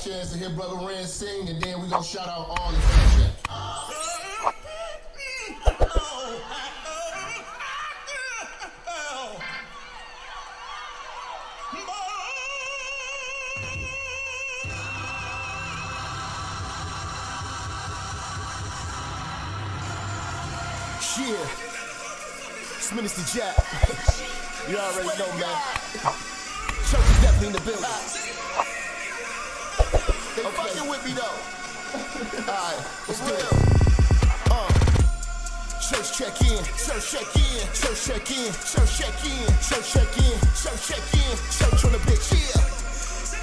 chance to hear Brother Ren sing, and then we gonna shout out all the fans. Yeah, it's Minister Jap. You already know, man. Church is definitely in the building. They fucking with me though. Alright, let's do it. Church check in, church check in, church check in, church check in, church check in, church check in, church on the bitch. Yeah.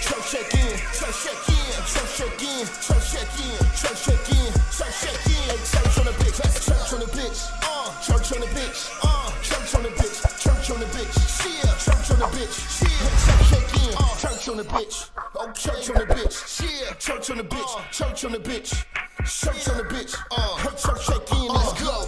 Church check in, church check in, church check in, church check in, church check in, church check in, church on the bitch, church on the bitch, church on the bitch, church on the bitch, church on the bitch, yeah, church on the bitch, yeah, church check in, church on the bitch, oh, church on the bitch, yeah, church on the bitch, church on the bitch, church on the bitch, church check in, let's go.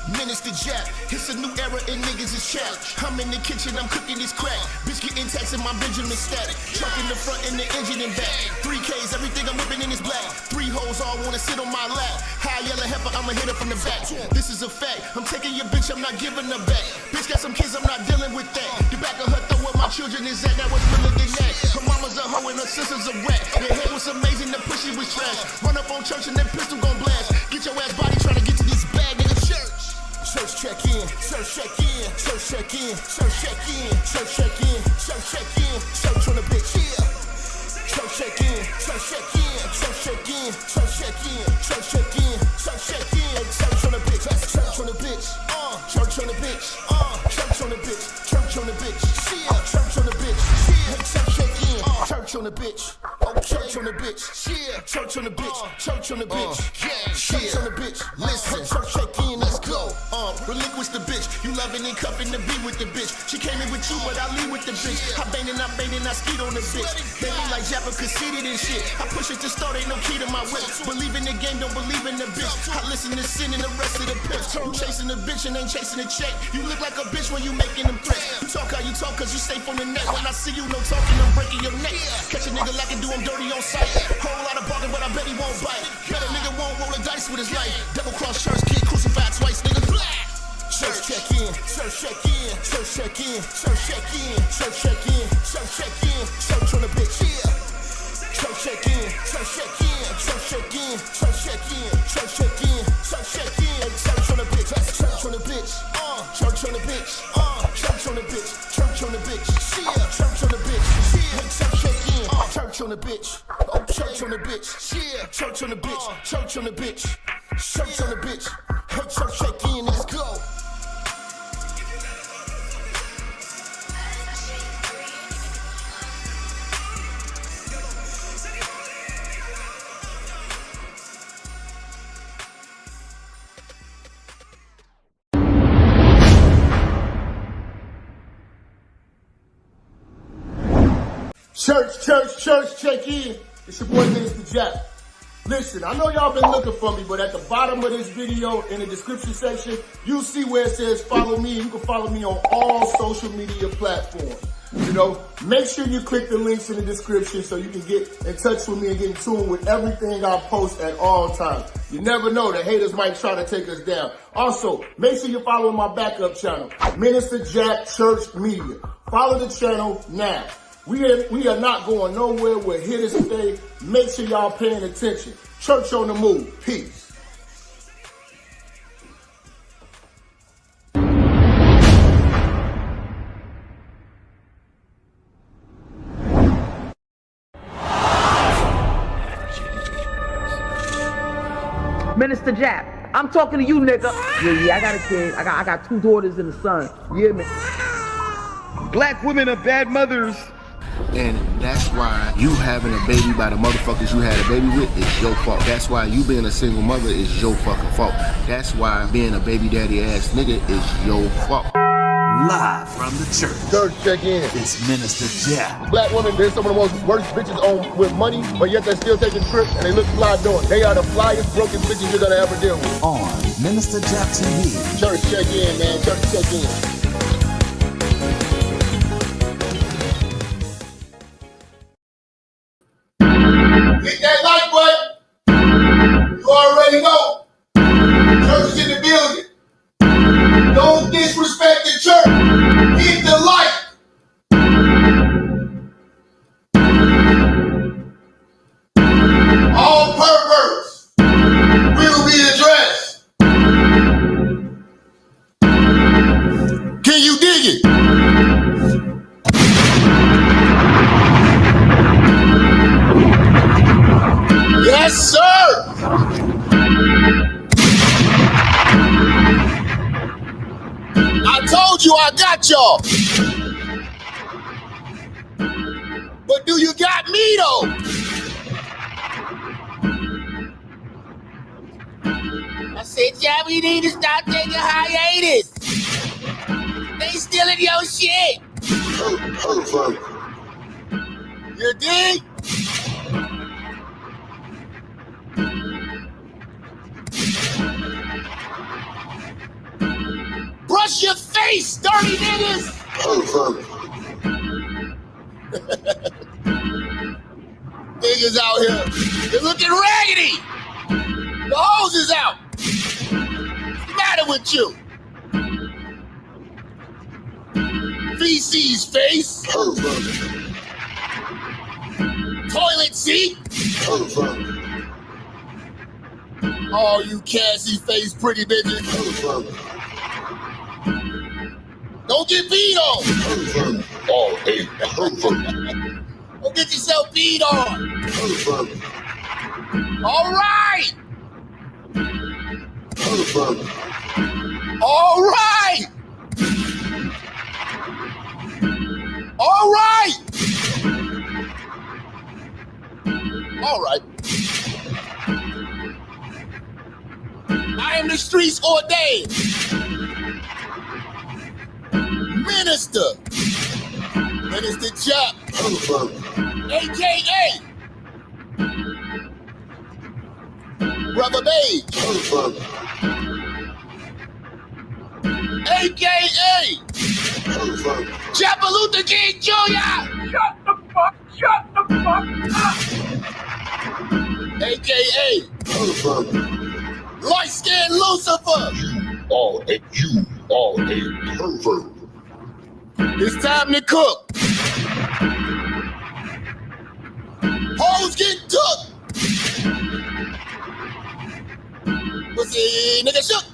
Minister Jap, it's a new era and niggas is challenged. I'm in the kitchen, I'm cooking this crack. Bitch getting taxed in my Benjamin static. Truck in the front and the engine in back. 3Ks, everything I'm whipping in is black. 3 hoes all wanna sit on my lap. High yellow heifer, I'ma hit her from the back. This is a fact, I'm taking your bitch, I'm not giving her back. Bitch got some kids, I'm not dealing with that. The back of her throw where my children is at, that was realer than that. Her mama's a hoe and her sister's a rat. Their head was amazing, the pussy was trash. Run up on church and that pistol gon' blast. Get your ass body trying to get to this bag, nigga. Church check in, church check in, church check in, church check in, church check in, church check in, church on the bitch, yeah. Church check in, church check in, church check in, church check in, church check in, church check in, church on the bitch, church on the bitch, church on the bitch, church on the bitch, church on the bitch, yeah, church on the bitch, yeah, church check in, church on the bitch, oh, church on the bitch, yeah, church on the bitch, church on the bitch, yeah, church on the bitch, listen, church check in, let's go. Relinquish the bitch, you loving and cuffing to be with the bitch. She came in with you, but I leave with the bitch. I bangin', I skeet on the bitch. They look like Jap conceited and shit. I push it to start, ain't no key to my whip. Believe in the game, don't believe in the bitch. I listen to sin and the rest of the pitch. You chasing the bitch and ain't chasing the check. You look like a bitch when you making them threats. You talk how you talk cause you safe on the net. When I see you, no talking, I'm breaking your neck. Catch a nigga like I do, I'm dirty on sight. Whole lot of bargain, but I bet he won't bite. Bet a nigga won't roll the dice with his life. Double cross church, kid crucified twice, nigga. Church check in, church check in, church check in, church check in, church check in, church check in, church on the bitch, yeah. Church check in, church check in, church check in, church check in, church check in, church check in, church on the bitch, church on the bitch, church on the bitch, church on the bitch, church on the bitch, yeah, church on the bitch, yeah, church check in, church on the bitch, oh, church on the bitch, yeah, church on the bitch, church on the bitch, church on the bitch, hey, church check in, let's go. Church, check in. It's your boy, Minister Jap. Listen, I know y'all been looking for me, but at the bottom of this video, in the description section, you see where it says follow me. You can follow me on all social media platforms. You know, make sure you click the links in the description so you can get in touch with me and get in tune with everything I post at all times. You never know, the haters might try to take us down. Also, make sure you're following my backup channel, Minister Jap Church Media. Follow the channel now. We are not going nowhere. We're here to stay. Make sure y'all paying attention. Church on the move. Peace. Minister Jap, I'm talking to you, nigga. Yeah, I got a kid. I got 2 daughters and a son. You hear me? Black women are bad mothers. And that's why you having a baby by the motherfuckers you had a baby with is your fault. That's why you being a single mother is your fucking fault. That's why being a baby daddy ass nigga is your fault. Live from the church. Church check in. It's Minister Jap. Black women, they're some of the most worst bitches on with money, but yet they're still taking trips and they look fly doing. They are the flyest broken bitches you're gonna ever deal with. On Minister Jap TV. Church check in, man. Church check in. you, I got y'all. But do you got me though? I said, yeah, we need to stop taking hiatus. They stealing your shit. You dig? Brush your face, dirty niggas. Niggas out here, they're looking raggedy. The hose is out. What's the matter with you? Feces face. Toilet seat. All you Cassie face pretty bitches. Don't get beat on. Oh, hey, Don't get yourself beat on. All right. All right. All right. All right. I am the streets ordained Minister Jap, AKA Brother Beige, AKA Japalutha King Jr. Shut the fuck up. AKA Light Skin Lucifer. you are a pervert. It's time to cook. Hoes get took. Pussy nigga shook.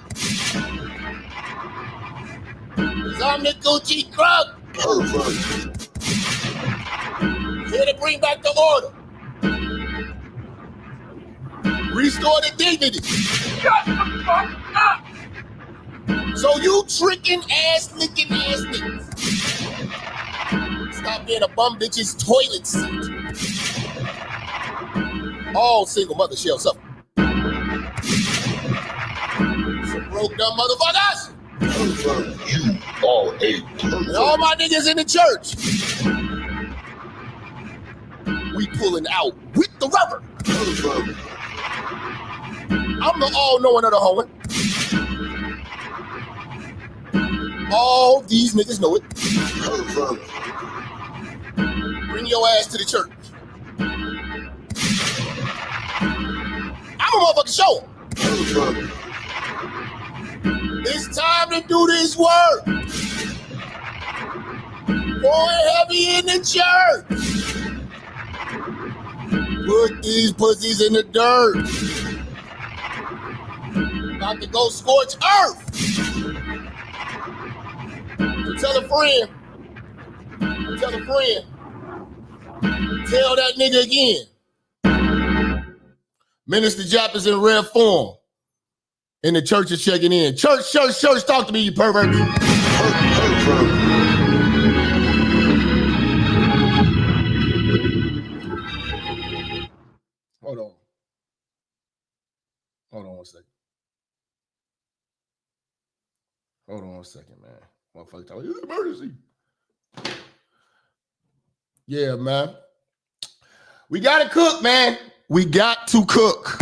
'Cause I'm the Gucci Krug. Here to bring back the order. Restore the dignity. Shut the fuck up. So you tricking ass licking ass niggas. Stop being a bum bitch's toilet seat. All single mother shall suffer. Some broke dumb motherfuckers. You are a pervert. And all my niggas in the church. We pulling out with the rubber. I'm the all-knowing of the hoeing. All these niggas know it. Bring your ass to the church. I'm a motherfucking show. It's time to do this work. Going heavy in the church. Put these pussies in the dirt. About to go scorch earth. So tell a friend. Tell a friend. Tell that nigga again. Minister Jap is in rare form. And the church is checking in. Church, talk to me, you perverts. Hold on. Hold on one second. Hold on one second, man. Motherfucker talking, it's an emergency. Yeah, man. We gotta cook, man. We got to cook.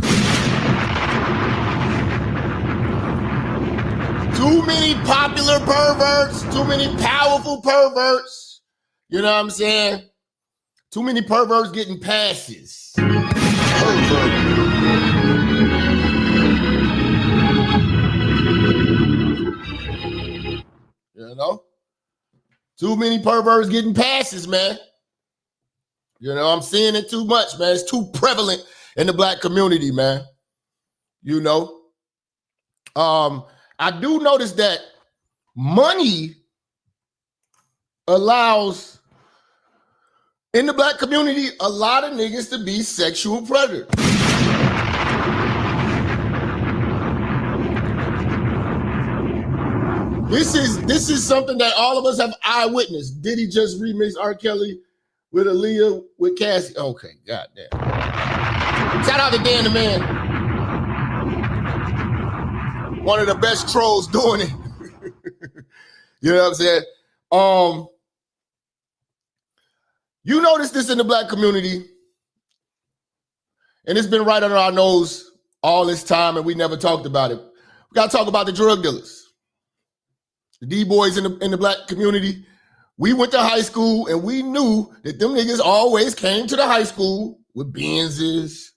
Too many popular perverts, too many powerful perverts. You know what I'm saying? Too many perverts getting passes. You know? Too many perverts getting passes, man. You know, I'm seeing it too much, man. It's too prevalent in the black community, man. You know? I do notice that money allows, in the black community, a lot of niggas to be sexual predators. This is something that all of us have eyewitness. Did he just remix R. Kelly with Aaliyah with Cassie? Okay, goddamn. Shout out to Dan the Man. One of the best trolls doing it. You know what I'm saying? You notice this in the black community, and it's been right under our nose all this time, and we never talked about it. We got to talk about the drug dealers, the D-boys in the black community. We went to high school, and we knew that them niggas always came to the high school with Benzes.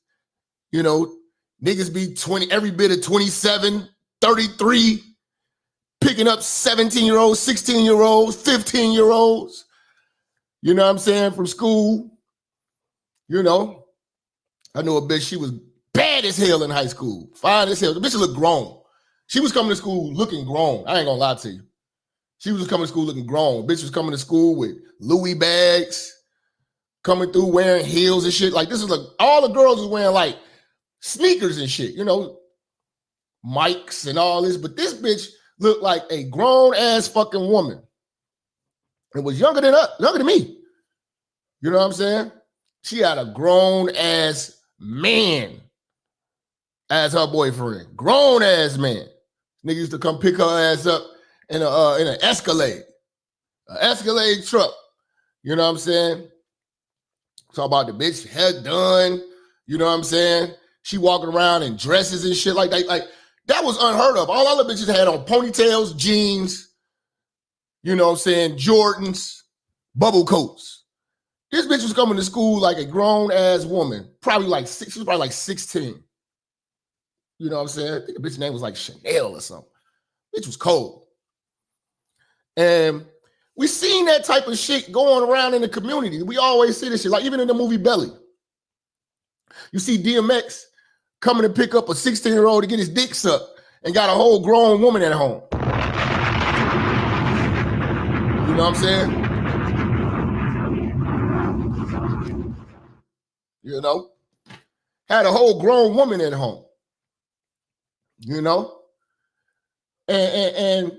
You know, niggas be 20, every bit of 27, 33, picking up 17-year-olds, 16-year-olds, 15-year-olds. You know what I'm saying? From school. You know, I knew a bitch, she was bad as hell in high school. Fine as hell. The bitch looked grown. She was coming to school looking grown. I ain't gonna lie to you. She was coming to school looking grown. Bitch was coming to school with Louis bags, coming through wearing heels and shit. Like, this is like, all the girls was wearing like sneakers and shit, you know, mics and all this. But this bitch looked like a grown ass fucking woman. It was younger than me. You know what I'm saying? She had a grown ass man as her boyfriend. Grown ass man. Nigga used to come pick her ass up in an Escalade. An Escalade truck. You know what I'm saying? Talk about the bitch head done. You know what I'm saying? She walking around in dresses and shit like that. Like, that was unheard of. All other bitches had on ponytails, jeans, you know what I'm saying, Jordans, bubble coats. This bitch was coming to school like a grown-ass woman. She was probably like 16. You know what I'm saying? I think the bitch's name was like Chanel or something. Bitch was cold. And we seen that type of shit going around in the community. We always see this shit. Like, even in the movie Belly. You see DMX coming to pick up a 16-year-old to get his dick sucked and got a whole grown woman at home. You know what I'm saying? You know? Had a whole grown woman at home. You know? And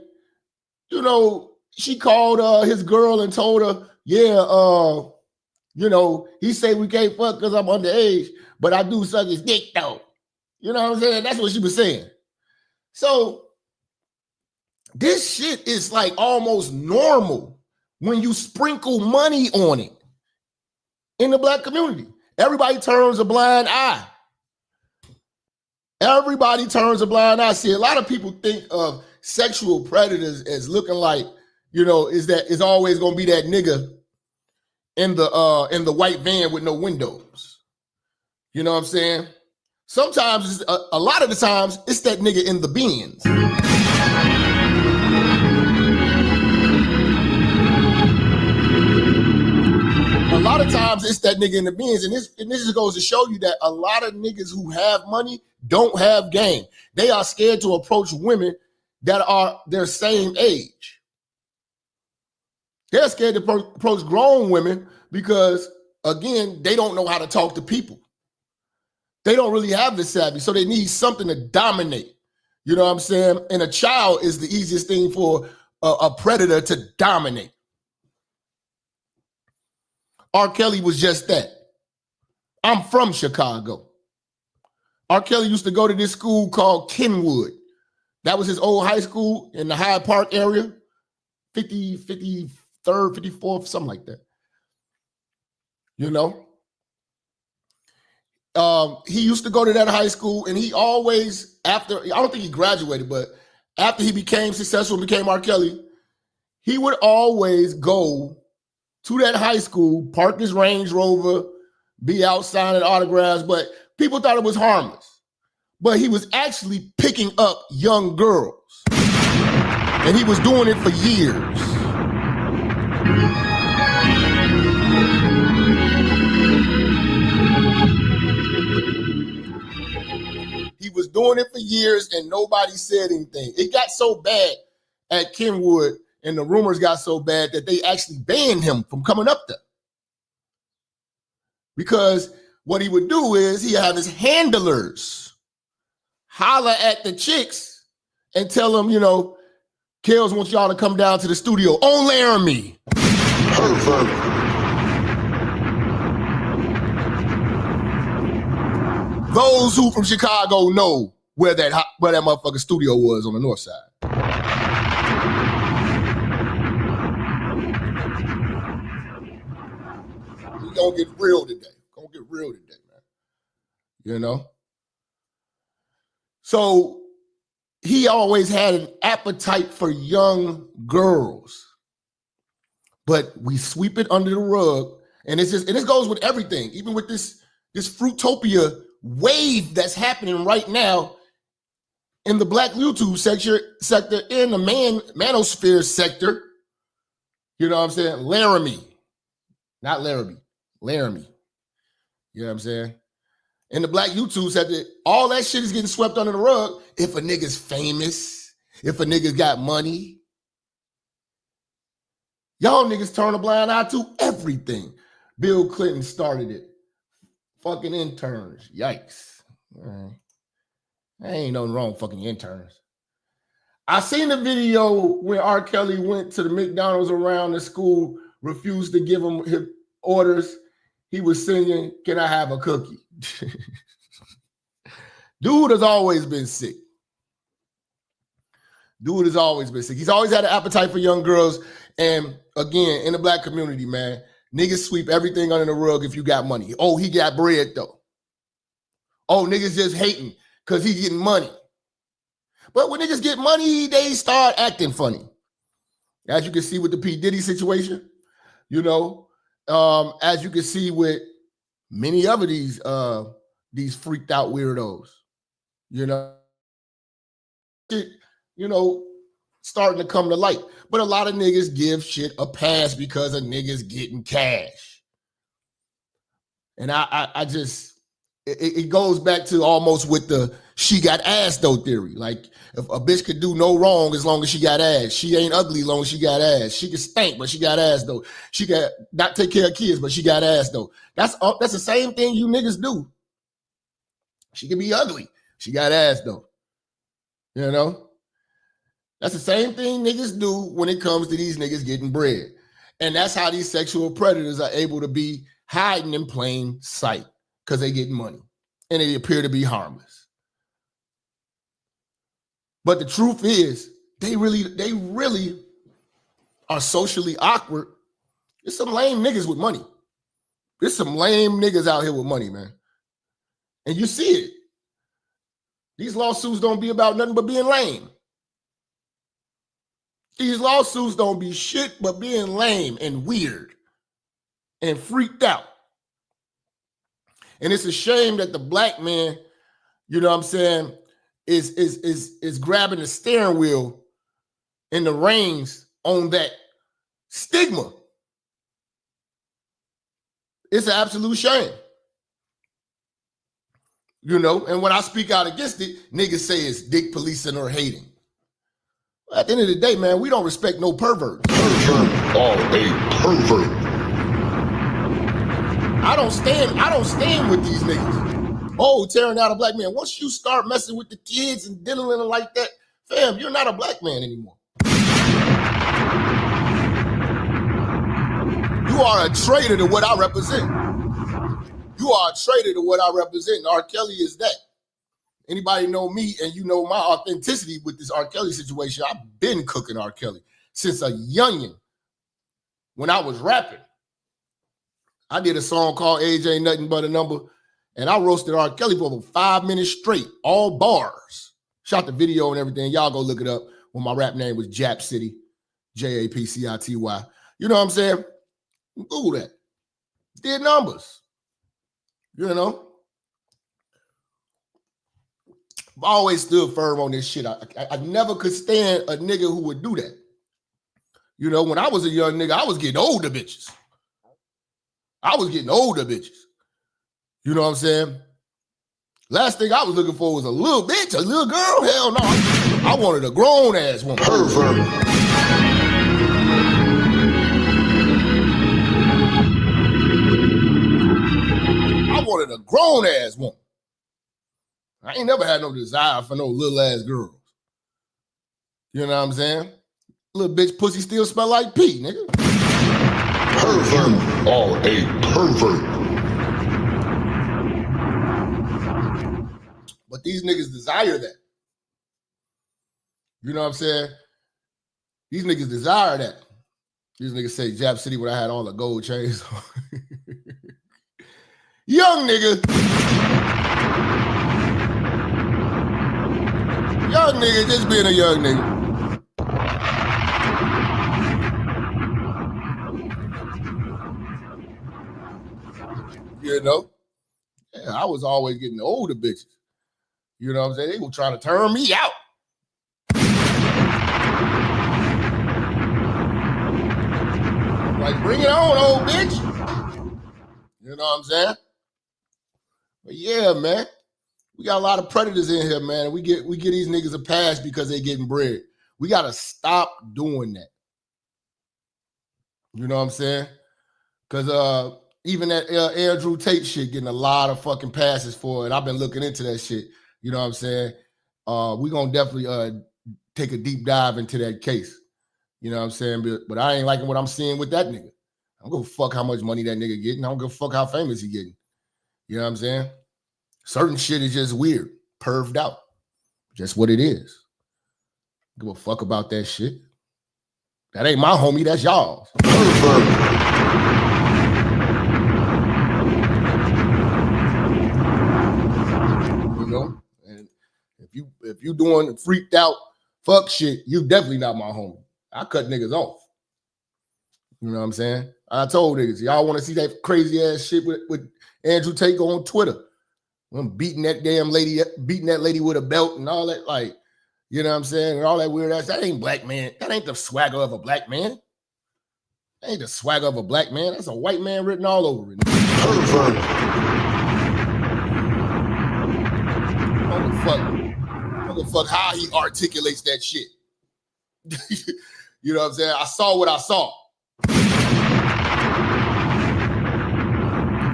you know, she called his girl and told her, yeah, you know, he say we can't fuck because I'm underage, but I do suck his dick though. You know what I'm saying? That's what she was saying. So this shit is like almost normal when you sprinkle money on it in the black community. Everybody turns a blind eye. Everybody turns a blind eye. See, a lot of people think of sexual predators as looking like, you know, is always gonna be that nigga in the white van with no windows. You know what I'm saying? Sometimes, a lot of the times, it's that nigga in the Benz. A lot of times, it's that nigga in the Benz. And this just goes to show you that a lot of niggas who have money don't have game. They are scared to approach women that are their same age. They're scared to approach grown women because, again, they don't know how to talk to people. They don't really have the savvy, so they need something to dominate. You know what I'm saying? And a child is the easiest thing for a predator to dominate. R. Kelly was just that. I'm from Chicago. R. Kelly used to go to this school called Kenwood. That was his old high school in the Hyde Park area, 53rd, 54th, something like that. You know? He used to go to that high school, and he always, I don't think he graduated, but after he became successful and became R. Kelly, he would always go to that high school, park his Range Rover, be out signing autographs, but people thought it was harmless. But he was actually picking up young girls, and he was doing it for years. He was doing it for years and nobody said anything. It got so bad at Kenwood and the rumors got so bad that they actually banned him from coming up there. Because what he would do is he'd have his handlers holler at the chicks and tell them, you know, Kels wants y'all to come down to the studio on Laramie. Pervert. Those who from Chicago know where that motherfucking studio was on the north side. We gonna get real today. Man. You know? So he always had an appetite for young girls. But we sweep it under the rug. And it's just, and this goes with everything, even with this Fruitopia wave that's happening right now in the Black YouTube sector, in the manosphere sector. You know what I'm saying? Laramie. Not Laramie. Laramie. You know what I'm saying? In the Black YouTube sector, all that shit is getting swept under the rug. If a nigga's famous, if a nigga's got money, y'all niggas turn a blind eye to everything. Bill Clinton started it. Fucking interns. Yikes. All right. Ain't nothing wrong with fucking interns. I seen the video where R. Kelly went to the McDonald's around the school, refused to give him his orders. He was singing, "Can I have a cookie?" Dude has always been sick. He's always had an appetite for young girls. And again, in the Black community, man, niggas sweep everything under the rug if you got money. Oh, he got bread though. Oh, niggas just hating because he getting money. But when niggas get money, they start acting funny. As you can see with the P. Diddy situation, you know, as you can see with many of these freaked out weirdos, you know, starting to come to light. But a lot of niggas give shit a pass because a niggas getting cash. And I just, it goes back to almost with the she got ass though theory. Like if a bitch could do no wrong as long as she got ass. She ain't ugly as long as she got ass. She can stink, but she got ass though. She got not take care of kids, but she got ass though. That's the same thing you niggas do. She can be ugly. She got ass though. You know? That's the same thing niggas do when it comes to these niggas getting bread. And that's how these sexual predators are able to be hiding in plain sight because they get money and they appear to be harmless. But the truth is, they really are socially awkward. There's some lame niggas with money. There's some lame niggas out here with money, man. And you see it. These lawsuits don't be about nothing but being lame. These lawsuits don't be shit but being lame and weird and freaked out. And it's a shame that the Black man, you know what I'm saying, is grabbing the steering wheel and the reins on that stigma. It's an absolute shame. You know, and when I speak out against it, niggas say it's dick policing or hating. At the end of the day, man, we don't respect no pervert. Pervert or a pervert. I don't stand with these niggas. Oh, tearing out a Black man. Once you start messing with the kids and diddling them like that, fam, you're not a Black man anymore. You are a traitor to what I represent. You are a traitor to what I represent. And R. Kelly is that. Anybody know me and you know my authenticity with this R. Kelly situation, I've been cooking R. Kelly since a youngin'. When I was rapping, I did a song called Age Ain't Nothing But a Number, and I roasted R. Kelly for about 5 minutes straight, all bars. Shot the video and everything. Y'all go look it up when my rap name was Jap City, Japcity. You know what I'm saying? Google that. Did numbers. You know? I've always stood firm on this shit. I never could stand a nigga who would do that. You know, when I was a young nigga, I was getting older bitches. You know what I'm saying? Last thing I was looking for was a little bitch, a little girl. Hell no. I wanted a grown ass woman. Pervert. I wanted a grown ass woman. I ain't never had no desire for no little ass girls. You know what I'm saying? Little bitch pussy still smell like pee, nigga. Pervert. You are a pervert. But these niggas desire that. You know what I'm saying? These niggas desire that. These niggas say Jap City when I had all the gold chains on. Young nigga. Young nigga, just being a young nigga. You know? Yeah, I was always getting the older bitches. You know what I'm saying? They were trying to turn me out. I'm like, bring it on, old bitch. You know what I'm saying? But yeah, man. We got a lot of predators in here, man. We get these niggas a pass because they getting bread. We got to stop doing that. You know what I'm saying? Because even that Andrew Tate shit getting a lot of fucking passes for it. I've been looking into that shit. You know what I'm saying? We going to definitely take a deep dive into that case. You know what I'm saying? But I ain't liking what I'm seeing with that nigga. I don't give a fuck how much money that nigga getting. I don't give a fuck how famous he getting. You know what I'm saying? Certain shit is just weird, perved out. Just what it is. Give a fuck about that shit. That ain't my homie, that's y'all's. Pervert. You know? And if you doing freaked out fuck shit, you definitely not my homie. I cut niggas off. You know what I'm saying? I told niggas, y'all want to see that crazy ass shit with Andrew Tate on Twitter. I'm beating that lady with a belt and all that, like, you know what I'm saying? And all that weird ass. That ain't black man. That ain't the swagger of a black man. That ain't the swagger of a black man. That's a white man written all over it. Pervert. I don't give a fuck how he articulates that shit. You know what I'm saying? I saw what I saw.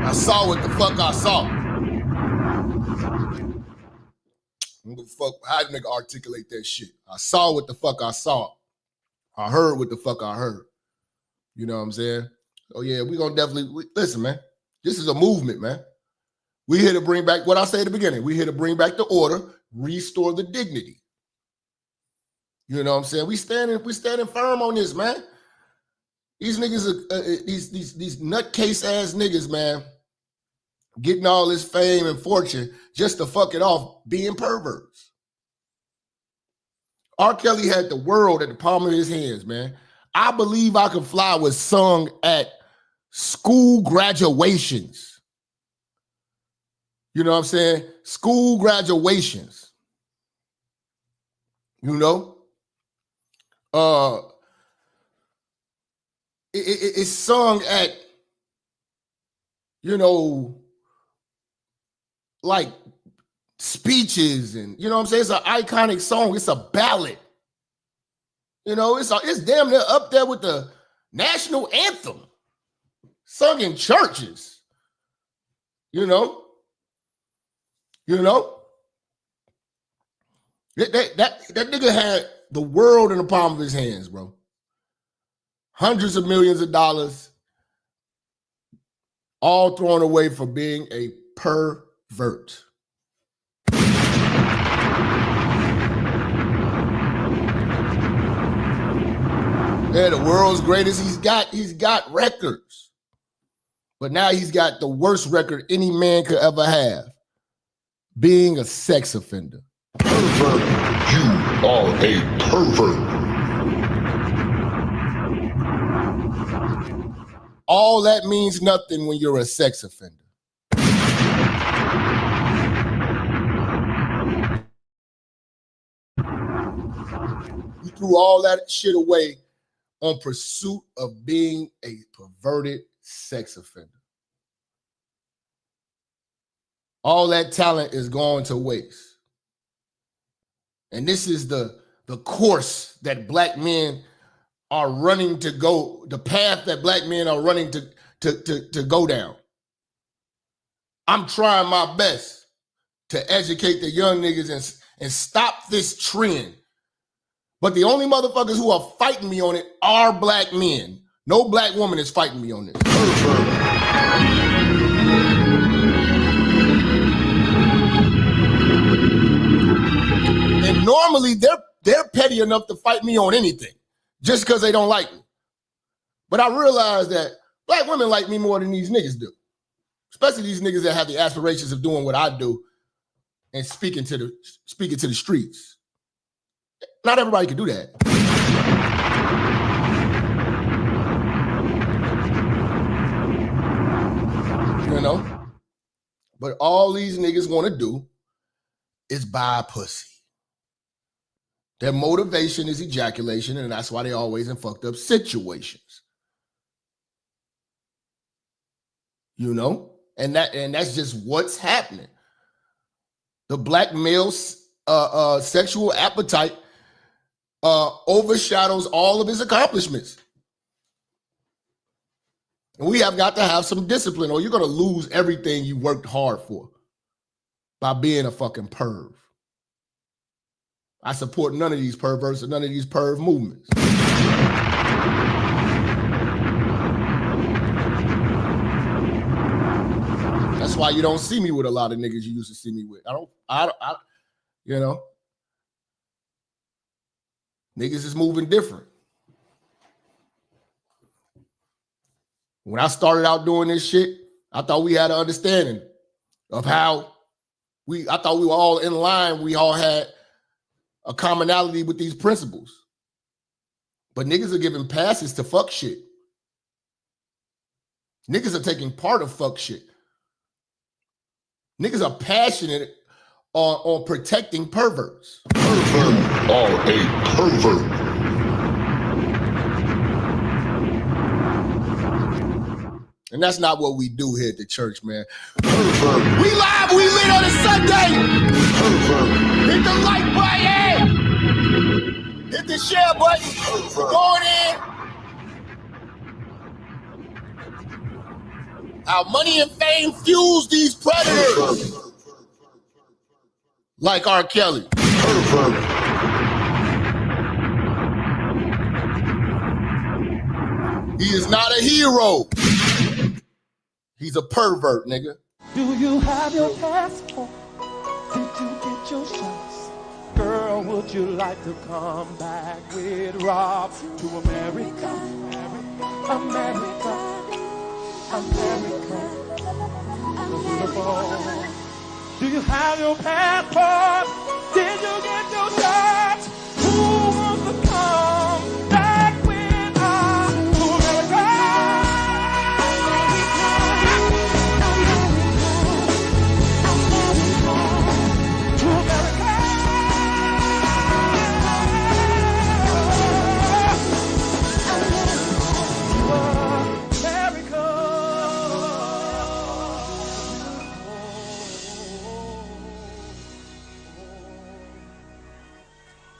I saw what the fuck I saw. I don't give a fuck how the nigga articulate that shit. I saw what the fuck I saw. I heard what the fuck I heard. You know what I'm saying? Oh yeah, we gonna definitely listen, man. This is a movement, man. We here to bring back what I said at the beginning. We here to bring back the order, restore the dignity. You know what I'm saying? We standing firm on this, man. These niggas, these nutcase ass niggas, man, getting all this fame and fortune just to fuck it off, being perverts. R. Kelly had the world at the palm of his hands, man. I Believe I Can Fly was sung at school graduations. You know what I'm saying? School graduations. You know? It's sung at, you know, like speeches, and you know what I'm saying? It's an iconic song. It's a ballad. You know, it's damn near up there with the national anthem, sung in churches. You know. That nigga had the world in the palm of his hands, bro. Hundreds of millions of dollars, all thrown away for being a pervert. Yeah, the world's greatest. He's got records. But now he's got the worst record any man could ever have. Being a sex offender. Pervert. You are a pervert. All that means nothing when you're a sex offender. You threw all that shit away on pursuit of being a perverted sex offender. All that talent is going to waste. And this is the course that black men are running to go, the path that black men are running to go down. I'm trying my best to educate the young niggas and stop this trend But the only motherfuckers who are fighting me on it are black men. No black woman is fighting me on this. And normally they're petty enough to fight me on anything just because they don't like me. But I realize that black women like me more than these niggas do. Especially these niggas that have the aspirations of doing what I do and speaking to the streets. Not everybody can do that. You know? But all these niggas want to do is buy pussy. Their motivation is ejaculation, and that's why they always in fucked up situations. You know? And that's just what's happening. The black male's sexual appetite overshadows all of his accomplishments. And we have got to have some discipline, or you're going to lose everything you worked hard for by being a fucking perv. I support none of these perverts and none of these perv movements. That's why you don't see me with a lot of niggas you used to see me with. I you know. Niggas is moving different. When I started out doing this shit, I thought we had an understanding of how I thought we were all in line. We all had a commonality with these principles. But niggas are giving passes to fuck shit. Niggas are taking part of fuck shit. Niggas are passionate on protecting perverts. Pervert are a pervert. And that's not what we do here at the church, man. Pervert. We live, we lit on a Sunday. Pervert. Hit the like button. Hit the share button. Pervert. Going in. Our money and fame fuels these predators. Pervert. Like R. Kelly. Pervert. He is not a hero. He's a pervert, nigga. Do you have your passport? Did you get your shots? Girl, would you like to come back with Rob to America? America. America. Beautiful. Do you have your passport? Did you get your shots? Who wants to come back with us to America? To America.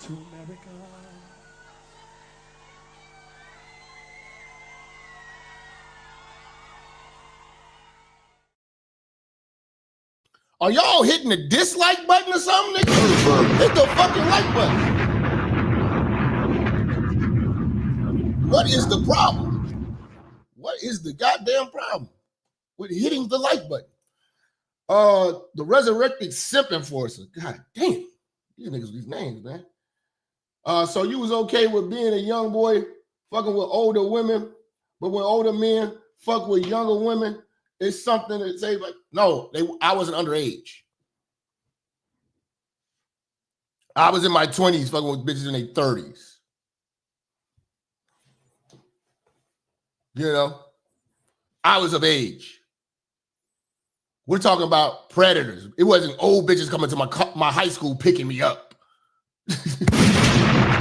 To America. Are y'all hitting the dislike button or something, nigga? Pervert. Hit the fucking like button. What is the problem? What is the goddamn problem with hitting the like button? The resurrected simp enforcer. God damn. These niggas with these names, man. So you was okay with being a young boy fucking with older women, but when older men fuck with younger women, it's something that say like, no, I wasn't underage. I was in my 20s fucking with bitches in their 30s. You know, I was of age. We're talking about predators. It wasn't old bitches coming to my high school picking me up.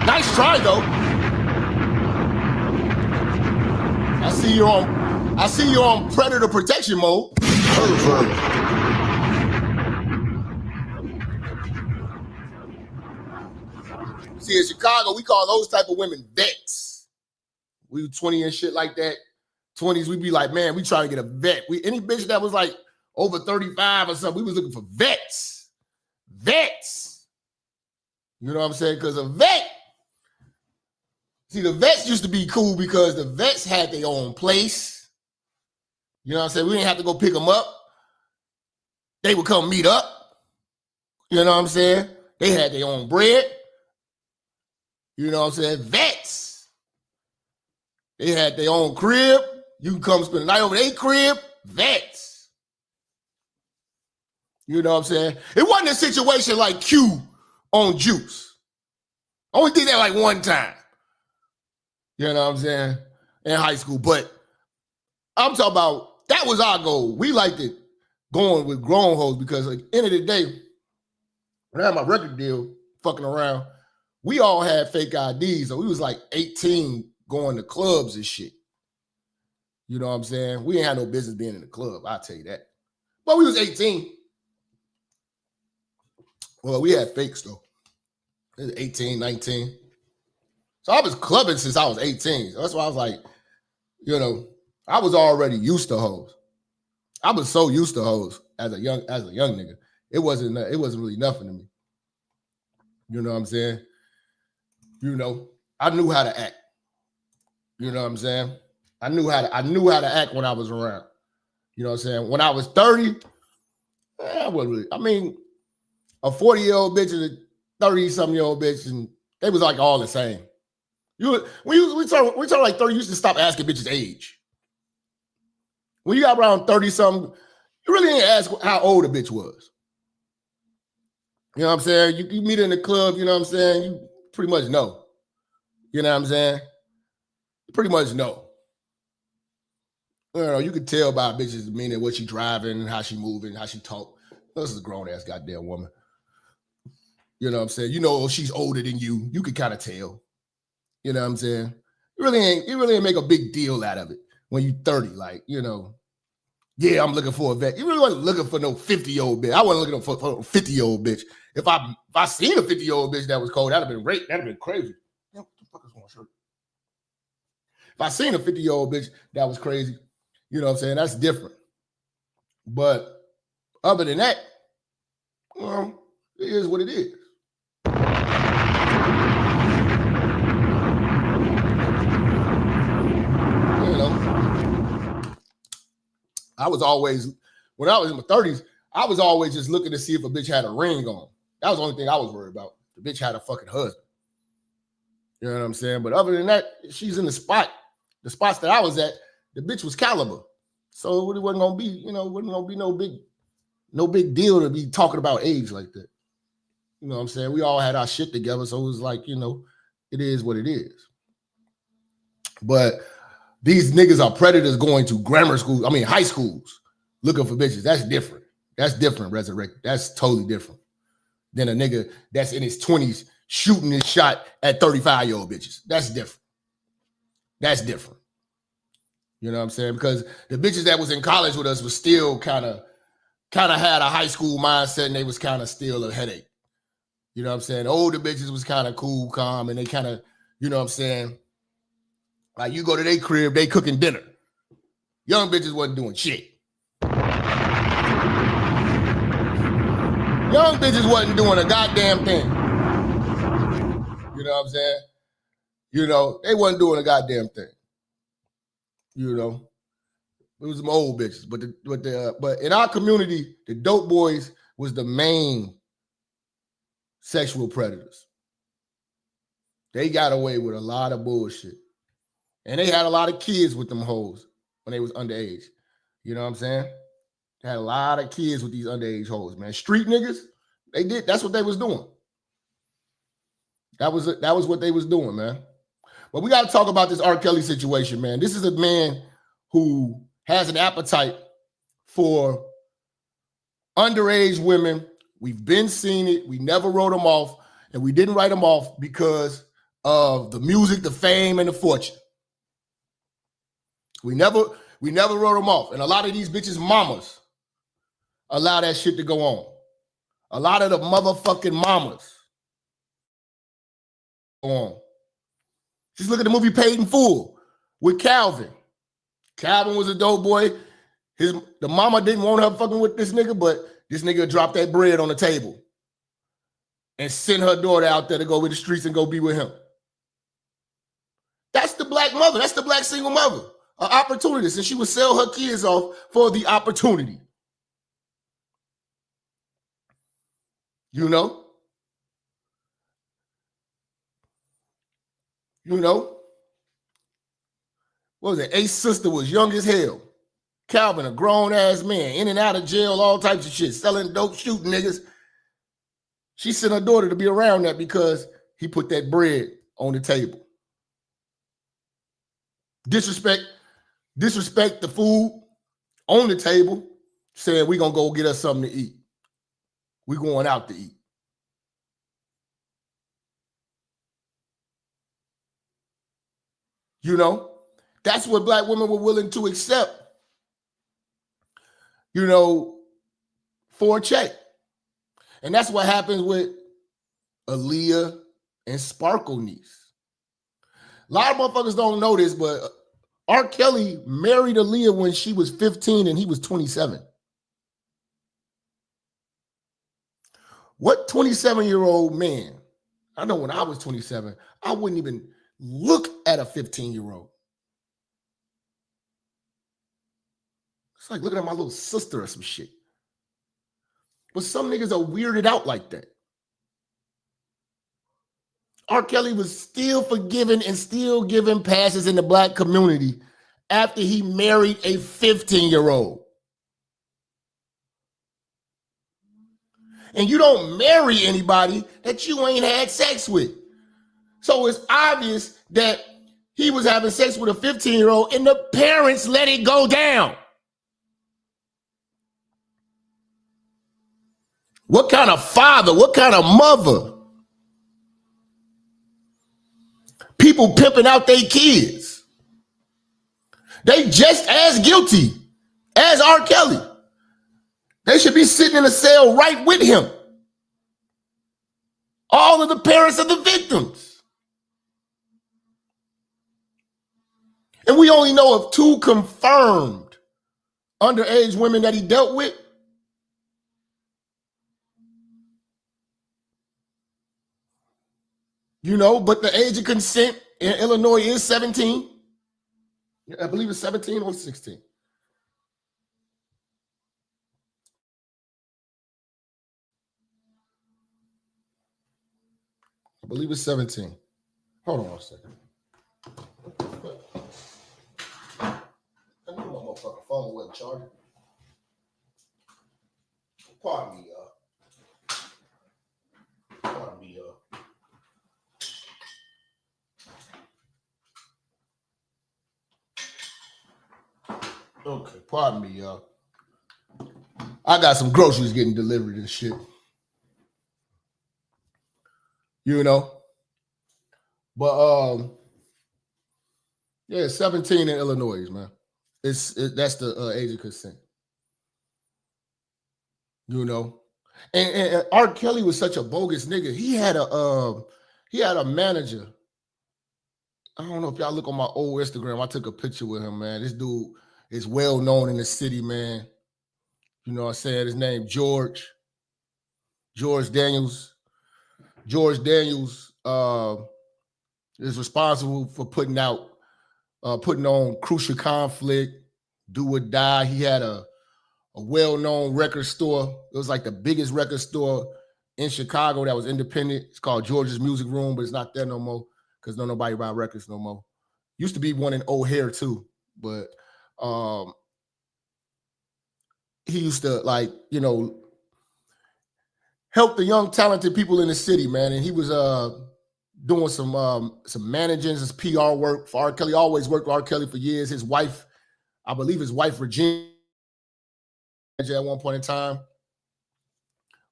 Nice try though. I see you're on predator protection mode. Pervert. See, in Chicago, we call those type of women vets. We were 20 and shit like that. 20s, we be like, man, we try to get a vet. Any bitch that was like over 35 or something, we was looking for vets. Vets. You know what I'm saying? Because a vet See, the vets used to be cool because the vets had their own place. You know what I'm saying? We didn't have to go pick them up. They would come meet up. You know what I'm saying? They had their own bread. You know what I'm saying? Vets. They had their own crib. You can come spend the night over their crib. Vets. You know what I'm saying? It wasn't a situation like Q on Juice. Only did that like one time. You know what I'm saying? In high school. But I'm talking about, that was our goal. We liked it going with grown hoes because at the end of the day, when I had my record deal fucking around, we all had fake IDs. So we was like 18 going to clubs and shit. You know what I'm saying? We ain't had no business being in the club, I'll tell you that. But we was 18. Well, we had fakes though. It was 18, 19. So I was clubbing since I was 18. So that's why I was like, you know, I was already used to hoes. I was so used to hoes as a young nigga. It wasn't really nothing to me. You know what I'm saying? You know, I knew how to act. You know what I'm saying? I knew how to act when I was around. You know what I'm saying? When I was 30, I wasn't really, I mean, a 40-year-old bitch and a 30-something-year-old bitch, and they was like all the same. We talk like 30, you used to stop asking bitches age. When you got around 30-something, you really didn't ask how old a bitch was. You know what I'm saying? You meet her in the club, you know what I'm saying? You pretty much know. You know what I'm saying? You pretty much know. You know, you could tell by a bitch's demeanor, what she driving, how she moving, how she talk. This is a grown-ass goddamn woman. You know what I'm saying? You know she's older than you. You could kind of tell. You know what I'm saying? You really ain't make a big deal out of it when you 30. Like, you know, yeah, I'm looking for a vet. You really wasn't looking for no 50-year-old bitch. I wasn't looking for a 50-year-old bitch. If I seen a 50-year-old bitch that was cold, that'd have been great. That'd have been crazy. What the fuck is on my shirt? If I seen a 50-year-old bitch that was crazy, you know what I'm saying? That's different. But other than that, well, it is what it is. I was always, when I was in my 30s, I was always just looking to see if a bitch had a ring on. That was the only thing I was worried about. The bitch had a fucking husband. You know what I'm saying? But other than that, she's in the spots that I was at, the bitch was caliber. So it wasn't gonna be, you know, wasn't gonna be no big deal to be talking about age like that. You know what I'm saying? We all had our shit together, so it was like, you know, it is what it is. But these niggas are predators going to high schools, looking for bitches. That's different. That's different, Resurrect. That's totally different than a nigga that's in his 20s shooting his shot at 35-year-old bitches. That's different. That's different. You know what I'm saying? Because the bitches that was in college with us was still kind of had a high school mindset, and they was kind of still a headache. You know what I'm saying? The older bitches was kind of cool, calm, and they kind of, you know what I'm saying? Like, you go to their crib, they cooking dinner. Young bitches wasn't doing shit. Young bitches wasn't doing a goddamn thing. You know what I'm saying? You know, they wasn't doing a goddamn thing. You know, it was some old bitches. But in our community, the dope boys was the main sexual predators. They got away with a lot of bullshit. And they had a lot of kids with them hoes when they was underage. You know what I'm saying? They had a lot of kids with these underage hoes, man. Street niggas, that's what they was doing. That was what they was doing, man. But we got to talk about this R. Kelly situation, man. This is a man who has an appetite for underage women. We've been seeing it. We never wrote him off. And we didn't write him off because of the music, the fame, and the fortune. We never wrote them off. And a lot of these bitches' mamas allow that shit to go on. A lot of the motherfucking mamas go on. Just look at the movie Paid in Full with Calvin. Calvin was a dope boy. The mama didn't want her fucking with this nigga, but this nigga dropped that bread on the table and sent her daughter out there to go with the streets and go be with him. mother. That's the black single mother. An opportunist. And she would sell her kids off for the opportunity. You know? What was it? Ace's sister was young as hell. Calvin, a grown-ass man, in and out of jail, all types of shit, selling dope, shooting niggas. She sent her daughter to be around that because he put that bread on the table. Disrespect the food on the table, saying we gonna go get us something to eat. We going out to eat. You know, that's what black women were willing to accept, you know, for a check. And that's what happens with Aaliyah and Sparkle Niece. A lot of motherfuckers don't know this, but R. Kelly married Aaliyah when she was 15 and he was 27. What 27-year-old man? I know when I was 27, I wouldn't even look at a 15-year-old. It's like looking at my little sister or some shit. But some niggas are weirded out like that. R. Kelly was still forgiven and still giving passes in the black community after he married a 15-year-old. And you don't marry anybody that you ain't had sex with. So it's obvious that he was having sex with a 15-year-old and the parents let it go down. What kind of father? What kind of mother? People pimping out their kids. They just as guilty as R. Kelly. They should be sitting in a cell right with him. All of the parents of the victims. And we only know of 2 confirmed underage women that he dealt with. You know, but the age of consent in Illinois is 17. I believe it's 17 or 16. I believe it's 17. Hold on a second. I knew my motherfucking phone wasn't charging. Pardon me, y'all. Pardon me, y'all. Okay, pardon me, y'all. I got some groceries getting delivered and shit. You know? But yeah, 17 in Illinois, man. That's the age of consent. You know? And R. Kelly was such a bogus nigga. He had a manager. I don't know if y'all look on my old Instagram. I took a picture with him, man. This dude is well known in the city, man. You know what I'm saying? His name George Daniels. George Daniels is responsible for putting on Crucial Conflict, Do or Die. He had a well-known record store. It was like the biggest record store in Chicago that was independent. It's called George's Music Room, but it's not there no more because nobody buy records no more. Used to be one in O'Hare too, but he used to, like, you know, help the young talented people in the city, man. And he was doing some managing, his PR work for R. Kelly. Always worked with R. Kelly for years. His wife, I believe his wife Virginia at one point in time,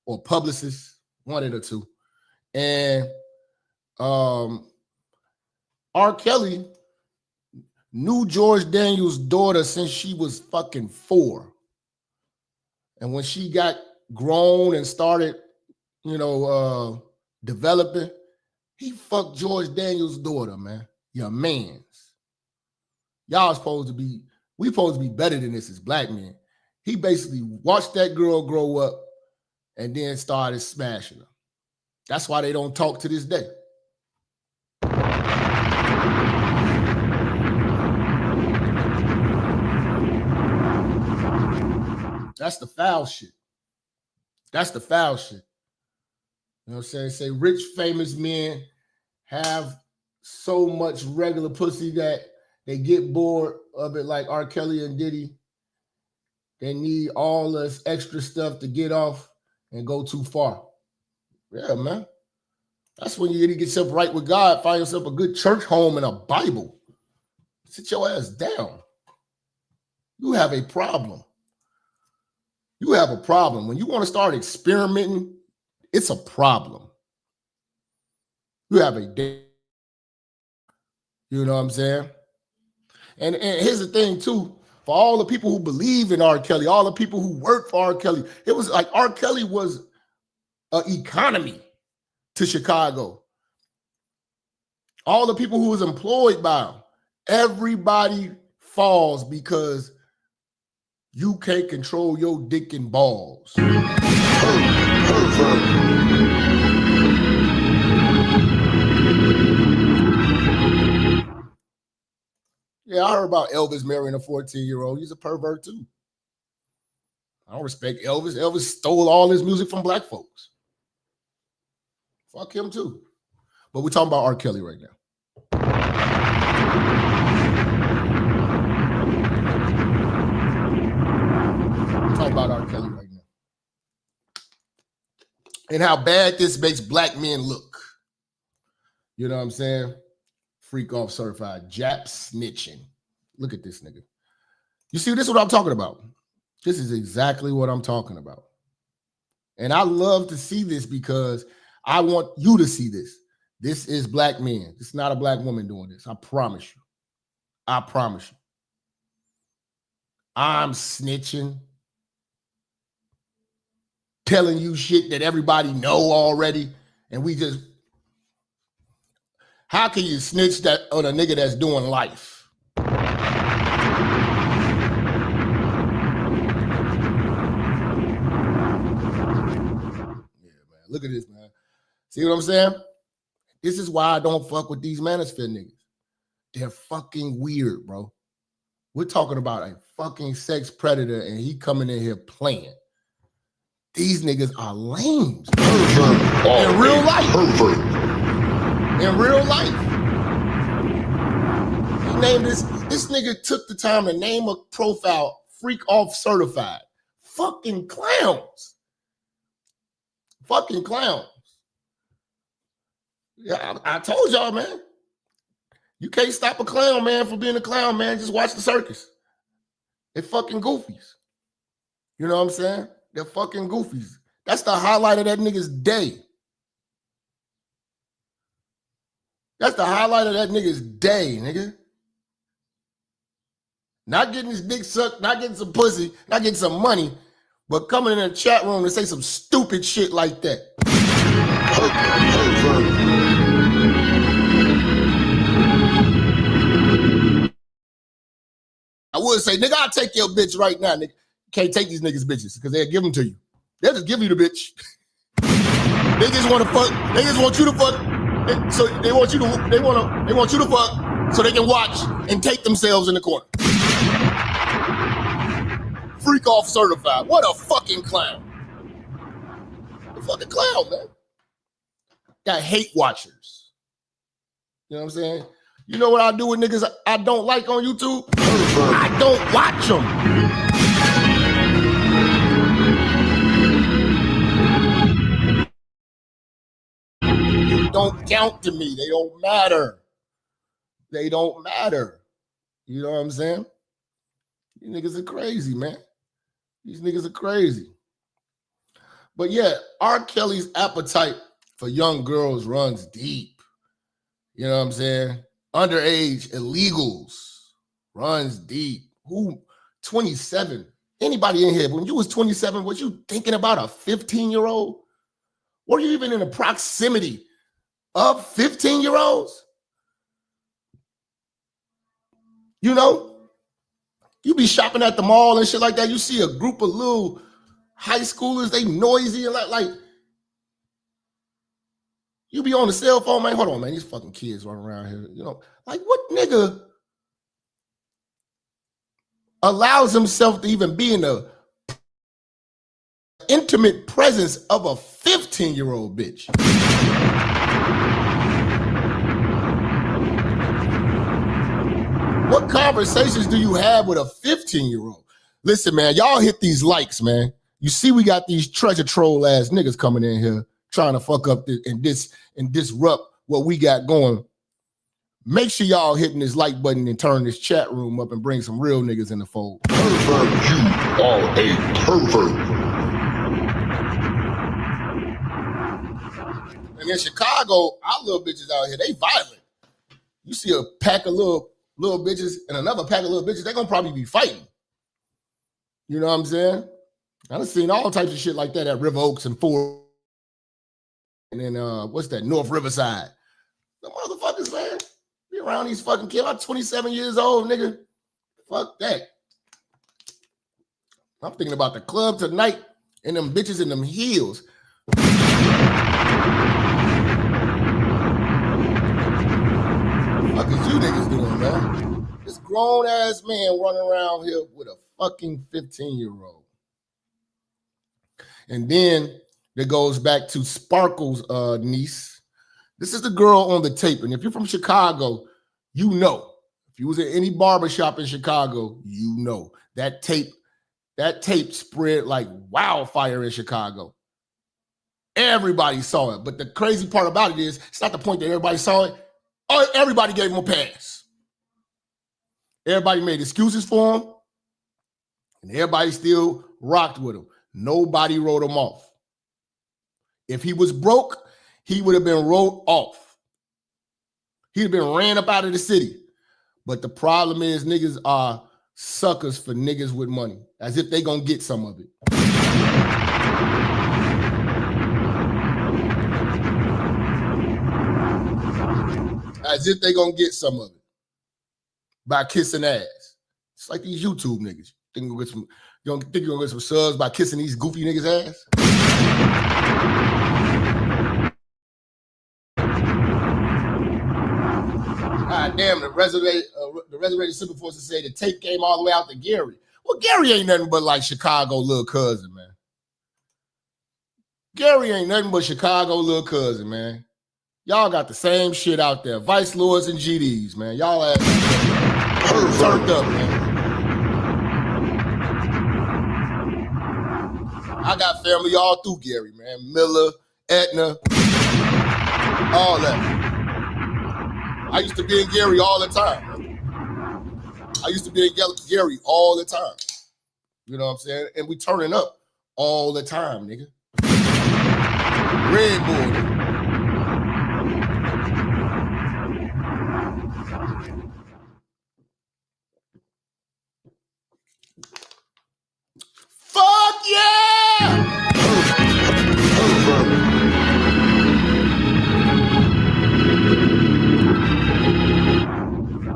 or publicist, one of the two. And R. Kelly knew George Daniels' daughter since she was fucking 4. And when she got grown and started, you know, developing, he fucked George Daniels' daughter, man. Your mans. Y'all we supposed to be better than this as black men. He basically watched that girl grow up and then started smashing her. That's why they don't talk to this day. That's the foul shit. That's the foul shit. You know what I'm saying? Say rich, famous men have so much regular pussy that they get bored of it, like R. Kelly and Diddy. They need all this extra stuff to get off and go too far. Yeah, man. That's when you need to get yourself right with God, find yourself a good church home and a Bible. Sit your ass down. You have a problem. You have a problem. When you want to start experimenting, it's a problem. You have a day. You know what I'm saying? And here's the thing, too. For all the people who believe in R. Kelly, all the people who work for R. Kelly, it was like R. Kelly was an economy to Chicago. All the people who was employed by him, everybody falls because you can't control your dick and balls. Yeah, I heard about Elvis marrying a 14-year-old. He's a pervert too. I don't respect Elvis. Elvis stole all his music from black folks. Fuck him too. But we're talking about R. Kelly right now. We're talking about R. Kelly right now. And how bad this makes black men look. You know what I'm saying? Freak off certified. Jap snitching. Look at this nigga. You see, this is what I'm talking about. This is exactly what I'm talking about. And I love to see this because I want you to see this. This is black men. It's not a black woman doing this. I promise you. I promise you. I'm snitching. Telling you shit that everybody know already. And we just... How can you snitch that on a nigga that's doing life? Yeah, man. Look at this, man. See what I'm saying? This is why I don't fuck with these manosphere niggas. They're fucking weird, bro. We're talking about a fucking sex predator and he coming in here playing. These niggas are lame. In real life. In real life. He named this nigga took the time to name a profile freak off certified. Fucking clowns. Fucking clowns. Yeah, I told y'all, man. You can't stop a clown, man, from being a clown, man. Just watch the circus. They're fucking goofies. You know what I'm saying? They're fucking goofies. That's the highlight of that nigga's day. That's the highlight of that nigga's day, nigga. Not getting his dick sucked, not getting some pussy, not getting some money, but coming in a chat room and say some stupid shit like that. I would say, nigga, I'll take your bitch right now, nigga. You can't take these niggas' bitches because they'll give them to you. They'll just give you the bitch. They just want to fuck. They just want you to fuck. So they want you to fuck so they can watch and take themselves in the corner. Freak off certified. What a fucking clown. A fucking clown, man. Got hate watchers. You know what I'm saying? You know what I do with niggas I don't like on YouTube? I don't watch them. Don't count to me. They don't matter. They don't matter. You know what I'm saying? These niggas are crazy, man. These niggas are crazy. But yeah, R. Kelly's appetite for young girls runs deep. You know what I'm saying? Underage illegals runs deep. Who? 27. Anybody in here, when you was 27, was you thinking about a 15-year-old? Were you even in the proximity of 15-year-olds? You know, you be shopping at the mall and shit like that. You see a group of little high schoolers, they noisy and like you be on the cell phone, man. Hold on, man. These fucking kids running around here. You know, like what nigga allows himself to even be in the intimate presence of a 15-year-old bitch. What conversations do you have with a 15-year-old? Listen, man, y'all hit these likes, man. You see we got these treasure troll ass niggas coming in here trying to fuck up and disrupt what we got going. Make sure y'all hitting this like button and turn this chat room up and bring some real niggas in the fold. Pervert, you are a pervert. And in Chicago, our little bitches out here, they violent. You see a pack of little bitches and another pack of little bitches, they're gonna probably be fighting. You know what I'm saying? I done seen all types of shit like that at River Oaks and Ford. And then what's that? North Riverside. The motherfuckers, man. Be around these fucking kids. I'm 27 years old, nigga. Fuck that. I'm thinking about the club tonight and them bitches in them heels. What the fuck is you niggas doing, man? This grown ass man running around here with a fucking 15-year-old. And then it goes back to Sparkle's niece. This is the girl on the tape. And if you're from Chicago, you know. If you was at any barbershop in Chicago, you know. That tape spread like wildfire in Chicago. Everybody saw it. But the crazy part about it is, it's not the point that everybody saw it. Oh, everybody gave him a pass. Everybody made excuses for him. And everybody still rocked with him. Nobody wrote him off. If he was broke, he would have been wrote off. He'd have been ran up out of the city. But the problem is niggas are suckers for niggas with money, as if they gonna get some of it. As if they gonna get some of it by kissing ass. It's like these YouTube niggas. You don't think you're gonna get some subs by kissing these goofy niggas' ass? God damn, the resurrected super forces say the tape came all the way out to Gary. Well, Gary ain't nothing but like Chicago little cousin, man. Gary ain't nothing but Chicago little cousin, man. Y'all got the same shit out there. Vice Lords and GDs, man. Y'all ass turned up, man. I got family all through Gary, man. Miller, Etna, all that. I used to be in Gary all the time. I used to be in Gary all the time. You know what I'm saying? And we turning up all the time, nigga. Red Bull. Fuck yeah!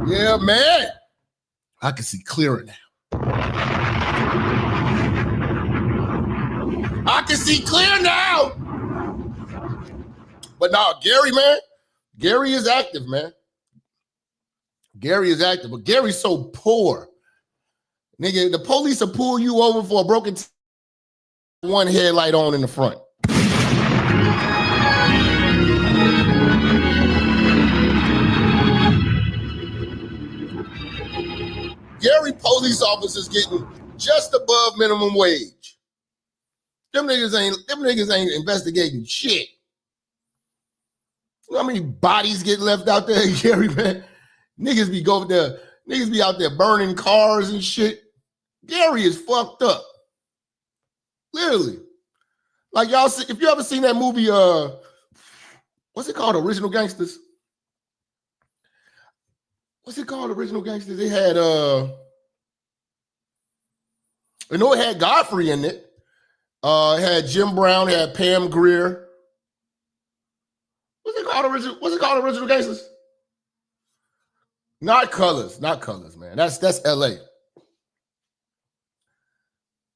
Yeah, man. I can see clearer now. I can see clear now. But now, Gary, man, Gary is active, man. Gary is active, but Gary's so poor. Nigga, the police will pull you over for a broken one headlight on in the front. Gary police officers getting just above minimum wage. Them niggas ain't investigating shit. You know how many bodies get left out there, Gary, man? Niggas be out there burning cars and shit. Gary is fucked up. Literally. Like y'all see, if you ever seen that movie, what's it called? Original Gangsters? What's it called? Original Gangsters? It had I know it had Godfrey in it. It had Jim Brown, it had Pam Grier. What's it called? Original Gangsters? Not Colors, man. That's LA.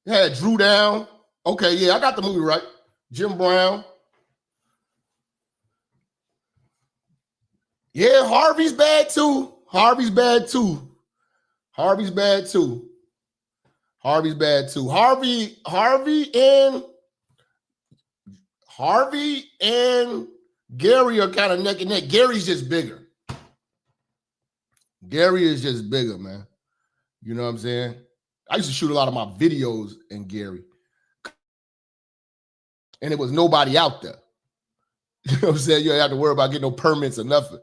It had Drew Down. Okay, yeah, I got the movie right. Jim Brown. Yeah, Harvey's bad too. Harvey and Harvey and Gary are kind of neck and neck. Gary's just bigger. Gary is just bigger, man. You know what I'm saying? I used to shoot a lot of my videos in Gary. And it was nobody out there. You know what I'm saying? You don't have to worry about getting no permits or nothing.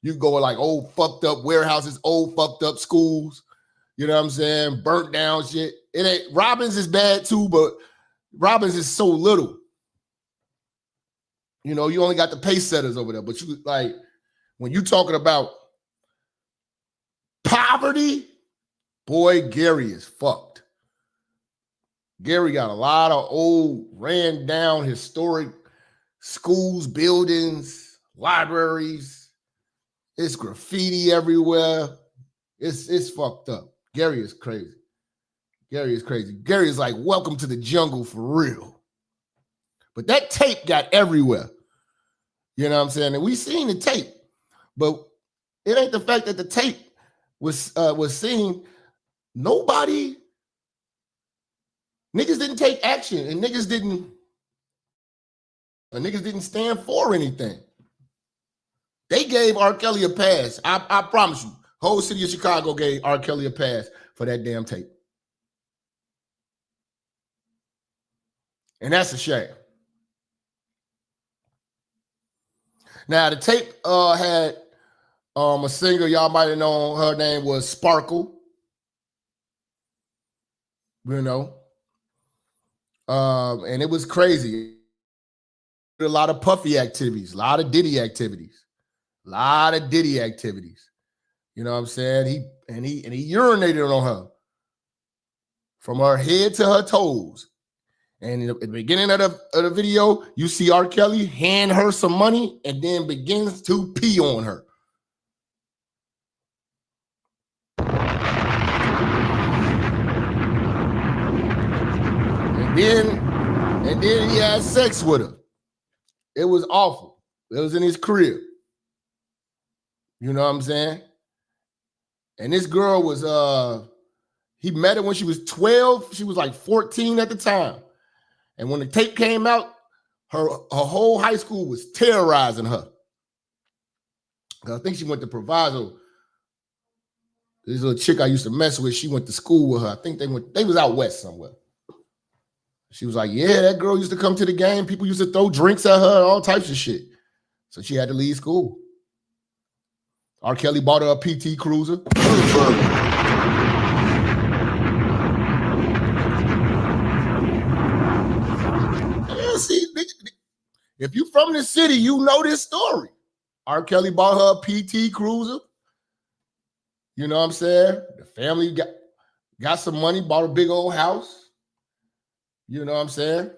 You go in like old fucked up warehouses, old fucked up schools. You know what I'm saying? Burnt down shit. It ain't Robbins is bad too, but Robbins is so little. You know, you only got the pace setters over there. But you like when you talking about poverty, boy, Gary is fucked. Gary got a lot of old, ran down historic schools, buildings, libraries. It's graffiti everywhere. It's fucked up. Gary is crazy. Gary is crazy. Gary is like, welcome to the jungle for real. But that tape got everywhere. You know what I'm saying? And we seen the tape. But it ain't the fact that the tape was seen. Nobody, niggas didn't take action, and niggas didn't stand for anything. They gave R. Kelly a pass. I promise you. Whole city of Chicago gave R. Kelly a pass for that damn tape. And that's a shame. Now, the tape had a singer, y'all might have known her name was Sparkle. You know. And it was crazy. A lot of Puffy activities, a lot of Diddy activities. You know what I'm saying? He urinated on her from her head to her toes. And at the beginning of the video, you see R. Kelly hand her some money and then begins to pee on her. And then he had sex with her. It was awful. It was in his crib. You know what I'm saying? And this girl was, he met her when she was 12. She was like 14 at the time. And when the tape came out, her whole high school was terrorizing her. I think she went to Proviso. This little chick I used to mess with, she went to school with her. I think they was out west somewhere. She was like, yeah, that girl used to come to the game. People used to throw drinks at her and all types of shit. So she had to leave school. R. Kelly bought her a PT Cruiser. Yeah, see, if you from the city, you know this story. R. Kelly bought her a PT Cruiser. You know what I'm saying? The family got some money, bought a big old house. You know what I'm saying?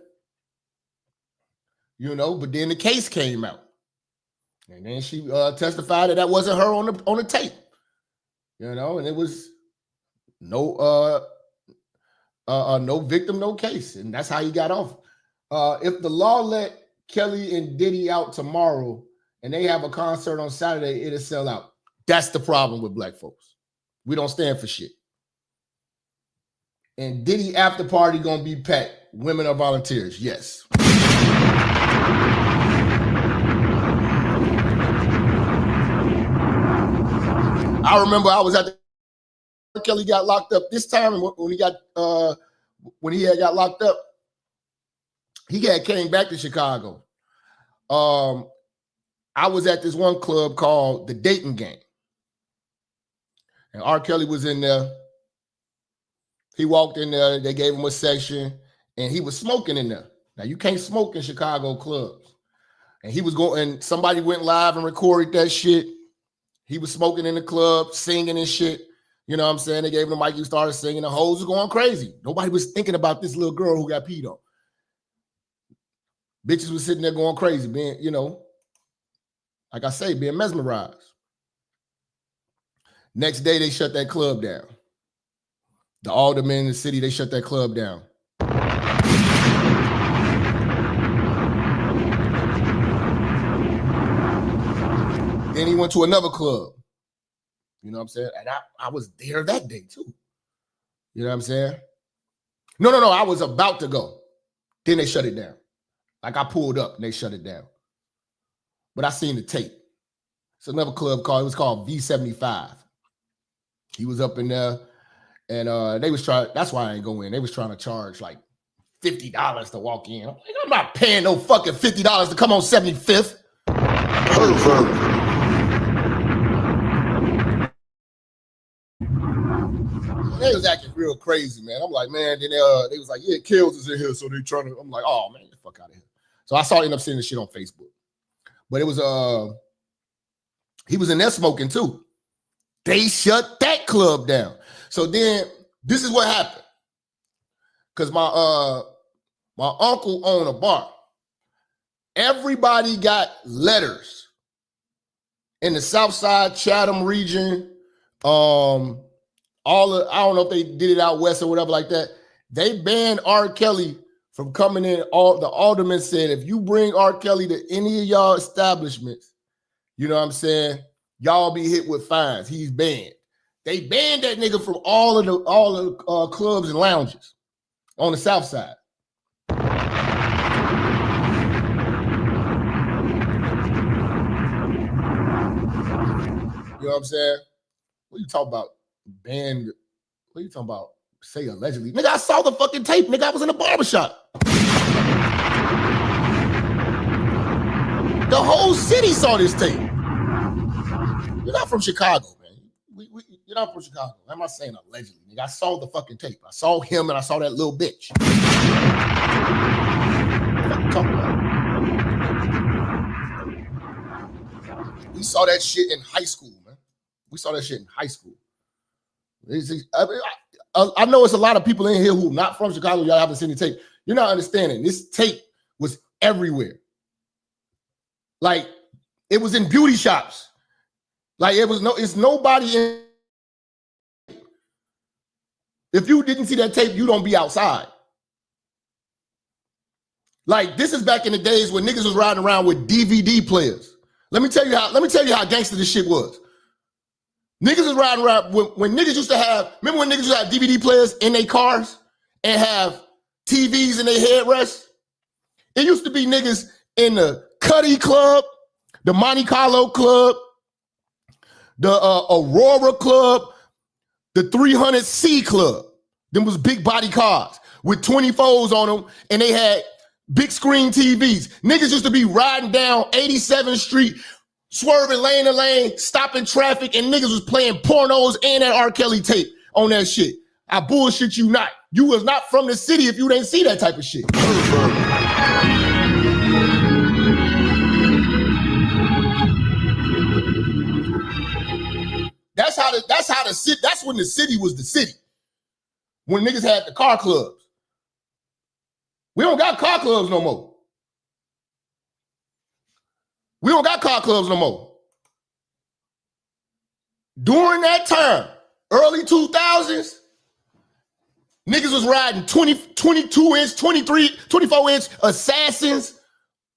You know, but then the case came out. And then she testified that wasn't her on the tape. You know, and it was no victim, no case. And that's how he got off. If the law let Kelly and Diddy out tomorrow and they have a concert on Saturday, it'll sell out. That's the problem with black folks. We don't stand for shit. And Diddy after party gonna be packed. Women are volunteers, yes. I remember I was at the Kelly got locked up this time, and when he had got locked up, he had came back to Chicago. I was at this one club called the Dayton Gang, and R. Kelly was in there. He walked in there. They gave him a section, and he was smoking in there. Now you can't smoke in Chicago clubs, and he was going. And somebody went live and recorded that shit. He was smoking in the club, singing and shit. You know what I'm saying? They gave him the mic. He started singing. The hoes was going crazy. Nobody was thinking about this little girl who got peed on. Bitches was sitting there going crazy, being, you know, like I say, being mesmerized. Next day, they shut that club down. The aldermen in the city, they shut that club down. Then he went to another club. You know what I'm saying? And I was there that day too. You know what I'm saying? No. I was about to go. Then they shut it down. Like I pulled up and they shut it down. But I seen the tape. It's another club called, it was called V75. He was up in there and they was trying, that's why I ain't go in. They was trying to charge like $50 to walk in. I'm like, I'm not paying no fucking $50 to come on 75th. Pervert. They was acting real crazy, man. I'm like, man, then they was like, yeah, Kills is in here, so they trying to, I'm like, oh man, get the fuck out of here. So I saw end up seeing this shit on Facebook. But it was he was in there smoking too. They shut that club down. So then this is what happened. Cause my uncle owned a bar. Everybody got letters in the South Side, Chatham region. I don't know if they did it out west or whatever like that. They banned R. Kelly from coming in. All the aldermen said, if you bring R. Kelly to any of y'all establishments, you know what I'm saying, y'all be hit with fines. He's banned. They banned that nigga from all of the clubs and lounges on the South Side. You know what I'm saying? What you talking about? Banned? What are you talking about? Say allegedly. Nigga, I saw the fucking tape. Nigga, I was in the barbershop. The whole city saw this tape. You're not from Chicago, man. You're not from Chicago. Why am I saying allegedly? Nigga, I saw the fucking tape. I saw him and I saw that little bitch. What the fuck you talking about? We saw that shit in high school, man. We saw that shit in high school. I know it's a lot of people in here who are not from Chicago. Y'all haven't seen the tape. You're not understanding. This tape was everywhere. Like, it was in beauty shops. Like, it's nobody in. If you didn't see that tape, you don't be outside. Like, this is back in the days when niggas was riding around with DVD players. Let me tell you how gangster this shit was. Niggas was riding around when niggas used to have, remember when niggas used to have DVD players in their cars and have TVs in their headrests? It used to be niggas in the Cuddy Club, the Monte Carlo Club, the Aurora Club, the 300C Club. Them was big body cars with 24s on them, and they had big screen TVs. Niggas used to be riding down 87th Street, swerving lane to lane, stopping traffic, and niggas was playing pornos and that R. Kelly tape on that shit. I bullshit you not. You was not from the city if you didn't see that type of shit. That's when the city was the city. When niggas had the car clubs. We don't got car clubs no more. We don't got car clubs no more. During that time, early 2000s, niggas was riding 22-inch, 23, 24-inch Assassins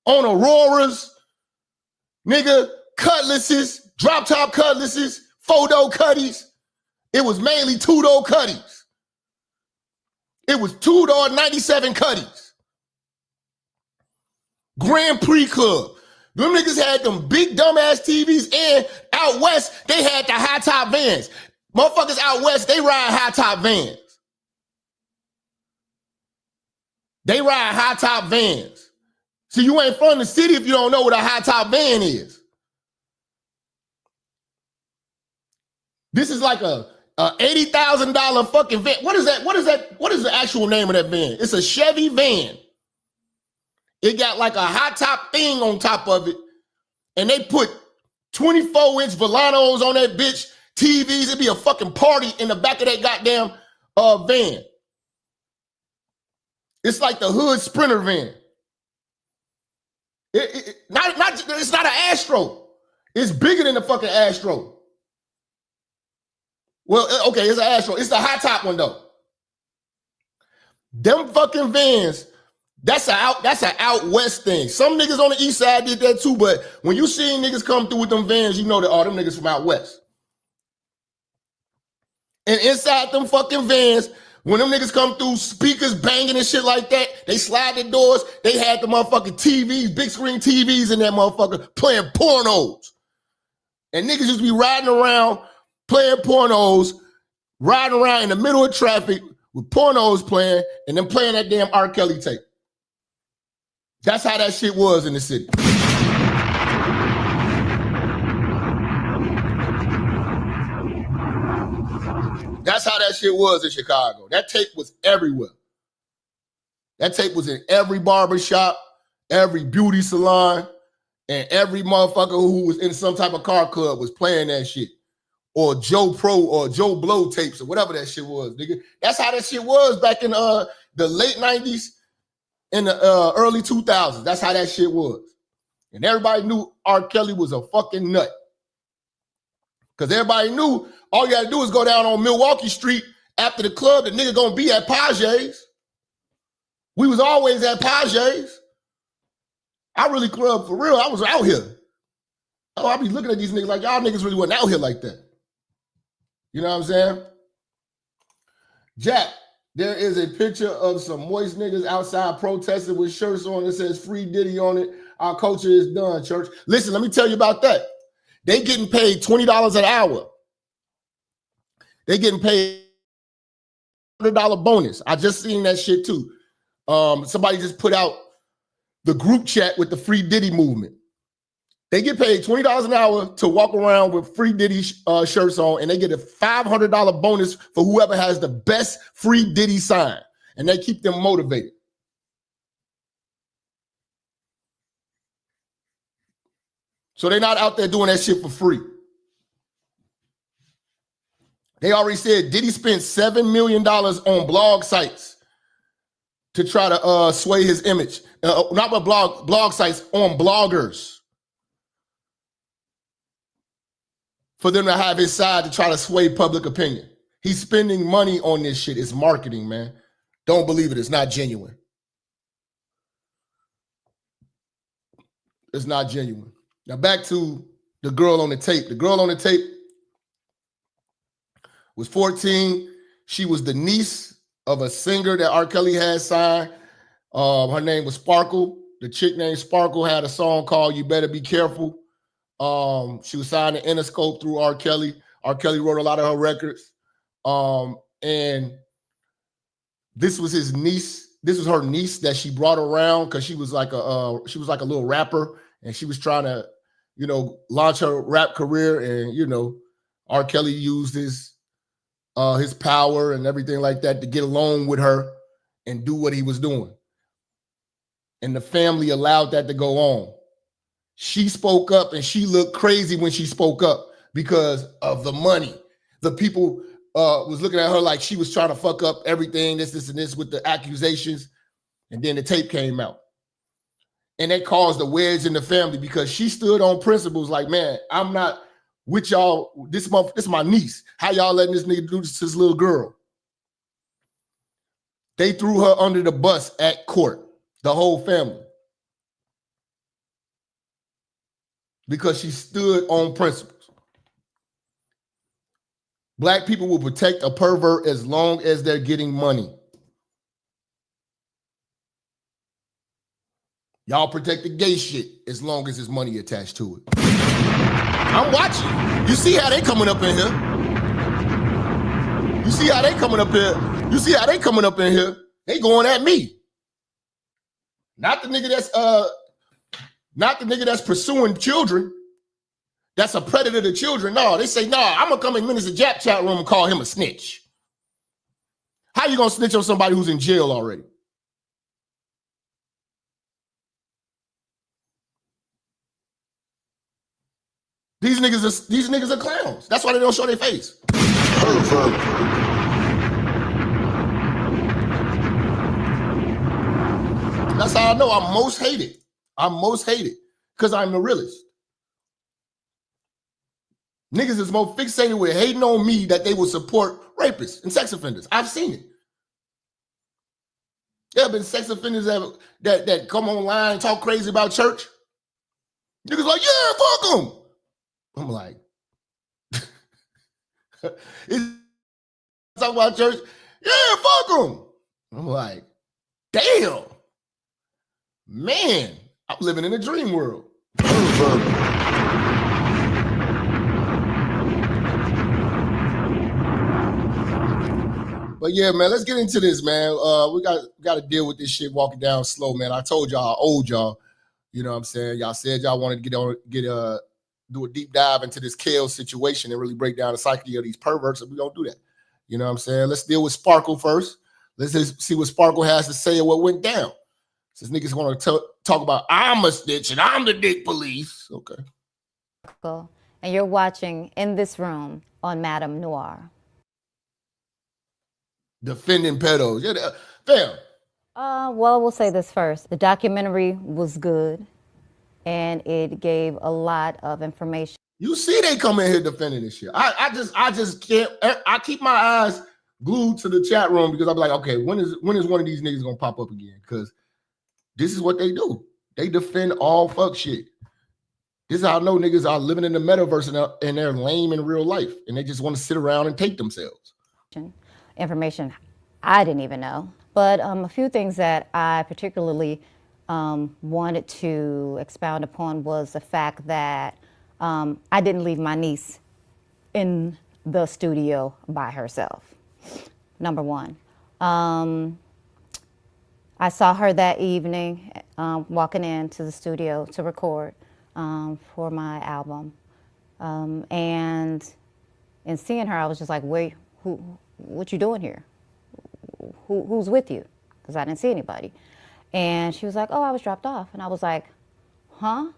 on Auroras, nigga, Cutlasses, drop-top Cutlasses, four-door Cuddies. It was mainly two-door Cuddies. It was two-door 97 Cuddies. Grand Prix Club. Them niggas had them big dumbass TVs, and out west, they had the high top vans. Motherfuckers out west, they ride high top vans. They ride high top vans. So you ain't from the city if you don't know what a high top van is. This is like a $80,000 fucking van. What is that? What is that? What is the actual name of that van? It's a Chevy van. It got like a high top thing on top of it. And they put 24-inch Volanos on that bitch, TVs. It'd be a fucking party in the back of that goddamn van. It's like the hood Sprinter van. It's not an Astro. It's bigger than the fucking Astro. Well, okay, it's an Astro. It's the high top one though. Them fucking vans. That's an out west thing. Some niggas on the east side did that too, but when you see niggas come through with them vans, you know that all them niggas from out west. And inside them fucking vans When them niggas come through, speakers banging and shit like that, they slide the doors, they had the motherfucking TVs, big screen TVs in that motherfucker playing pornos. And niggas used to be riding around playing pornos, riding around in the middle of traffic with pornos playing and then playing that damn R. Kelly tape. That's how that shit was in the city. That's how that shit was in Chicago. That tape was everywhere. That tape was in every barbershop, every beauty salon, and every motherfucker who was in some type of car club was playing that shit. Or Joe Pro or Joe Blow tapes or whatever that shit was, nigga. That's how that shit was back in the late 90s and the early 2000s. That's how that shit was. And everybody knew R. Kelly was a fucking nut. Because everybody knew all you had to do is go down on Milwaukee Street after the club. The nigga gonna be at Paget's. We was always at Paget's. I really clubbed for real. I was out here. Oh, I be looking at these niggas like, y'all niggas really wasn't out here like that. You know what I'm saying? Jack, there is a picture of some moist niggas outside protesting with shirts on that says Free Diddy on it. Our culture is done, church. Listen, let me tell you about that. They getting paid $20 an hour. They getting paid $100 bonus. I just seen that shit too. Somebody just put out the group chat with the Free Diddy movement. They get paid $20 an hour to walk around with Free Diddy shirts on, and they get a $500 bonus for whoever has the best Free Diddy sign, and they keep them motivated. So they're not out there doing that shit for free. They already said Diddy spent $7 million on blog sites to try to sway his image. Not but blog sites, on bloggers. For them to have his side to try to sway public opinion. He's spending money on this shit. It's marketing, man. Don't believe it. It's not genuine. It's not genuine. Now back to the girl on the tape. The girl on the tape was 14. She was the niece of a singer that R. Kelly had signed. Her name was Sparkle. The chick named Sparkle had a song called You Better Be Careful. She was signed to Interscope through R. Kelly. R. Kelly wrote a lot of her records. And this was his niece. This was her niece that she brought around because she was like a little rapper, and she was trying to, launch her rap career. And R. Kelly used his power and everything like that to get along with her and do what he was doing. And the family allowed that to go on. She spoke up, and she looked crazy when she spoke up because of the money. The people was looking at her like she was trying to fuck up everything, this, and this with the accusations. And then the tape came out. And that caused a wedge in the family because she stood on principles like, man, I'm not with y'all. This is my niece. How y'all letting this nigga do this to this little girl? They threw her under the bus at court, the whole family. Because she stood on principles. Black people will protect a pervert as long as they're getting money. Y'all protect the gay shit as long as there's money attached to it. I'm watching. You see how they coming up in here. You see how they coming up here. You see how they coming up in here. They going at me. Not the nigga that's pursuing children. That's a predator to children. No, they say, I'm gonna come in Minister Jap chat room and call him a snitch. How you gonna snitch on somebody who's in jail already? These niggas are clowns. That's why they don't show their face. Pervert. That's how I know I'm most hated. I'm most hated because I'm the realest. Niggas is more fixated with hating on me that they will support rapists and sex offenders. I've seen it. There have been sex offenders that come online and talk crazy about church. Niggas like, yeah, fuck them. I'm like, talk about church. Yeah, fuck them. I'm like, damn. Man, I'm living in a dream world. But yeah, man, let's get into this, man. We got to deal with this shit walking down slow, man. I told y'all I owed y'all. You know what I'm saying? Y'all said y'all wanted to do a deep dive into this Kale situation and really break down the psyche of these perverts, and we don't do that. You know what I'm saying? Let's deal with Sparkle first. Let's just see what Sparkle has to say of what went down. Since niggas want to talk about I'm a snitch and I'm the dick police. Okay. And you're watching In This Room on Madame Noir. Defending pedos. Yeah, fam. Well, we'll say this first. The documentary was good, and it gave a lot of information. You see they come in here defending this shit. I just can't. I keep my eyes glued to the chat room because I'm like, okay, when is one of these niggas gonna pop up again? Because this is what they do. They defend all fuck shit. This is how I know niggas are living in the metaverse and they're lame in real life, and they just want to sit around and take themselves. Information I didn't even know. But a few things that I particularly wanted to expound upon was the fact that I didn't leave my niece in the studio by herself, number one. I saw her that evening walking into the studio to record for my album. And in seeing her, I was just like, wait, what you doing here? Who's with you? Because I didn't see anybody. And she was like, oh, I was dropped off. And I was like, huh?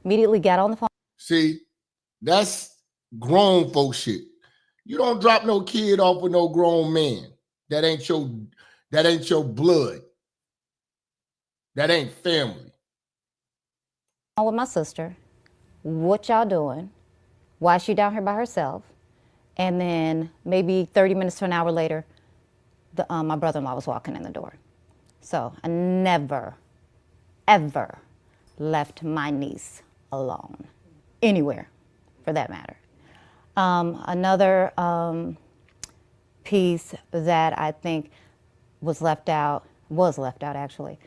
Immediately got on the phone. See, that's grown folk shit. You don't drop no kid off with no grown man. That ain't your blood. That ain't family. With my sister, what y'all doing? Why is she down here by herself? And then maybe 30 minutes to an hour later, my brother-in-law was walking in the door. So I never, ever left my niece alone, anywhere for that matter. Another piece that I think was left out actually,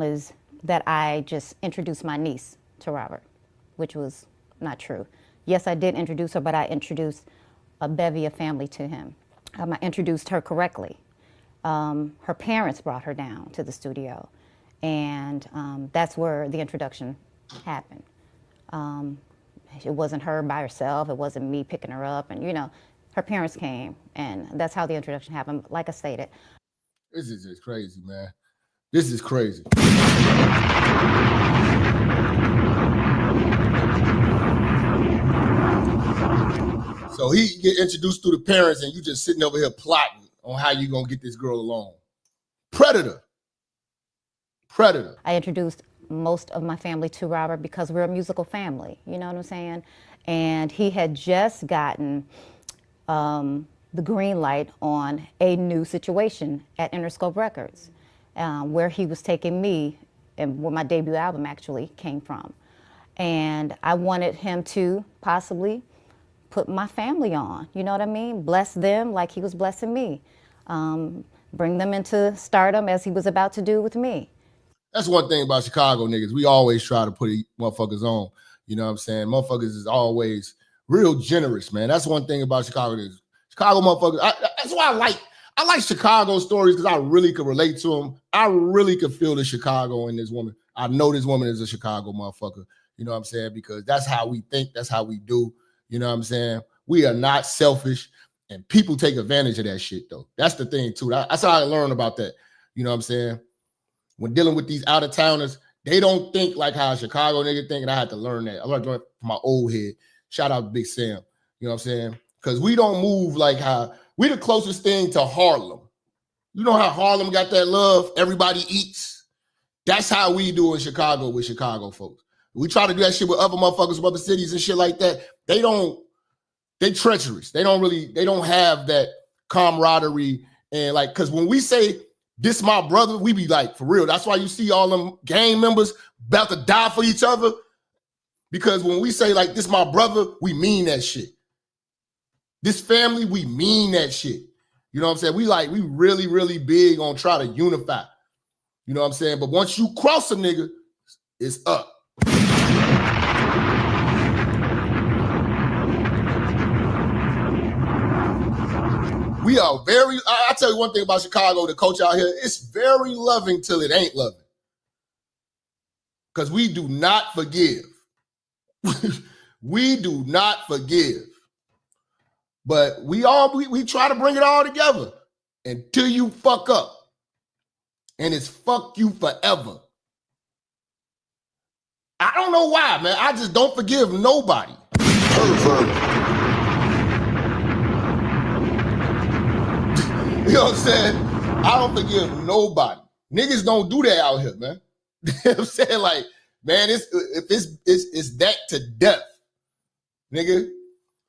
is that I just introduced my niece to Robert, which was not true. Yes, I did introduce her, but I introduced a bevy of family to him. I introduced her correctly. Her parents brought her down to the studio, and that's where the introduction happened. It wasn't her by herself. It wasn't me picking her up, and her parents came, and that's how the introduction happened. Like I stated. This is just crazy, man. This is crazy. So he get introduced through the parents, and you just sitting over here plotting on how you gonna get this girl along. Predator. I introduced most of my family to Robert because we're a musical family. You know what I'm saying? And he had just gotten the green light on a new situation at Interscope Records, where he was taking me, and where my debut album actually came from. And I wanted him to possibly put my family on, you know what I mean? Bless them like he was blessing me. Bring them into stardom as he was about to do with me. That's one thing about Chicago niggas. We always try to put motherfuckers on. You know what I'm saying? Motherfuckers is always real generous, man. That's one thing about Chicago niggas. Chicago motherfuckers, that's why I like Chicago stories, because I really could relate to them. I really could feel the Chicago in this woman. I know this woman is a Chicago motherfucker. You know what I'm saying? Because that's how we think. That's how we do. You know what I'm saying? We are not selfish, and people take advantage of that shit, though. That's the thing, too. That's how I learned about that. You know what I'm saying? When dealing with these out-of-towners, they don't think like how a Chicago nigga think, and I had to learn that. I learned it from my old head. Shout out to Big Sam. You know what I'm saying? Because we don't move like how we the closest thing to Harlem. You know how Harlem got that love? Everybody eats. That's how we do in Chicago with Chicago folks. We try to do that shit with other motherfuckers from other cities and shit like that. They treacherous. They don't have that camaraderie. And like, because when we say this my brother, we be like, for real. That's why you see all them gang members about to die for each other. Because when we say like, this my brother, we mean that shit. This family, we mean that shit. You know what I'm saying? We really, really big on try to unify. You know what I'm saying? But once you cross a nigga, it's up. We are very, I tell you one thing about Chicago, the culture out here, it's very loving till it ain't loving. Because we do not forgive. We do not forgive. But we try to bring it all together until you fuck up. And it's fuck you forever. I don't know why, man. I just don't forgive nobody. You know what I'm saying? I don't forgive nobody. Niggas don't do that out here, man. You know what I'm saying? Like, man, it's that to death. Nigga,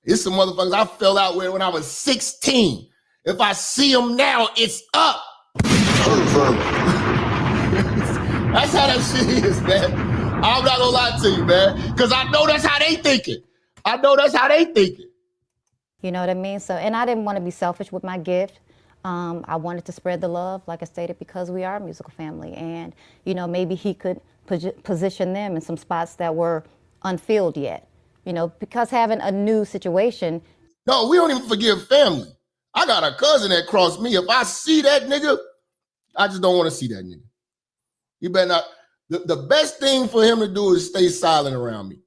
it's some motherfuckers I fell out with when I was 16. If I see them now, it's up. That's how that shit is, man. I'm not gonna lie to you, man. Because I know that's how they thinking. I know that's how they thinking. You know what I mean? So, and I didn't want to be selfish with my gift. I wanted to spread the love, like I stated, because we are a musical family. And, you know, maybe he could position them in some spots that were unfilled yet. You know, because having a new situation. No, we don't even forgive family. I got a cousin that crossed me. If I see that nigga, I just don't want to see that nigga. You better not. The best thing for him to do is stay silent around me.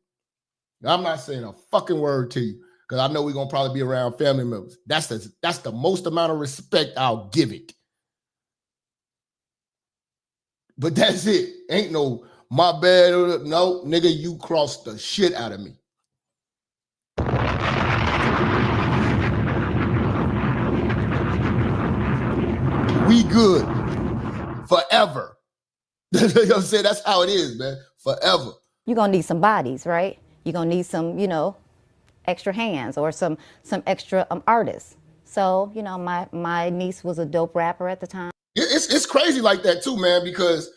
I'm not saying a fucking word to you because I know we're going to probably be around family members. That's the most amount of respect I'll give it. But that's it. Ain't no my bad. No, nigga, you crossed the shit out of me. We good forever. You know what I'm saying? That's how it is, man. Forever. You're going to need some bodies, right? You're going to need some, you know, extra hands or some extra artists. So, you know, my niece was a dope rapper at the time. It's crazy like that too, man, because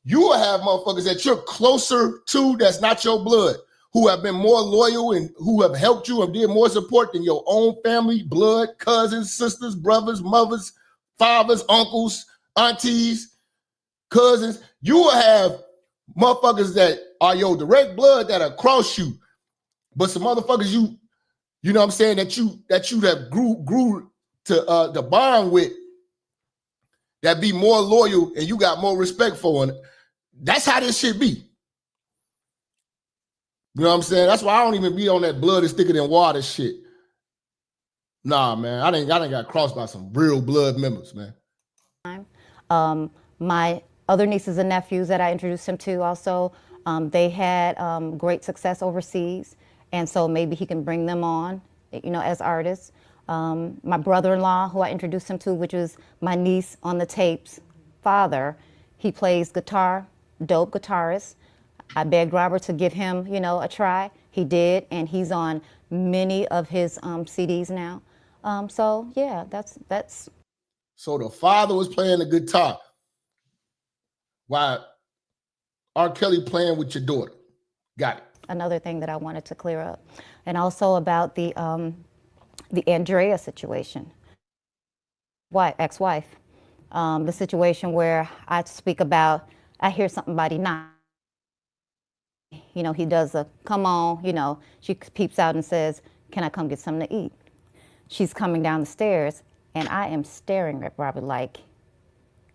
you will have motherfuckers that you're closer to that's not your blood, who have been more loyal and who have helped you and did more support than your own family, blood, cousins, sisters, brothers, mothers, fathers, uncles, aunties, cousins. You will have motherfuckers that are your direct blood that are cross you, but some motherfuckers you know what I'm saying, that you have grew to bond with, that be more loyal and you got more respect for. And that's how this shit be. You know what I'm saying? That's why I don't even be on that blood is thicker than water shit. Nah, man, I done got crossed by some real blood members, man. My other nieces and nephews that I introduced him to also, they had great success overseas. And so maybe he can bring them on, you know, as artists. My brother-in-law, who I introduced him to, which was my niece on the tape's father, he plays guitar, dope guitarist. I begged Robert to give him, you know, a try. He did, and he's on many of his CDs now. So yeah, that's. So the father was playing the guitar while R. Kelly playing with your daughter. Got it. Another thing that I wanted to clear up, and also about the Andrea situation, ex-wife, the situation where I speak about, I hear somebody knock. You know, he does a come on, you know, she peeps out and says, can I come get something to eat? She's coming down the stairs, and I am staring at Robert like,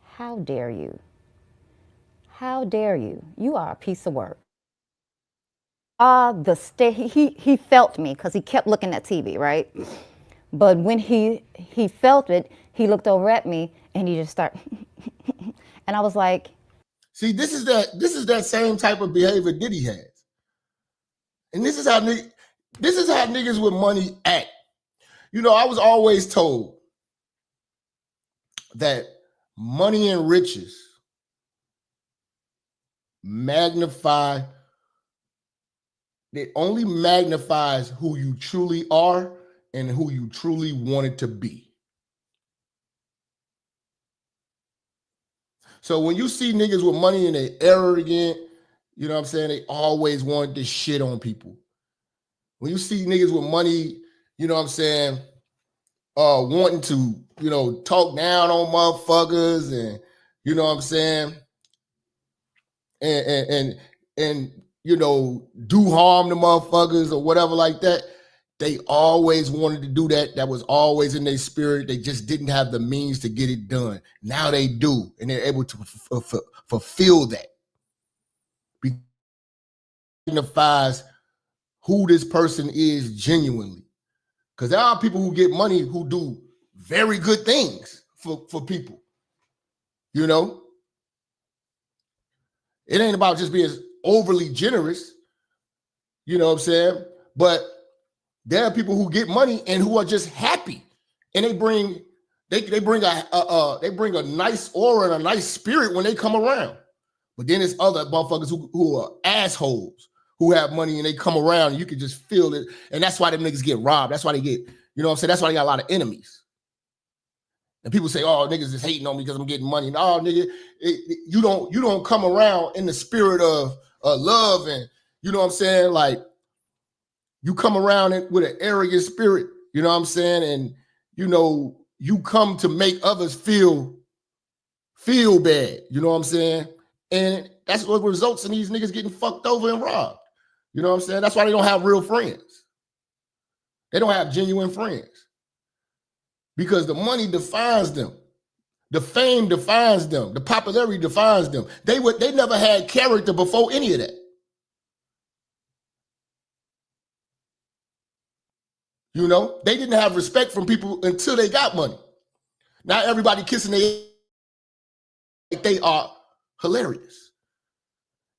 how dare you? How dare you? You are a piece of work. He felt me because he kept looking at TV, right? But when he felt it, he looked over at me and he just started, and I was like, see, this is that same type of behavior Diddy has. And this is how niggas with money act. You know, I was always told that money and riches it only magnifies who you truly are and who you truly wanted to be. So when you see niggas with money and they arrogant, you know what I'm saying, they always want to shit on people. When you see niggas with money, you know what I'm saying, wanting to, you know, talk down on motherfuckers and, you know what I'm saying? And you know, do harm to motherfuckers or whatever like that. They always wanted to do that. That was always in their spirit. They just didn't have the means to get it done. Now they do, and they're able to fulfill that. Signifies who this person is genuinely. Because there are people who get money who do very good things for people. You know? It ain't about just being overly generous. You know what I'm saying? But there are people who get money and who are just happy. And they bring a nice aura and a nice spirit when they come around. But then there's other motherfuckers who are assholes who have money and they come around and you can just feel it. And that's why them niggas get robbed. That's why they get, you know what I'm saying? That's why they got a lot of enemies. And people say, oh, niggas is hating on me because I'm getting money. No, nigga, you don't come around in the spirit of love and, you know what I'm saying? Like, you come around with an arrogant spirit, you know what I'm saying? And, you know, you come to make others feel bad, you know what I'm saying? And that's what results in these niggas getting fucked over and robbed. You know what I'm saying? That's why they don't have real friends. They don't have genuine friends. Because the money defines them. The fame defines them. The popularity defines them. They never had character before any of that. You know, they didn't have respect from people until they got money. Now everybody kissing their like they are hilarious.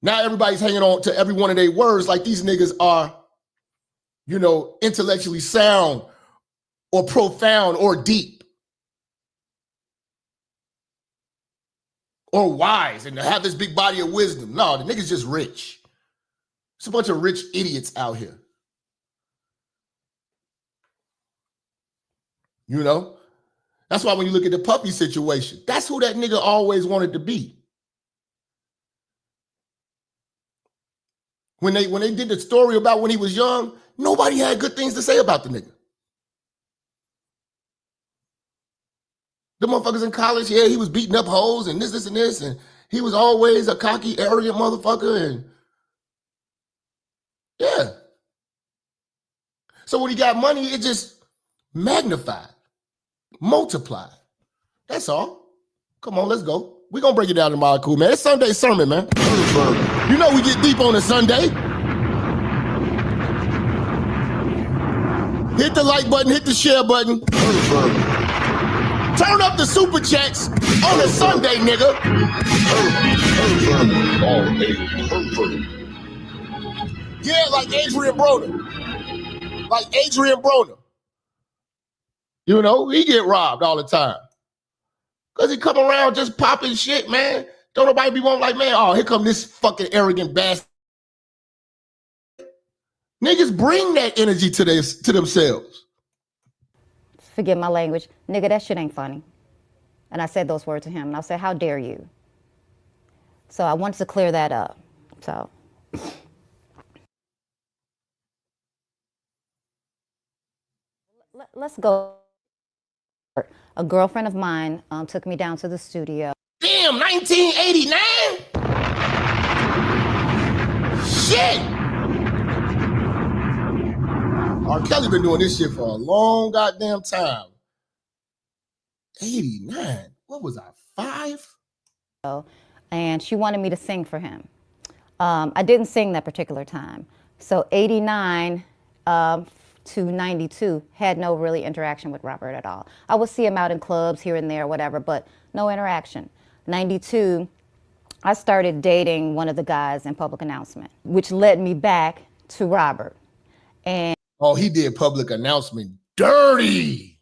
Now everybody's hanging on to every one of their words like these niggas are, you know, intellectually sound or profound or deep or wise and to have this big body of wisdom. No, the niggas just rich. It's a bunch of rich idiots out here. You know? That's why when you look at the puppy situation, that's who that nigga always wanted to be. When they did the story about when he was young, nobody had good things to say about the nigga. The motherfuckers in college, yeah, he was beating up hoes and this, and this, and he was always a cocky, arrogant motherfucker, and yeah. So when he got money, it just magnified, multiplied. That's all. Come on, let's go. We're going to break it down tomorrow, cool, man. It's Sunday sermon, man. You know we get deep on a Sunday. Hit the like button, hit the share button. Turn up the super chats on a Sunday, nigga. Yeah, like Adrian Broner. Like Adrian Broner. You know, he get robbed all the time. Because he come around just popping shit, man. Don't nobody be wanting like, man, oh, here come this fucking arrogant bastard. Niggas bring that energy to themselves. Forgive my language. Nigga, that shit ain't funny. And I said those words to him. And I said, how dare you? So I wanted to clear that up. So. Let's go. A girlfriend of mine took me down to the studio. Damn, 1989? Shit! R. Kelly been doing this shit for a long goddamn time. 89? What was I, 5? And she wanted me to sing for him. I didn't sing that particular time. So 89 to 92 had no really interaction with Robert at all. I would see him out in clubs here and there, whatever, but no interaction. 92, I started dating one of the guys in Public Announcement, which led me back to Robert. And oh, he did Public Announcement dirty.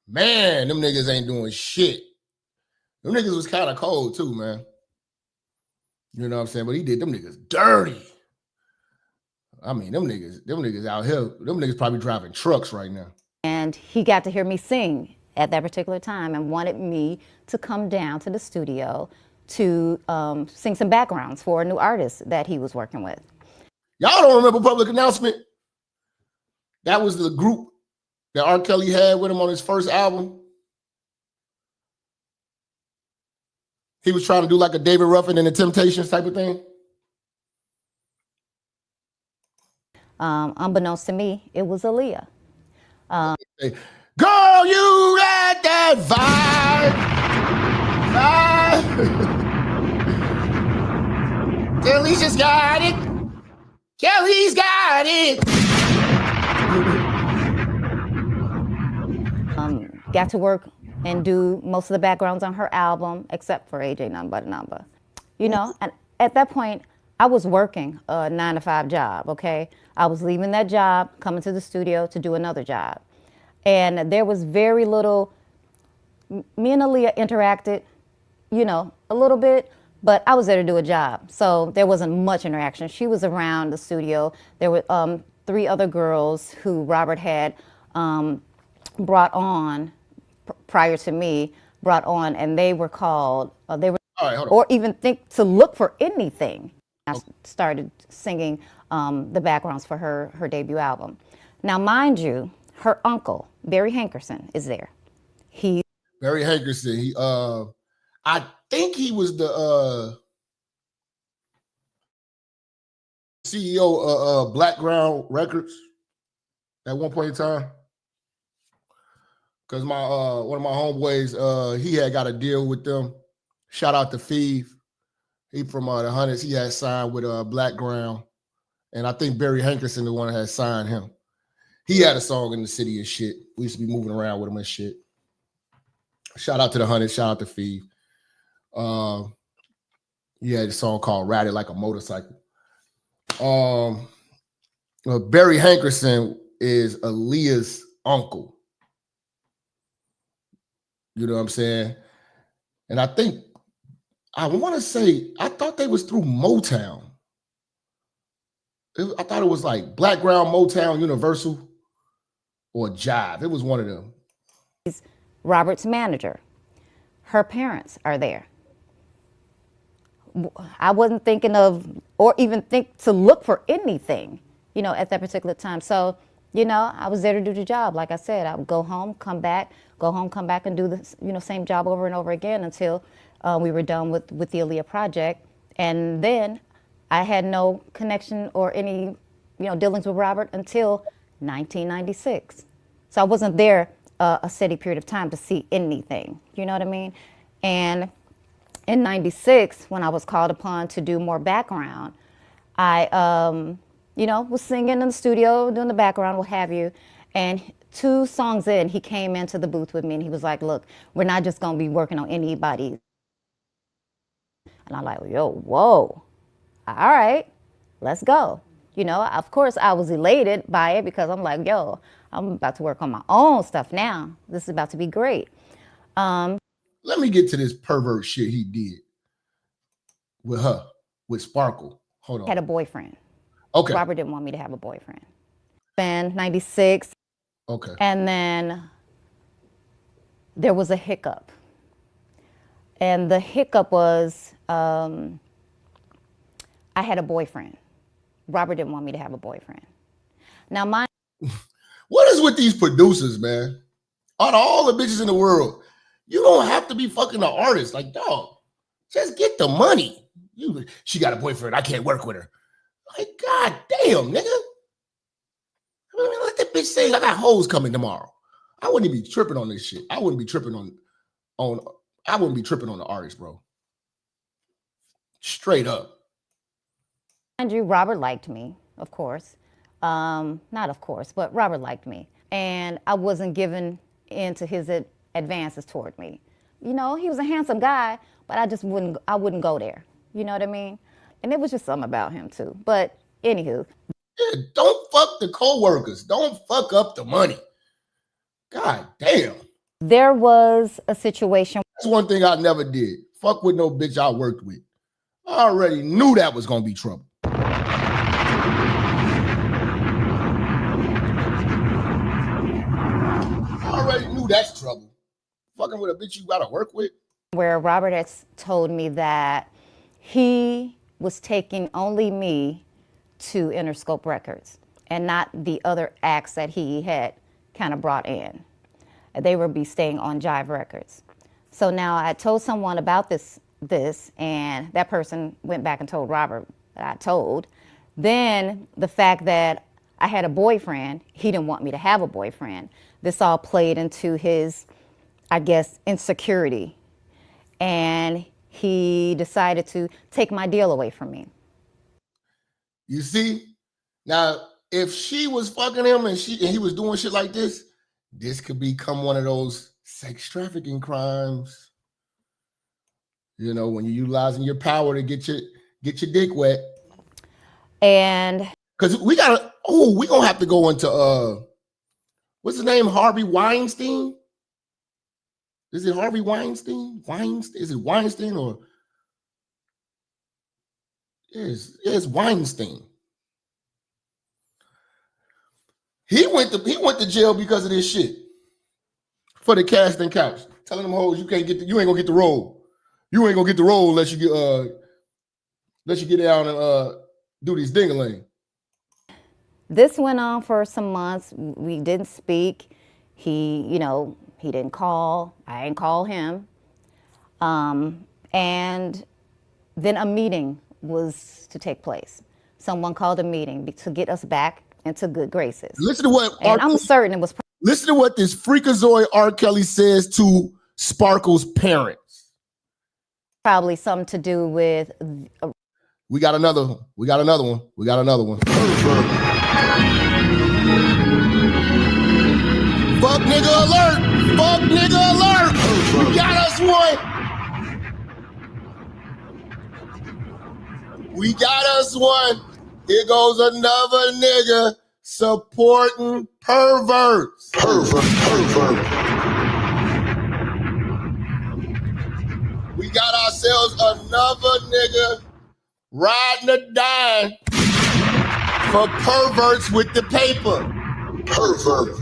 Man, them niggas ain't doing shit. Them niggas was kind of cold too, man. You know what I'm saying? But he did them niggas dirty. I mean, them niggas out here, them niggas probably driving trucks right now. And he got to hear me sing at that particular time and wanted me to come down to the studio to sing some backgrounds for a new artist that he was working with. Y'all don't remember Public Announcement? That was the group that R. Kelly had with him on his first album? He was trying to do like a David Ruffin and the Temptations type of thing. Unbeknownst to me, it was Aaliyah. Hey, girl, you got that vibe. Kelly's just got it. Kelly's got it. Got to work and do most of the backgrounds on her album, except for AJ None But a Number. You know, and at that point, I was working a 9-to-5 job, okay? I was leaving that job, coming to the studio to do another job. And there was very little, me and Aaliyah interacted, you know, a little bit, but I was there to do a job. So there wasn't much interaction. She was around the studio. There were 3 other girls who Robert had brought on prior to me, and they were called, All right, hold on. or even think to look for anything. I started singing the backgrounds for her debut album. Now, mind you, her uncle, Barry Hankerson, is there. Barry Hankerson, I think he was the CEO of Blackground Records at one point in time. Because my one of my homeboys, he had got a deal with them. Shout out to Feeve. He from the Hundreds. He had signed with Blackground. And I think Barry Hankerson, the one that had signed him. He had a song in the city and shit. We used to be moving around with him and shit. Shout out to the Hundreds. Shout out to Feeve. He had a song called Ride It Like a Motorcycle. Barry Hankerson is Aaliyah's uncle. You know what I'm saying? And I think, I want to say, I thought they was through Motown. I thought it was like Blackground, Motown, Universal, or Jive. It was one of them. He's Robert's manager. Her parents are there. I wasn't thinking of, or even think to look for anything, you know, at that particular time. So, you know, I was there to do the job. Like I said, I would go home, come back, and do the, you know, same job over and over again until we were done with the Aaliyah project. And then I had no connection or any, you know, dealings with Robert until 1996. So I wasn't there a steady period of time to see anything. You know what I mean? And in 96, when I was called upon to do more background, I, you know, was singing in the studio, doing the background, what have you. And 2 songs in, he came into the booth with me and he was like, look, we're not just going to be working on anybody. And I'm like, yo, whoa, all right, let's go. You know, of course, I was elated by it because I'm like, yo, I'm about to work on my own stuff now. This is about to be great. Let me get to this pervert shit he did with her, with Sparkle. Hold on. Had a boyfriend. Okay. Robert didn't want me to have a boyfriend. Then 96. Okay. And then there was a hiccup. And the hiccup was I had a boyfriend. Robert didn't want me to have a boyfriend. Now, What is with these producers, man? Out of all the bitches in the world, you don't have to be fucking an artist. Like, dog, just get the money. She got a boyfriend. I can't work with her. Like, god damn, nigga. I mean, let that bitch say I got hoes coming tomorrow. I wouldn't be tripping on this shit. I wouldn't be tripping on I wouldn't be tripping on the artist, bro. Straight up. mind you, Robert liked me, of course. Not of course, but Robert liked me. And I wasn't giving in to his advances toward me. You know, he was a handsome guy, but I wouldn't go there. You know what I mean? And it was just something about him too. But anywho. Yeah, don't fuck the co-workers. Don't fuck up the money. God damn. There was a situation. That's one thing I never did. Fuck with no bitch I worked with. I already knew that was gonna be trouble. I already knew that's trouble. Fucking with a bitch you gotta work with. Where Robert has told me that he was taking only me to Interscope Records and not the other acts that he had kind of brought in. They would be staying on Jive Records. So now I told someone about this, and that person went back and told Robert that I told. Then the fact that I had a boyfriend, he didn't want me to have a boyfriend. This all played into his, I guess, insecurity. And he decided to take my deal away from me. You see? Now, if she was fucking him and he was doing shit like this could become one of those sex trafficking crimes. You know, when you're utilizing your power to get your dick wet. And because we gonna have to go into what's his name? Harvey Weinstein? Is it Harvey Weinstein? Is it Weinstein or it's Weinstein? He went to jail because of this shit. For the casting couch. Telling them hoes you ain't gonna get the role. You ain't gonna get the role unless you get down and do these ding-a-ling. This went on for some months. We didn't speak. He didn't call. I didn't call him. And then a meeting was to take place. Someone called a meeting to get us back into good graces. Listen to what I'm certain it was. Listen to what this freakazoid R. Kelly says to Sparkle's parents. Probably something to do with. We got another one. Fuck nigga alert! Fuck nigga alert! We got us one. We got us one. Here goes another nigga supporting perverts. Pervert. We got ourselves another nigga riding a dime for perverts with the paper. Pervert.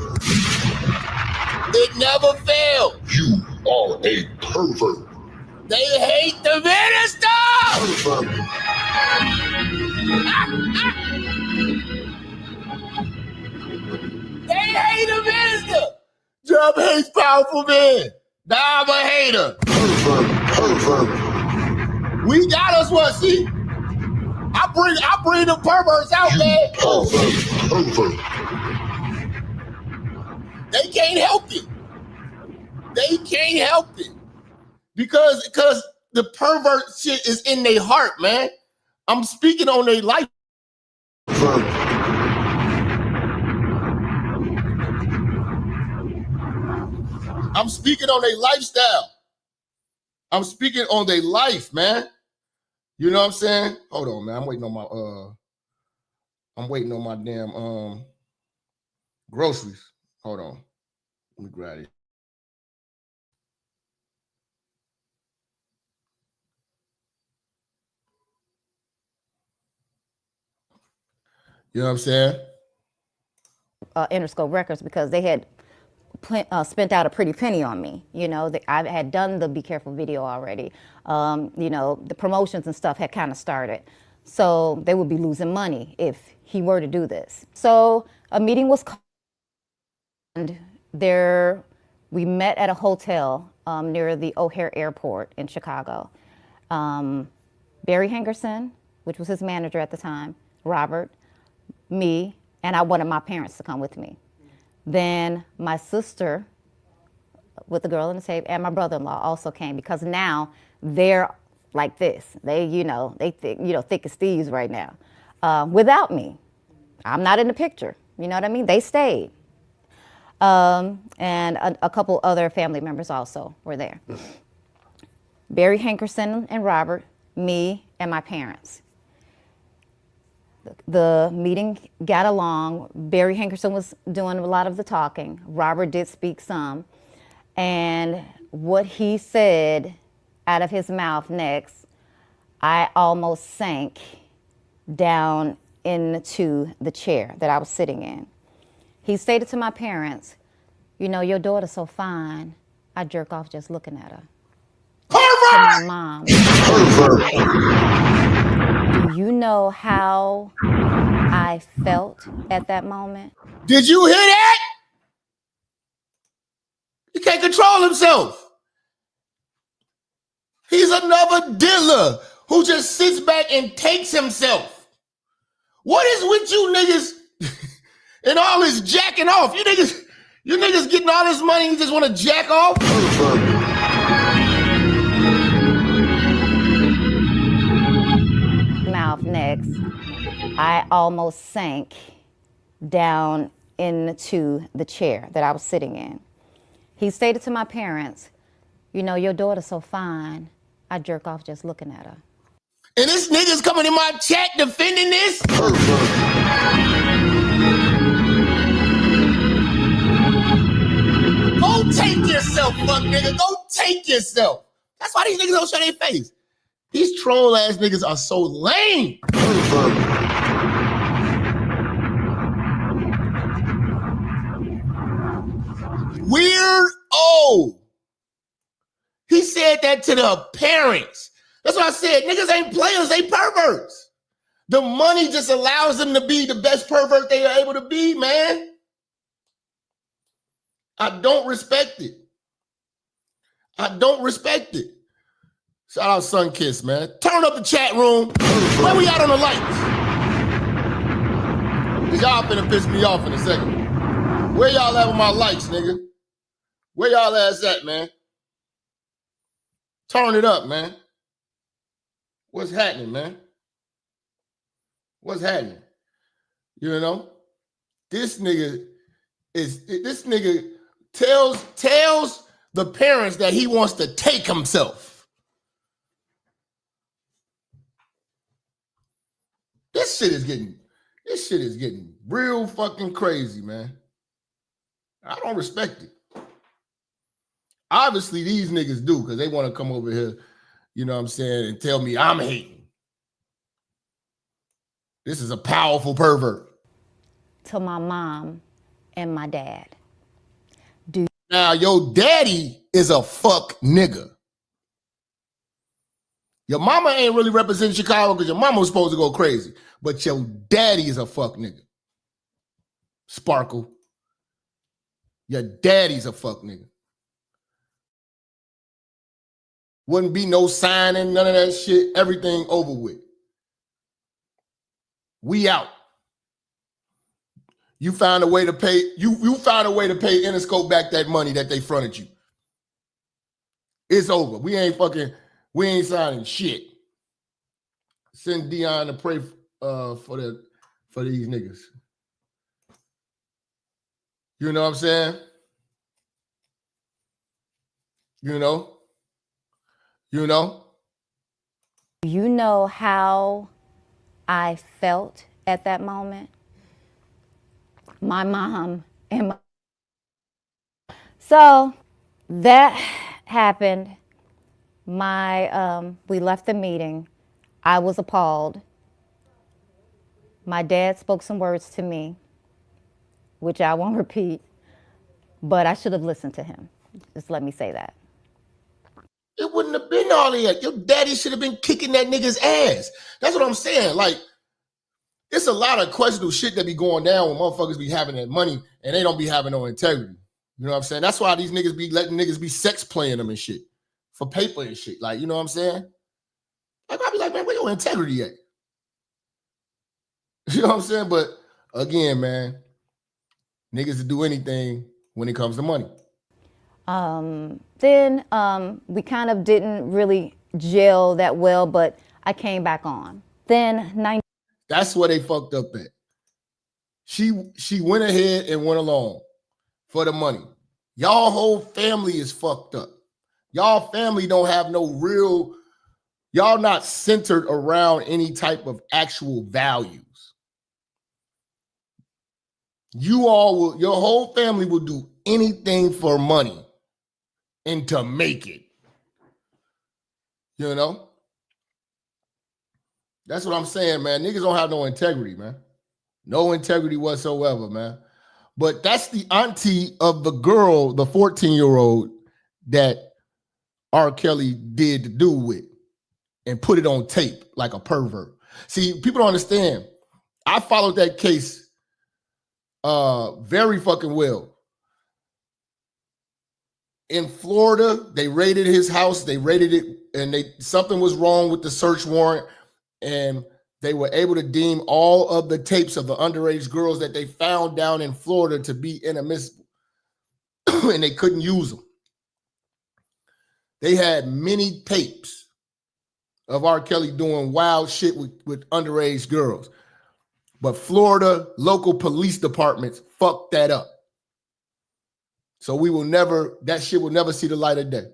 It never failed. You are a pervert. They hate the minister. Pervert. They hate the minister. Jap hates powerful men. Now I'm a hater. Pervert. We got us one. See, I bring the perverts out, man. Pervert. They can't help it. Because the pervert shit is in their heart, man. I'm speaking on their life. I'm speaking on their lifestyle. I'm speaking on their life, man. You know what I'm saying? Hold on, man. I'm waiting on my damn groceries. Hold on. Let me grab it. You know what I'm saying? Interscope Records, because they had spent out a pretty penny on me. You know, I had done the Be Careful video already. You know, the promotions and stuff had kind of started. So they would be losing money if he were to do this. So a meeting was called, and we met at a hotel near the O'Hare Airport in Chicago. Barry Hankerson, which was his manager at the time, Robert, me, and I wanted my parents to come with me. Then my sister with the girl in the tape and my brother-in-law also came, because now they're like this. They, thick as thieves right now. Without me, I'm not in the picture. You know what I mean? They stayed. And a couple other family members also were there. Barry Hankerson and Robert, me, and my parents. The meeting got along. Barry Hankerson was doing a lot of the talking. Robert did speak some. And what he said out of his mouth next, I almost sank down into the chair that I was sitting in. He stated to my parents, "You know, your daughter's so fine, I jerk off just looking at her." To my mom. Do you know how I felt at that moment? Did you hear that? can't control himself. He's another dealer who just sits back and takes himself. What is with you niggas and all this jacking off? You niggas getting all this money and you just want to jack off? Mouth next, I almost sank down into the chair that I was sitting in. He stated to my parents, you know, your daughter's so fine, I jerk off just looking at her. And this nigga's coming in my chat defending this? Go take yourself, fuck nigga. Go take yourself. That's why these niggas don't show their face. These troll ass niggas are so lame. Weird. Oh. He said that to the parents. That's why I said niggas ain't players, they perverts. The money just allows them to be the best pervert they are able to be, man. I don't respect it. I don't respect it. Shout out Sunkiss, man. Turn up the chat room. Where we at on the lights? Y'all finna piss me off in a second. Where y'all at with my lights, nigga? Where y'all ass at, man? Turn it up, man. What's happening, man? What's happening? You know? This nigga tells the parents that he wants to take himself. This shit is getting real fucking crazy, man. I don't respect it. Obviously, these niggas do because they want to come over here, you know what I'm saying, and tell me I'm hating. This is a powerful pervert. To my mom and my dad. Now, your daddy is a fuck nigga. Your mama ain't really representing Chicago because your mama was supposed to go crazy. But your daddy is a fuck nigga. Sparkle. Your daddy's a fuck nigga. Wouldn't be no signing, none of that shit. Everything over with. We out. You found a way to pay. You found a way to pay Interscope back that money that they fronted you. It's over. We ain't signing shit. Send Dion to pray for these niggas. You know what I'm saying? You know? You know how I felt at that moment? My mom and my... So that happened. We left the meeting. I was appalled. My dad spoke some words to me, which I won't repeat, but I should have listened to him. Just let me say that. It wouldn't have been all that. Your daddy should have been kicking that nigga's ass. That's what I'm saying. Like, it's a lot of questionable shit that be going down when motherfuckers be having that money and they don't be having no integrity. You know what I'm saying? That's why these niggas be letting niggas be sex playing them and shit for paper and shit. Like, you know what I'm saying? Like, I be like, man, where your integrity at? You know what I'm saying? But again, man, niggas will do anything when it comes to money. Then we kind of didn't really gel that well, but I came back on. Then That's where they fucked up at. She went ahead and went along for the money. Y'all whole family is fucked up. Y'all family don't have no real, y'all not centered around any type of actual values. Your whole family will do anything for money and to make it. You know? That's what I'm saying, man. Niggas don't have no integrity, man. No integrity whatsoever, man. But that's the auntie of the girl, the 14-year-old that R. Kelly did do with and put it on tape like a pervert. See, people don't understand. I followed that case very fucking well. in Florida, they raided his house. They raided it, and something was wrong with the search warrant, and they were able to deem all of the tapes of the underage girls that they found down in Florida to be inadmissible, and they couldn't use them. They had many tapes of R. Kelly doing wild shit with underage girls, but Florida local police departments fucked that up. So that shit will never see the light of day.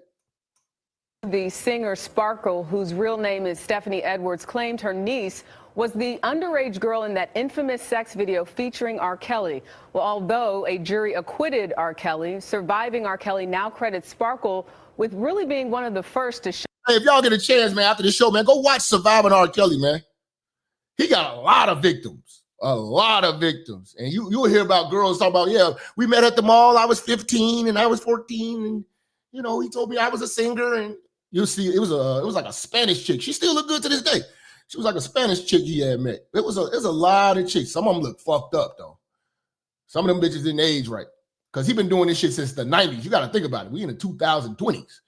The singer Sparkle, whose real name is Stephanie Edwards, claimed her niece was the underage girl in that infamous sex video featuring R. Kelly. Well, although a jury acquitted R. Kelly, surviving R. Kelly now credits Sparkle with really being one of the first to show. Hey, if y'all get a chance, man, after the show, man, go watch Surviving R. Kelly, man. He got a lot of victims. A lot of victims. And you'll hear about girls talk about, yeah, we met at the mall. I was 15 and I was 14. And, you know, he told me I was a singer. And you'll see it was like a Spanish chick. She still look good to this day. She was like a Spanish chick he had met. There's a lot of chicks. Some of them look fucked up, though. Some of them bitches didn't age right. Because he been doing this shit since the 90s. You got to think about it. We in the 2020s.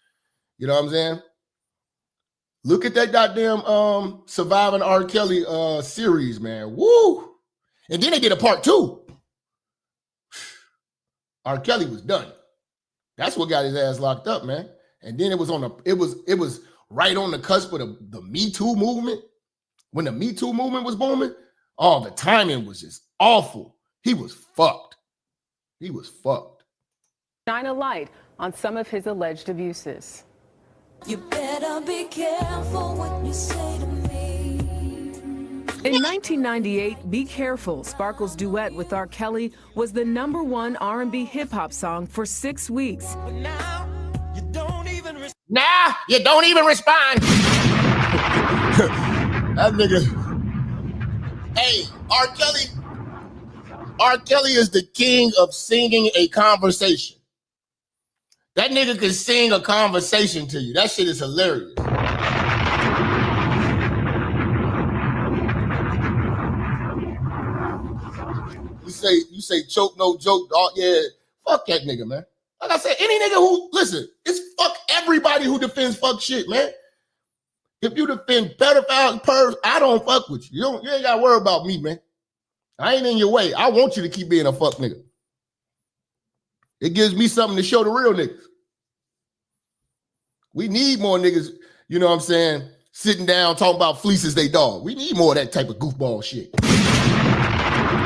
You know what I'm saying? Look at that goddamn Surviving R. Kelly series, man. Woo! And then they did a part 2. R. Kelly was done. That's what got his ass locked up, man. And then it was right on the cusp of the Me Too movement. When the Me Too movement was booming, the timing was just awful. He was fucked. He was fucked. Shine a light on some of his alleged abuses. You better be careful what you say to me. In 1998, Be Careful, Sparkle's duet with R. Kelly, was the #1 R&B hip-hop song for 6 weeks. But now you don't even respond. Nah, you don't even respond. That nigga. Hey, R. Kelly is the king of singing a conversation. That nigga can sing a conversation to you. That shit is hilarious. You say choke, no joke. Yeah, fuck that nigga, man. Like I said, any nigga it's fuck everybody who defends fuck shit, man. If you defend pedophiles, pervs, I don't fuck with you. You ain't got to worry about me, man. I ain't in your way. I want you to keep being a fuck nigga. It gives me something to show the real niggas. We need more niggas, you know what I'm saying, sitting down talking about fleeces they dog. We need more of that type of goofball shit.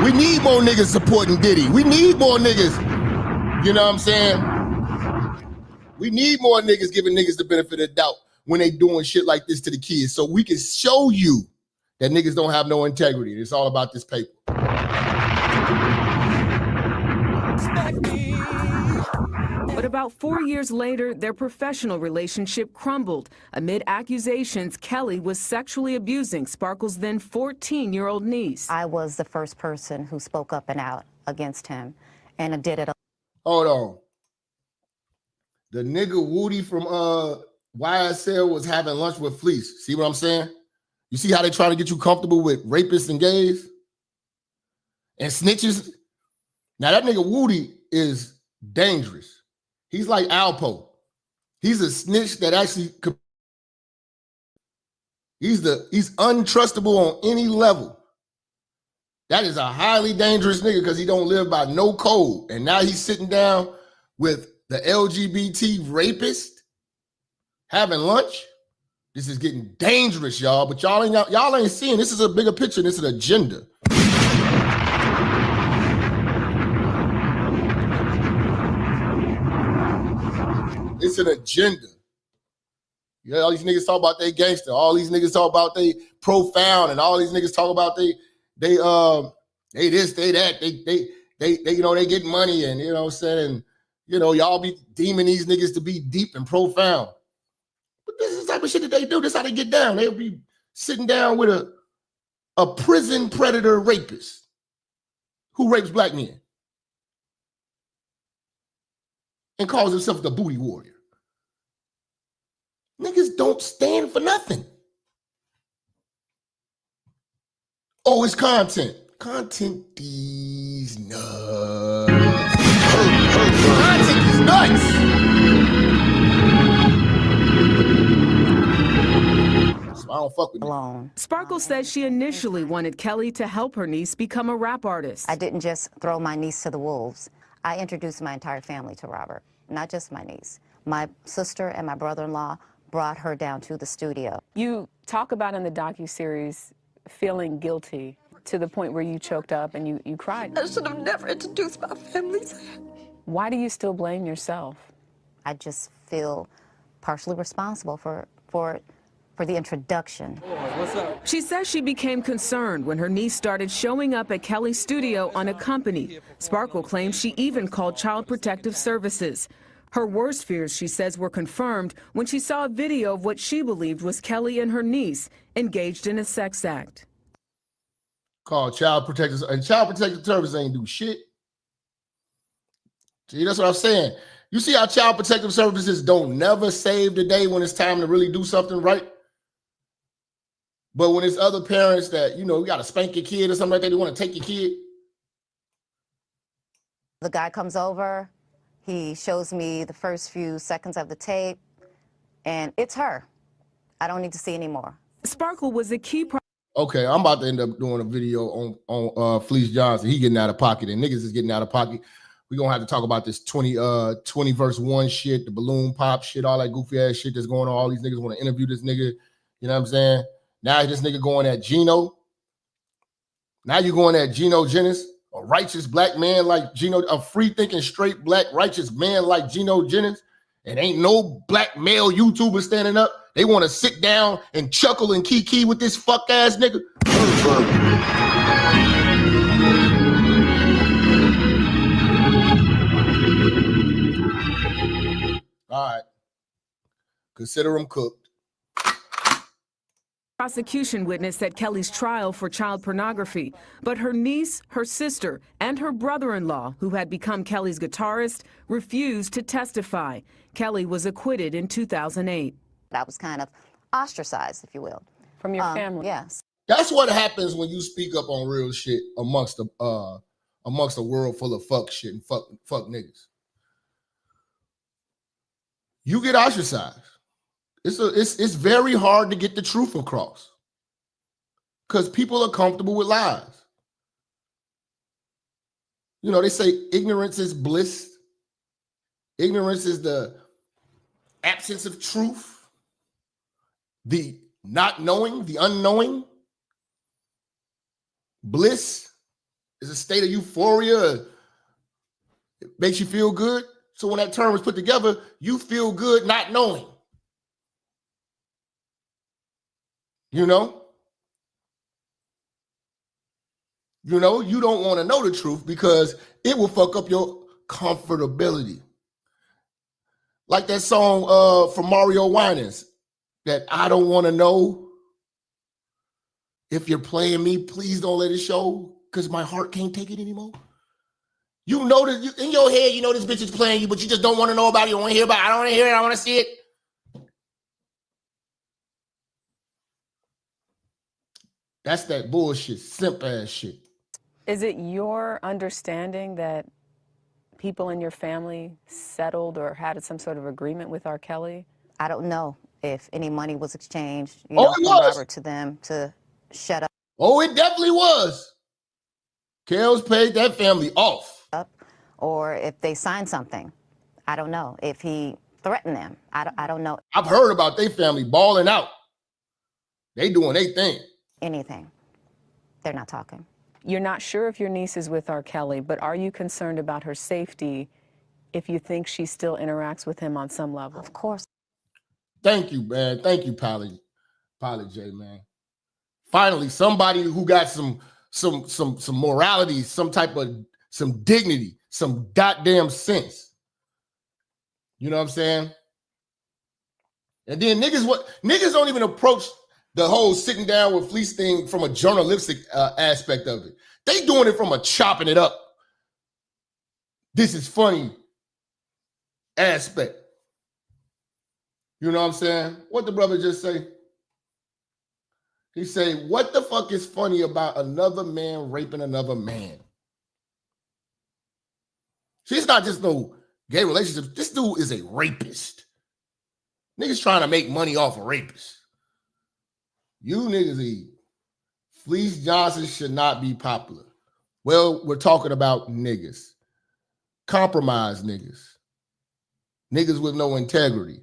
We need more niggas supporting Diddy. We need more niggas, you know what I'm saying? We need more niggas giving niggas the benefit of the doubt when they doing shit like this to the kids so we can show you that niggas don't have no integrity. It's all about this paper. But about 4 years later, their professional relationship crumbled amid accusations Kelly was sexually abusing Sparkle's then 14-year-old niece. I was the first person who spoke up and out against him, and I did it. Hold on. The nigga Woody from YSL was having lunch with Fleece. See what I'm saying? You see how they try to get you comfortable with rapists and gays and snitches? Now that nigga Woody is dangerous. He's like Alpo. He's a snitch that actually he's untrustable on any level. That is a highly dangerous nigga because he don't live by no code. And now he's sitting down with the LGBT rapist having lunch. This is getting dangerous, y'all. But y'all ain't seeing. This is a bigger picture. This is an agenda. It's an agenda. Yeah, all these niggas talk about they gangster. All these niggas talk about they profound, and all these niggas talk about they this, they that, they you know, they get money, and you know what I'm saying, and you know, y'all be deeming these niggas to be deep and profound. But this is the type of shit that they do. This is how they get down. They'll be sitting down with a prison predator rapist who rapes black men and calls himself the booty warrior. Niggas don't stand for nothing. Oh, it's content. Content these nuts. Content is nuts. fuck with me. Alone. Sparkle says she initially wanted Kelly to help her niece become a rap artist. I didn't just throw my niece to the wolves. I introduced my entire family to Robert, not just my niece. My sister and my brother-in-law brought her down to the studio. You talk about in the docuseries feeling guilty to the point where you choked up and you cried. I should have never introduced my family to him. Why do you still blame yourself? I just feel partially responsible for the introduction. She says she became concerned when her niece started showing up at Kelly's studio unaccompanied. Sparkle claims she even called Child Protective Services. Her worst fears, she says, were confirmed when she saw a video of what she believed was Kelly and her niece engaged in a sex act. Called Child Protective, and Child Protective Services ain't do shit. See, that's what I'm saying. You see how Child Protective Services don't never save the day when it's time to really do something right? But when it's other parents that, you know, you got to spank your kid or something like that, they want to take your kid. The guy comes over, he shows me the first few seconds of the tape, and it's her. I don't need to see any more. Sparkle was a key Okay, I'm about to end up doing a video on Fleece Johnson. He getting out of pocket, and niggas is getting out of pocket. We're going to have to talk about this 20 verse 1 shit, the balloon pop shit, all that goofy ass shit that's going on. All these niggas want to interview this nigga. You know what I'm saying? Now this nigga going at Gino. Now you going at Gino Jennings, a righteous black man like Gino, a free-thinking, straight black righteous man like Gino Jennings. And ain't no black male YouTuber standing up. They want to sit down and chuckle and kiki with this fuck ass nigga. All right. Consider him cooked. Prosecution witnessed at Kelly's trial for child pornography, but her niece, her sister, and her brother-in-law, who had become Kelly's guitarist, refused to testify. Kelly was acquitted in 2008. I was kind of ostracized, if you will. From your family? Yes. That's what happens when you speak up on real shit amongst a world full of fuck shit and fuck niggas. You get ostracized. It's very hard to get the truth across because people are comfortable with lies. You know, they say ignorance is bliss. Ignorance is the absence of truth, the not knowing, the unknowing. Bliss is a state of euphoria. It makes you feel good. So when that term is put together, you feel good not knowing. You know, you don't want to know the truth because it will fuck up your comfortability. Like that song from Mario Winans, that I don't want to know. If you're playing me, please don't let it show because my heart can't take it anymore. You know that in your head, you know this bitch is playing you, but you just don't want to know about it. You don't want to hear about it. I don't want to hear it. I want to see it. That's that bullshit, simp ass shit. Is it your understanding that people in your family settled or had some sort of agreement with R. Kelly? I don't know if any money was exchanged, it was. from Robert to them to shut up. Oh, it definitely was. Kel's paid that family off. Or if they signed something. I don't know. If he threatened them. I don't know. I've heard about their family balling out. They doing their thing. Anything. They're not talking. You're not sure if your niece is with R. Kelly, but are you concerned about her safety if you think she still interacts with him on some level? Of course. Thank you, man. Thank you, Pilot J, man. Finally, somebody who got some morality, some dignity, some goddamn sense. You know what I'm saying? And then niggas don't even approach the whole sitting down with Fleece thing from a journalistic aspect of it. They doing it from a chopping it up. This is funny aspect. You know what I'm saying? What the brother just say? He say, what the fuck is funny about another man raping another man? See, it's not just no gay relationship. This dude is a rapist. Niggas trying to make money off a rapist. You niggas evil. Fleece Johnson should not be popular. Well, we're talking about niggas. Compromised niggas. Niggas with no integrity.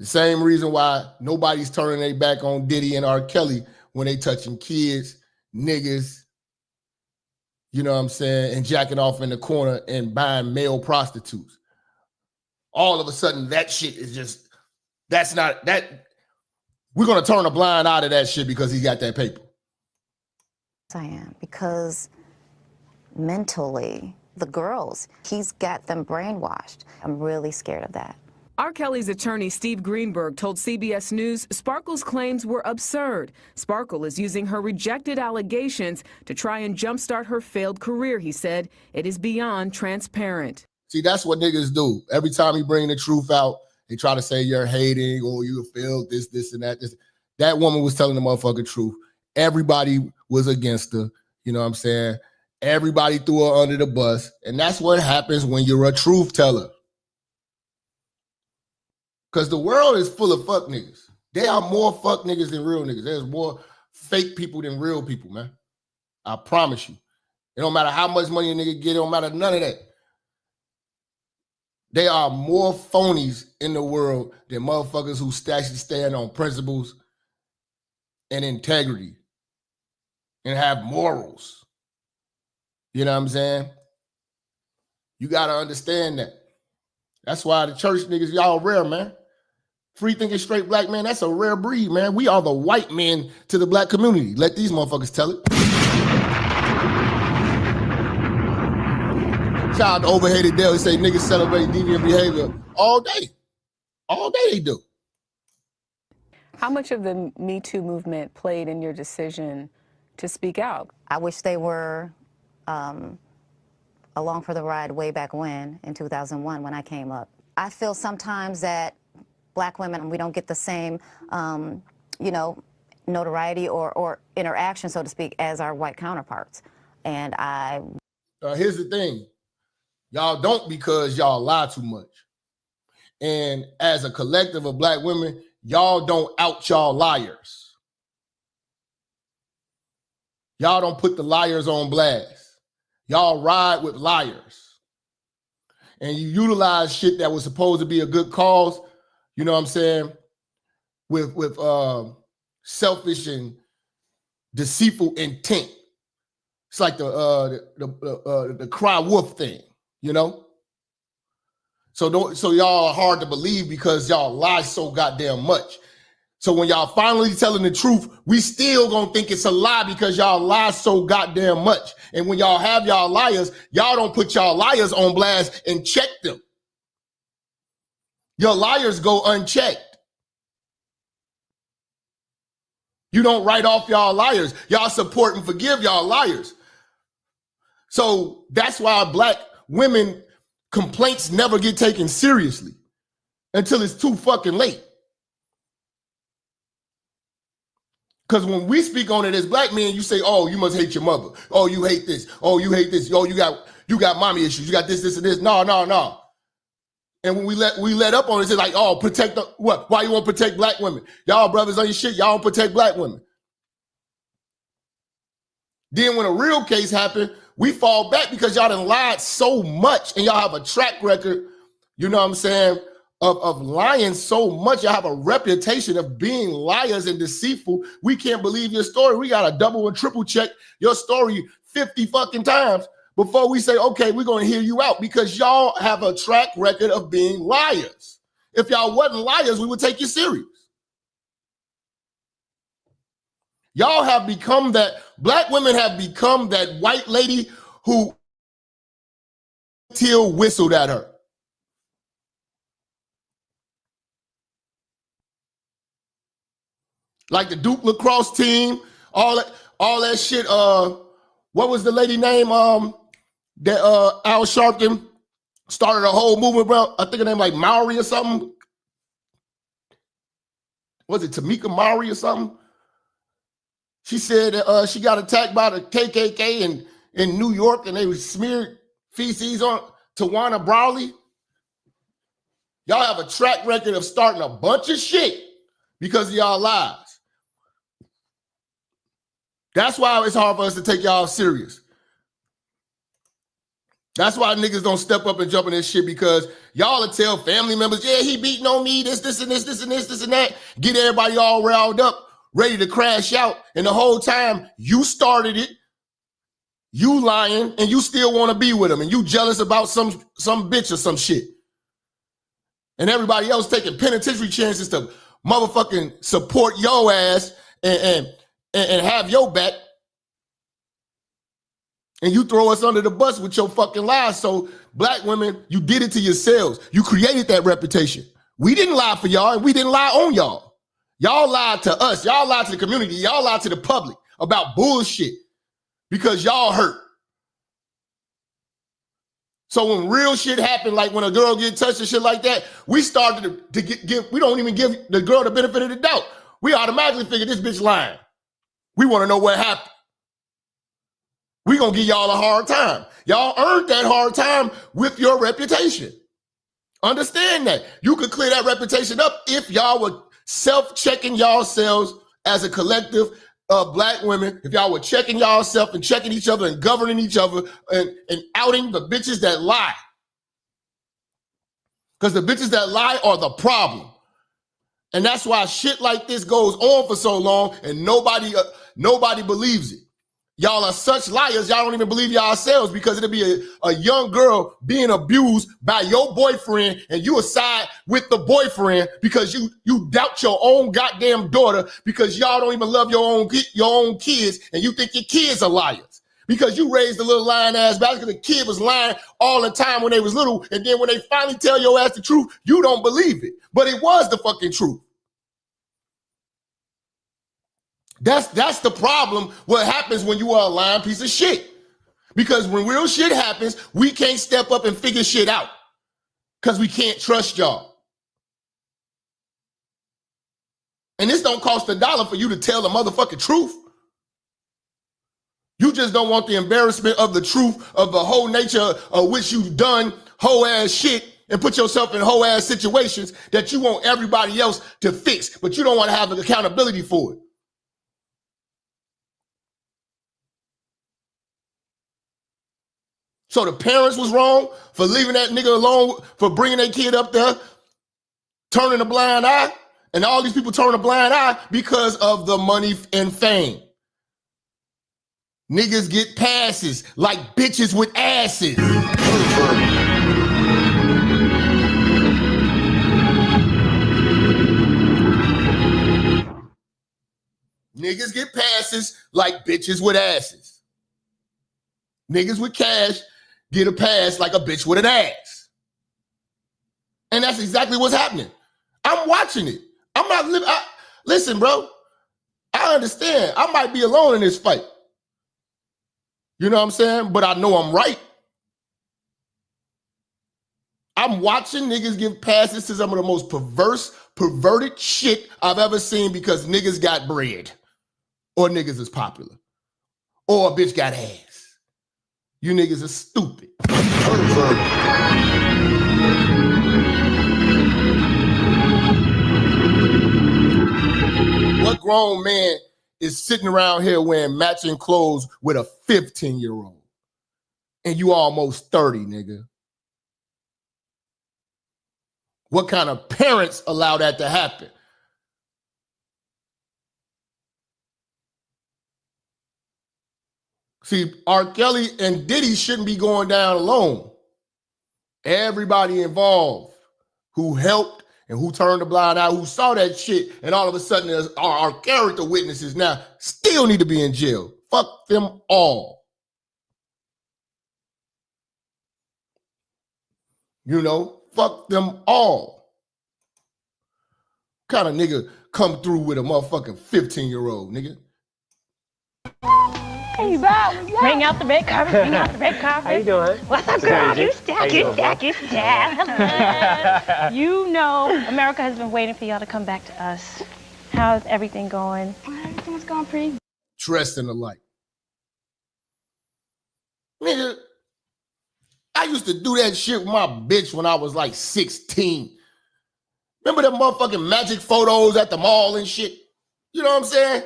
The same reason why nobody's turning their back on Diddy and R. Kelly when they touching kids, niggas, you know what I'm saying, and jacking off in the corner and buying male prostitutes. All of a sudden, that shit is just, that's not, that, we're going to turn a blind eye to that shit because he got that paper. I am, because mentally, the girls, he's got them brainwashed. I'm really scared of that. R. Kelly's attorney, Steve Greenberg, told CBS News Sparkle's claims were absurd. Sparkle is using her rejected allegations to try and jumpstart her failed career, he said. It is beyond transparent. See, that's what niggas do. Every time you bring the truth out, they try to say you're hating or you failed this, and that. That woman was telling the motherfucking truth. Everybody was against her. You know what I'm saying? Everybody threw her under the bus. And that's what happens when you're a truth teller. Because the world is full of fuck niggas. There are more fuck niggas than real niggas. There's more fake people than real people, man. I promise you. It don't matter how much money a nigga get. It don't matter none of that. There are more phonies in the world than motherfuckers who actually stand on principles and integrity and have morals. You know what I'm saying? You got to understand that. That's why the church niggas, y'all rare, man. Free thinking straight black man, that's a rare breed, man. We are the white men to the black community. Let these motherfuckers tell it. Shout out to Overhated Dale. He say niggas celebrate deviant behavior all day. All day they do. How much of the Me Too movement played in your decision to speak out? I wish they were along for the ride way back when, in 2001, when I came up. I feel sometimes that black women, we don't get the same, you know, notoriety or interaction, so to speak, as our white counterparts. And here's the thing. Y'all don't because y'all lie too much. And as a collective of black women, y'all don't out y'all liars. Y'all don't put the liars on blast. Y'all ride with liars. And you utilize shit that was supposed to be a good cause, you know what I'm saying, with selfish and deceitful intent. It's like the cry wolf thing, you know? So y'all are hard to believe because y'all lie so goddamn much. So when y'all finally telling the truth, we still gonna think it's a lie because y'all lie so goddamn much. And when y'all have y'all liars, y'all don't put y'all liars on blast and check them. Your liars go unchecked. You don't write off y'all liars. Y'all support and forgive y'all liars. So that's why black women complaints never get taken seriously until it's too fucking late. Because when we speak on it as black men, you say, oh, you must hate your mother. Oh, you hate this. Oh, you hate this. Oh, you got mommy issues. You got this, and this. No. And when we let up on it, it's like, oh, protect what? Why you want to protect black women? Y'all brothers on your shit. Y'all don't protect black women. Then when a real case happened, we fall back because y'all done lied so much and y'all have a track record, you know what I'm saying, of lying so much. Y'all have a reputation of being liars and deceitful. We can't believe your story. We got to double and triple check your story 50 fucking times before we say, okay, we're going to hear you out because y'all have a track record of being liars. If y'all wasn't liars, we would take you serious. Y'all have become that, black women have become that white lady who till whistled at her. Like the Duke lacrosse team, all that shit. What was the lady name? That Al Sharpton started a whole movement, bro. I think her name like Maury or something. Was it Tamika Maury or something? She said she got attacked by the KKK in New York and they smeared feces on Tawana Brawley. Y'all have a track record of starting a bunch of shit because of y'all lies. That's why it's hard for us to take y'all serious. That's why niggas don't step up and jump in this shit, because y'all will tell family members, yeah, he beating on me, this and that. Get everybody all riled up, ready to crash out. And the whole time you started it, you lying, and you still want to be with him, and you jealous about some bitch or some shit. And everybody else taking penitentiary chances to motherfucking support your ass and have your back. And you throw us under the bus with your fucking lies. So black women, you did it to yourselves. You created that reputation. We didn't lie for y'all, and we didn't lie on y'all. Y'all lied to us. Y'all lied to the community. Y'all lied to the public about bullshit because y'all hurt. So when real shit happened, like when a girl get touched and shit like that, we started to give, we don't even give the girl the benefit of the doubt. We automatically figure this bitch lying. We want to know what happened. We gonna give y'all a hard time. Y'all earned that hard time with your reputation. Understand that. You could clear that reputation up if y'all were self-checking yourselves as a collective of black women, if y'all were checking yourself and checking each other and governing each other and outing the bitches that lie. Because the bitches that lie are the problem. And that's why shit like this goes on for so long and nobody believes it. Y'all are such liars, y'all don't even believe yourselves, because it'll be a young girl being abused by your boyfriend and you aside with the boyfriend because you doubt your own goddamn daughter because y'all don't even love your own kids and you think your kids are liars. Because you raised a little lying ass back because the kid was lying all the time when they was little, and then when they finally tell your ass the truth, you don't believe it. But it was the fucking truth. That's the problem. What happens when you are a lying piece of shit? Because when real shit happens, we can't step up and figure shit out because we can't trust y'all. And this don't cost $1 for you to tell the motherfucking truth. You just don't want the embarrassment of the truth of the whole nature of which you've done whole ass shit and put yourself in whole ass situations that you want everybody else to fix, but you don't want to have the accountability for it. So the parents was wrong for leaving that nigga alone, for bringing their kid up there, turning a blind eye, and all these people turn a blind eye because of the money and fame. Niggas get passes like bitches with asses. Niggas get passes like bitches with asses. Niggas with cash get a pass like a bitch with an ass. And that's exactly what's happening. I'm watching it. I'm not living. Listen, bro, I understand. I might be alone in this fight. You know what I'm saying? But I know I'm right. I'm watching niggas give passes to some of the most perverted shit I've ever seen because niggas got bread. Or niggas is popular. Or a bitch got ass. You niggas are stupid. What grown man is sitting around here wearing matching clothes with a 15-year-old? And you almost 30, nigga. What kind of parents allow that to happen? See, R. Kelly and Diddy shouldn't be going down alone. Everybody involved who helped and who turned a blind eye, who saw that shit, and all of a sudden our character witnesses now still need to be in jail. Fuck them all. You know, fuck them all. What kind of nigga come through with a motherfucking 15-year-old, nigga? Hey, Bob, bring out the red carpet, bring out the red carpet. How you doing? What's up, girl? You stack. Hello. You know, America has been waiting for y'all to come back to us. How's everything going? Everything's going pretty good. Dressed in the light. Nigga, I used to do that shit with my bitch when I was like 16. Remember them motherfucking magic photos at the mall and shit? You know what I'm saying?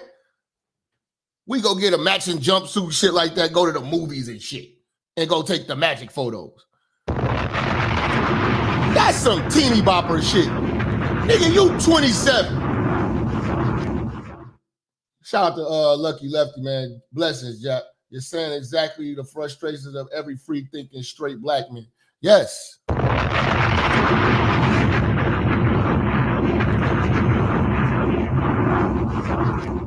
We go get a matching jumpsuit, shit like that, go to the movies and shit, and go take the magic photos. That's some teeny bopper shit. Nigga, you 27. Shout out to Lucky Lefty, man. Blessings, Jap. You're saying exactly the frustrations of every free-thinking straight black man. Yes.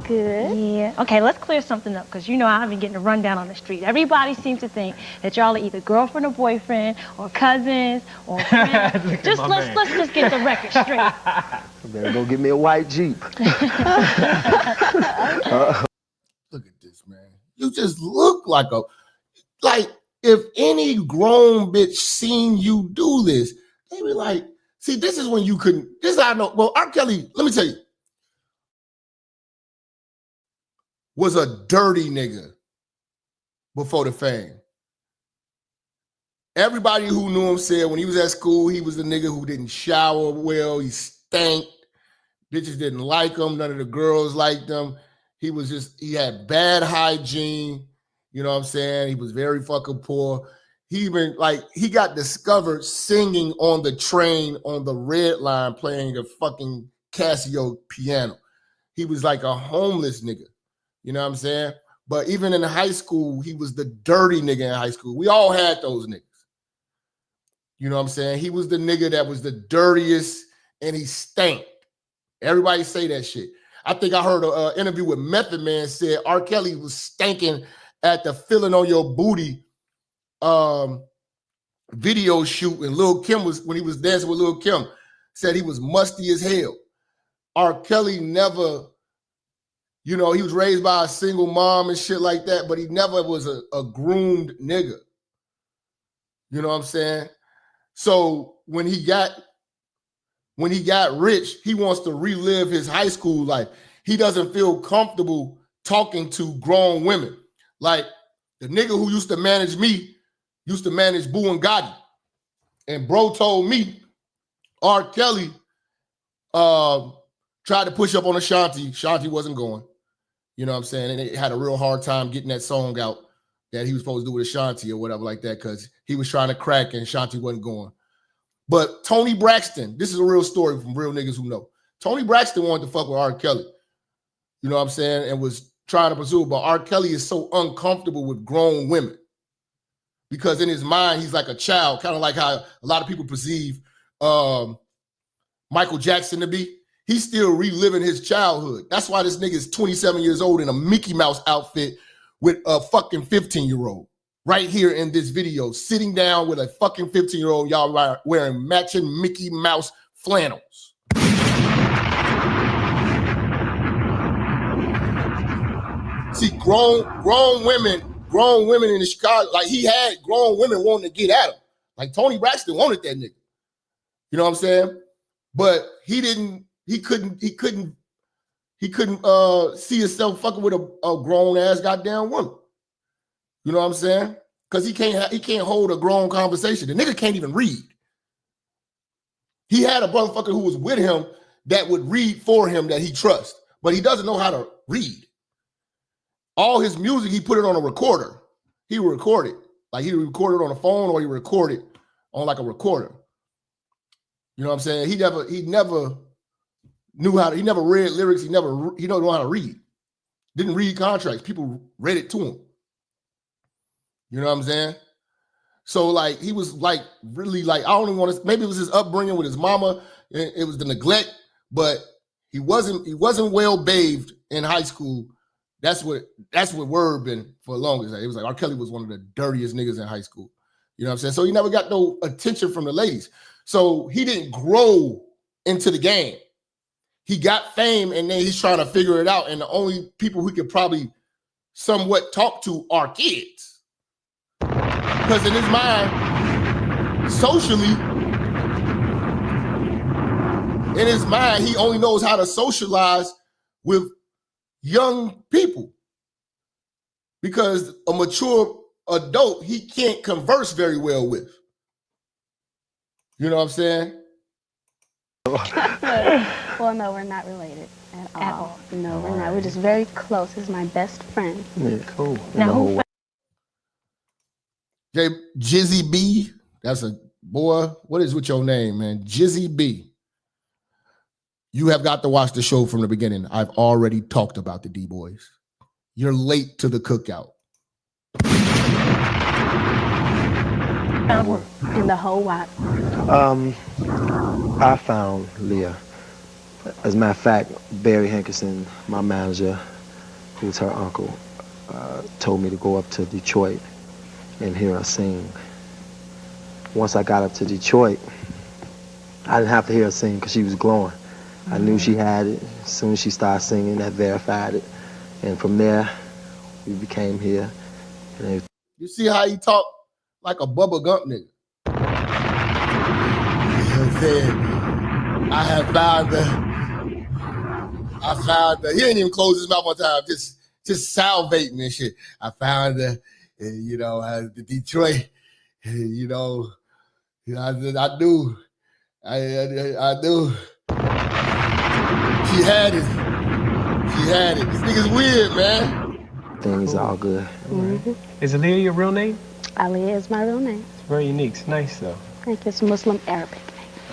Good. Yeah. Okay, let's clear something up because you know I've been getting a rundown on the street. Everybody seems to think that y'all are either girlfriend or boyfriend or cousins or friends. let's just get the record straight. I better go get me a white Jeep. Look at this, man. You just look like if any grown bitch seen you do this, they be like, see, this is when you couldn't, this I know. Well, R. Kelly, let me tell you, was a dirty nigga before the fame. Everybody who knew him said when he was at school, he was the nigga who didn't shower well, he stank, bitches didn't like him, none of the girls liked him. He had bad hygiene, you know what I'm saying? He was very fucking poor. He got discovered singing on the train on the red line playing a fucking Casio piano. He was like a homeless nigga. You know what I'm saying? But even in high school, he was the dirty nigga in high school. We all had those niggas. You know what I'm saying? He was the nigga that was the dirtiest and he stank. Everybody say that shit. I think I heard an interview with Method Man said R. Kelly was stanking at the Feeling on Your Booty video shoot, and Lil' Kim when he was dancing with Lil' Kim, said he was musty as hell. R. Kelly never, you know, he was raised by a single mom and shit like that, but he never was a groomed nigga. You know what I'm saying? So when he got rich, he wants to relive his high school life. He doesn't feel comfortable talking to grown women. Like the nigga who used to manage me used to manage Boo and Gotti. And bro told me R. Kelly tried to push up on Ashanti. Ashanti wasn't going. You know what I'm saying? And they had a real hard time getting that song out that he was supposed to do with Ashanti or whatever like that because he was trying to crack and Ashanti wasn't going. But Tony Braxton, this is a real story from real niggas who know. Tony Braxton wanted to fuck with R. Kelly. You know what I'm saying? And was trying to pursue it, but R. Kelly is so uncomfortable with grown women because in his mind, he's like a child, kind of like how a lot of people perceive Michael Jackson to be. He's still reliving his childhood. That's why this nigga is 27 years old in a Mickey Mouse outfit with a fucking 15-year-old right here in this video, sitting down with a fucking 15-year-old, y'all wearing matching Mickey Mouse flannels. See, grown women in the Chicago, like he had grown women wanting to get at him. Like Tony Braxton wanted that nigga. You know what I'm saying? But he couldn't see himself fucking with a grown ass goddamn woman. You know what I'm saying? Because he can't hold a grown conversation. The nigga can't even read. He had a motherfucker who was with him that would read for him that he trusts, but he doesn't know how to read. All his music, he put it on a recorder. He recorded. Like he recorded on a phone or he recorded on like a recorder. You know what I'm saying? He never knew how to, he never read lyrics. He don't know how to read. Didn't read contracts. People read it to him. You know what I'm saying? So like he was like really like, I don't even want to, maybe it was his upbringing with his mama. It was the neglect, but he wasn't well bathed in high school. That's what word been for the longest. It was like R. Kelly was one of the dirtiest niggas in high school. You know what I'm saying? So he never got no attention from the ladies. So he didn't grow into the game. He got fame and then he's trying to figure it out. And the only people who could probably somewhat talk to are kids. Because in his mind, socially, in his mind, he only knows how to socialize with young people. Because a mature adult, he can't converse very well with. You know what I'm saying? Well, no, we're not related at all. No, we're not. We're just very close. He's my best friend. Yeah, cool. Now, Jizzy B. That's a boy. What is with your name, man? Jizzy B. You have got to watch the show from the beginning. I've already talked about the D-Boys. You're late to the cookout. In the whole wide. I found Leah. As a matter of fact, Barry Hankerson, my manager, who's her uncle, told me to go up to Detroit and hear her sing. Once I got up to Detroit, I didn't have to hear her sing because she was glowing. I knew she had it. As soon as she started singing, that verified it. And from there, we became here. And you see how he talk like a Bubba Gump nigga? You know what I'm saying? I found the, he ain't even close his mouth one time, just salivating and shit. I found the Detroit, I knew. She had it. This nigga's weird, man. things are all good. Is Aliyah your real name? Aliyah is my real name. It's very unique. It's nice, though. I think it's Muslim Arabic.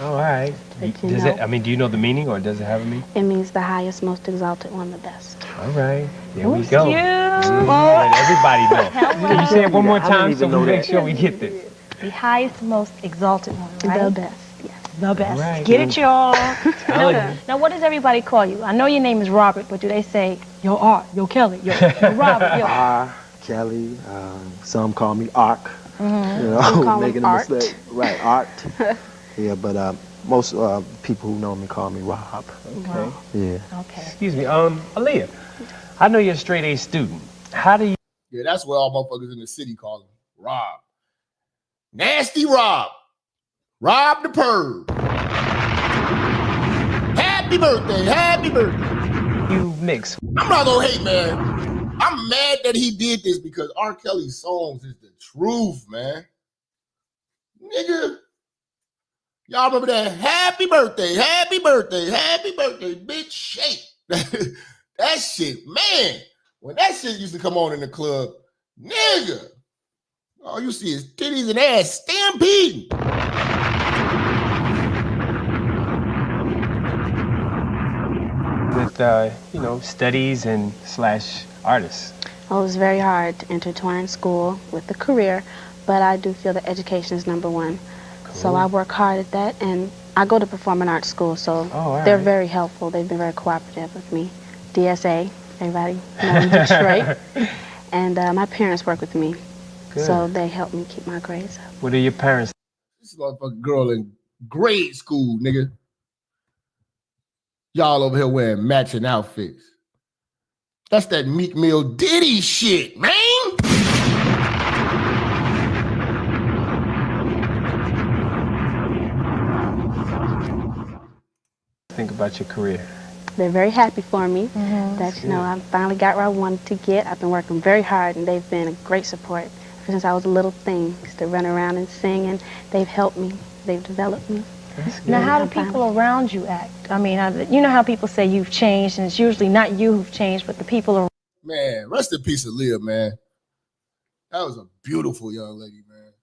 All right. Does it? I mean, do you know the meaning, or does it have a meaning? It means the highest, most exalted one, the best. All right. There we go. Cute. Let everybody know. Can you say it one more time so we make sure we get this? The highest, most exalted one, right? The best, yes. The best. Right. Get it, y'all. Now, what does everybody call you? I know your name is Robert, but do they say, yo, Art, yo, Kelly, yo Robert, yo? R, Kelly, some call me Ark. Mm-hmm. You know, Some call making him a Art. mistake. Right, Art. Yeah, but most people who know me call me Rob. Okay. Yeah. Okay. Excuse me, Aliyah, I know you're a straight A student. How do you? Yeah, that's what all motherfuckers in the city call him. Rob. Nasty Rob. Rob the Perv. Happy birthday. Happy birthday. You mix. I'm not gonna hate, man. I'm mad that he did this because R. Kelly's songs is the truth, man. Nigga. Y'all remember that? Happy birthday, happy birthday, happy birthday, bitch shake. That shit, man. When that shit used to come on in the club, nigga, all you see is titties and ass stampeding. With studies and / artists. Well, it was very hard to intertwine school with the career, but I do feel that education is number one. So I work hard at that, and I go to performing arts school, so they're very helpful. They've been very cooperative with me. DSA, everybody knows Detroit. And my parents work with me, so they help me keep my grades up. What are your parents? This motherfucking girl in grade school, nigga. Y'all over here wearing matching outfits. That's that Meek Mill Diddy shit, man. Think about your career. They're very happy for me that, I finally got where I wanted to get. I've been working very hard, and they've been a great support. Ever since I was a little thing, used to run around and sing, and they've helped me. They've developed me. Now, how do people around you act? I mean, you know how people say you've changed, and it's usually not you who've changed, but the people around. Man, rest in peace, Leah, man. That was a beautiful young lady, man.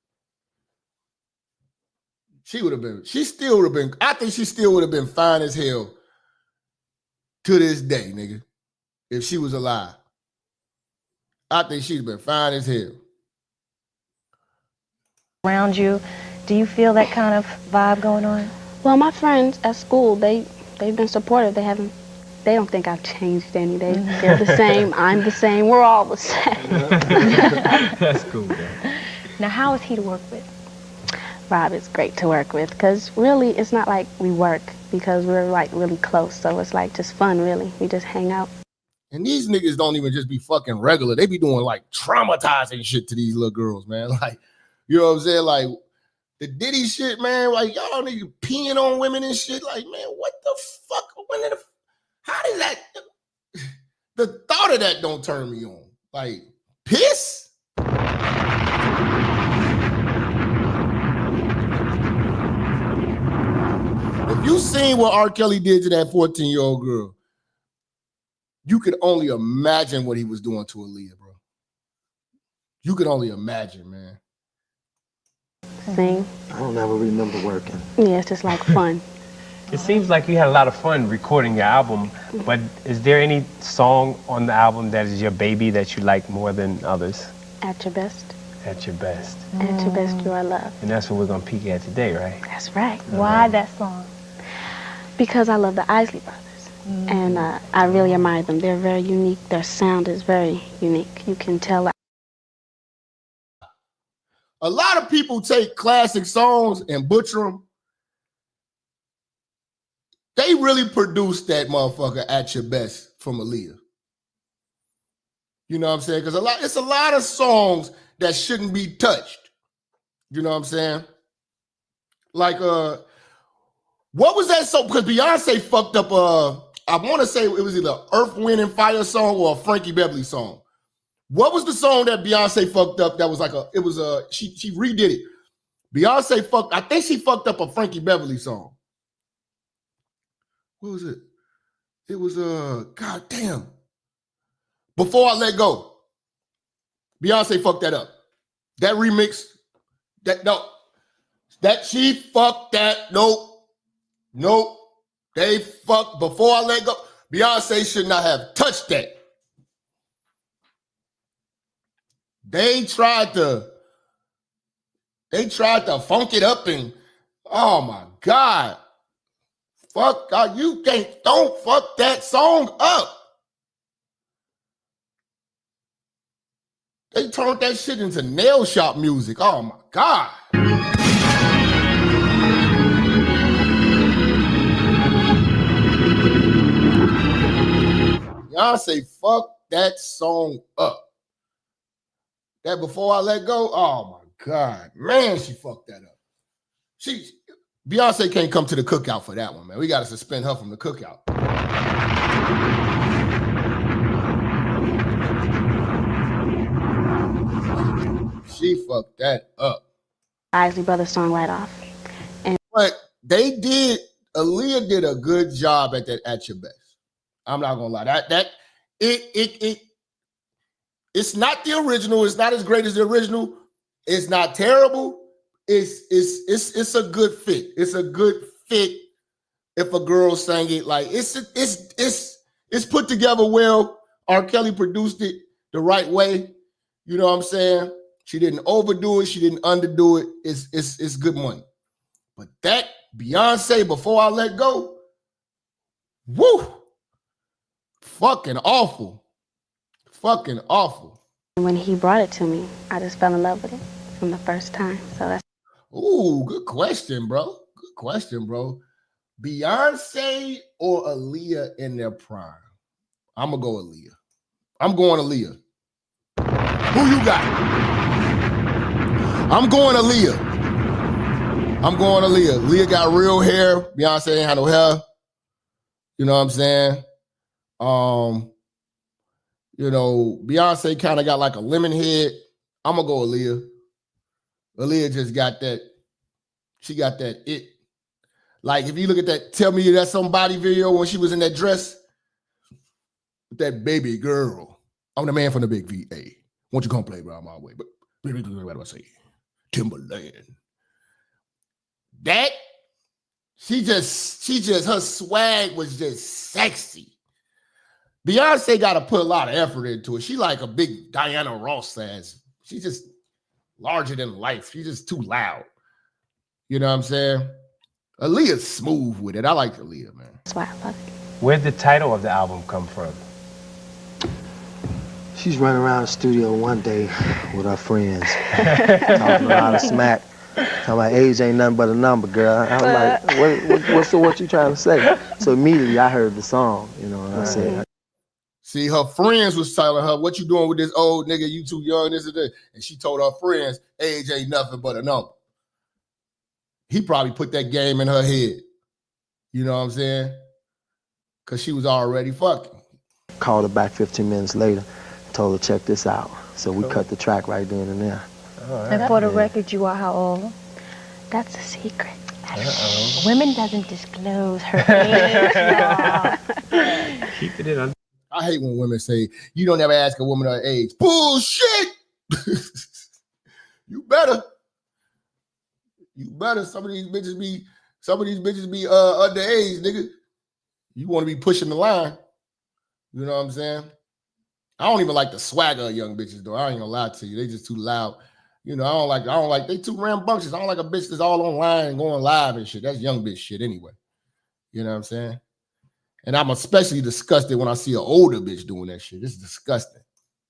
She still would have been, I think she still would have been fine as hell to this day, nigga, if she was alive. I think she'd been fine as hell. Around you, do you feel that kind of vibe going on? Well, my friends at school, they've been supportive. They don't think I've changed any. They're the same. I'm the same. We're all the same. That's cool, man. Now, how is he to work with? Rob is great to work with because really it's not like we work because we're like really close. So it's like just fun, really. We just hang out. And these niggas don't even just be fucking regular. They be doing like traumatizing shit to these little girls, man. Like, you know what I'm saying? Like the Diddy shit, man. Like y'all niggas peeing on women and shit. Like, man, what the fuck? How does that? The thought of that don't turn me on. Like piss. If you seen what R. Kelly did to that 14-year-old girl, you could only imagine what he was doing to Aaliyah, bro. You could only imagine, man. Sing. I don't ever remember working. Yeah, it's just like fun. It seems like you had a lot of fun recording your album, but is there any song on the album that is your baby that you like more than others? At your best. At your best. At your best, you are loved. And that's what we're going to peek at today, right? That's right. Why that song? Because I love the Isley Brothers. And I really admire them. They're very unique. Their sound is very unique. You can tell. A lot of people take classic songs and butcher them. They really produced that motherfucker At Your Best from Aaliyah. You know what I'm saying? Because it's a lot of songs that shouldn't be touched. You know what I'm saying? Like, what was that song? Because Beyonce fucked up, I want to say it was either Earth, Wind, and Fire song or a Frankie Beverly song. What was the song that Beyonce fucked up that was like she redid it. I think she fucked up a Frankie Beverly song. What was it? It was God damn. Before I Let Go. Beyonce fucked that up. That remix, she fucked that. Nope. They fucked Before I Let Go. Beyonce should not have touched that. They tried to funk it up and oh my God. Fuck God, don't fuck that song up. They turned that shit into nail shop music. Oh my God. Beyonce fucked that song up. That Before I Let Go, oh my God. Man, she fucked that up. Beyonce can't come to the cookout for that one, man. We got to suspend her from the cookout. She fucked that up. Isley Brothers song right off. But Aaliyah did a good job at that At Your Best. I'm not gonna lie. It's not the original. It's not as great as the original. It's not terrible. It's a good fit. It's a good fit if a girl sang it. Like it's put together well. R. Kelly produced it the right way. You know what I'm saying? She didn't overdo it. She didn't underdo it. It's good money. But that Beyonce Before I Let Go, woo, fucking awful. Fucking awful. When he brought it to me, I just fell in love with it from the first time. So that's. Ooh, good question, bro. Good question, bro. Beyonce or Aaliyah in their prime? I'm going to go Aaliyah. I'm going Aaliyah. Who you got? I'm going Aaliyah. Aaliyah got real hair. Beyonce ain't had no hair. You know what I'm saying? Beyonce kind of got like a lemon head. I'm going to go Aaliyah. Aaliyah just got that. She got that it. Like if you look at that Tell Me That's Somebody video when she was in that dress with that baby girl. I'm the man from the big VA. Won't you come play around my way? But what do I say? Timberland. That she just her swag was just sexy. Beyonce got to put a lot of effort into it. She like a big Diana Ross says. She's just larger than life. She's just too loud. You know what I'm saying? Aaliyah's smooth with it. I like Aaliyah, man. That's why I love it. Where'd the title of the album come from? She's running around the studio one day with her friends, talking a lot of smack. Talking about age ain't nothing but a number, girl. I was like, what you trying to say? So immediately I heard the song, and I said. See, her friends was telling her, what you doing with this old nigga? You too young, this and that. And she told her friends, age ain't nothing but a number. He probably put that game in her head. You know what I'm saying? Because she was already fucking. Called her back 15 minutes later, told her, check this out. So we cut the track right then and there. And for the record, you are how old? That's a secret. Women doesn't disclose her age, y'all. Keep it in. I hate when women say, you don't ever ask a woman her age. Bullshit! You better. Some of these bitches be underage, nigga. You want to be pushing the line. You know what I'm saying? I don't even like the swagger of young bitches, though. I ain't gonna lie to you. They just too loud. You know, I don't like, they too rambunctious. I don't like a bitch that's all online and going live and shit. That's young bitch shit anyway. You know what I'm saying? And I'm especially disgusted when I see an older bitch doing that shit. It's disgusting.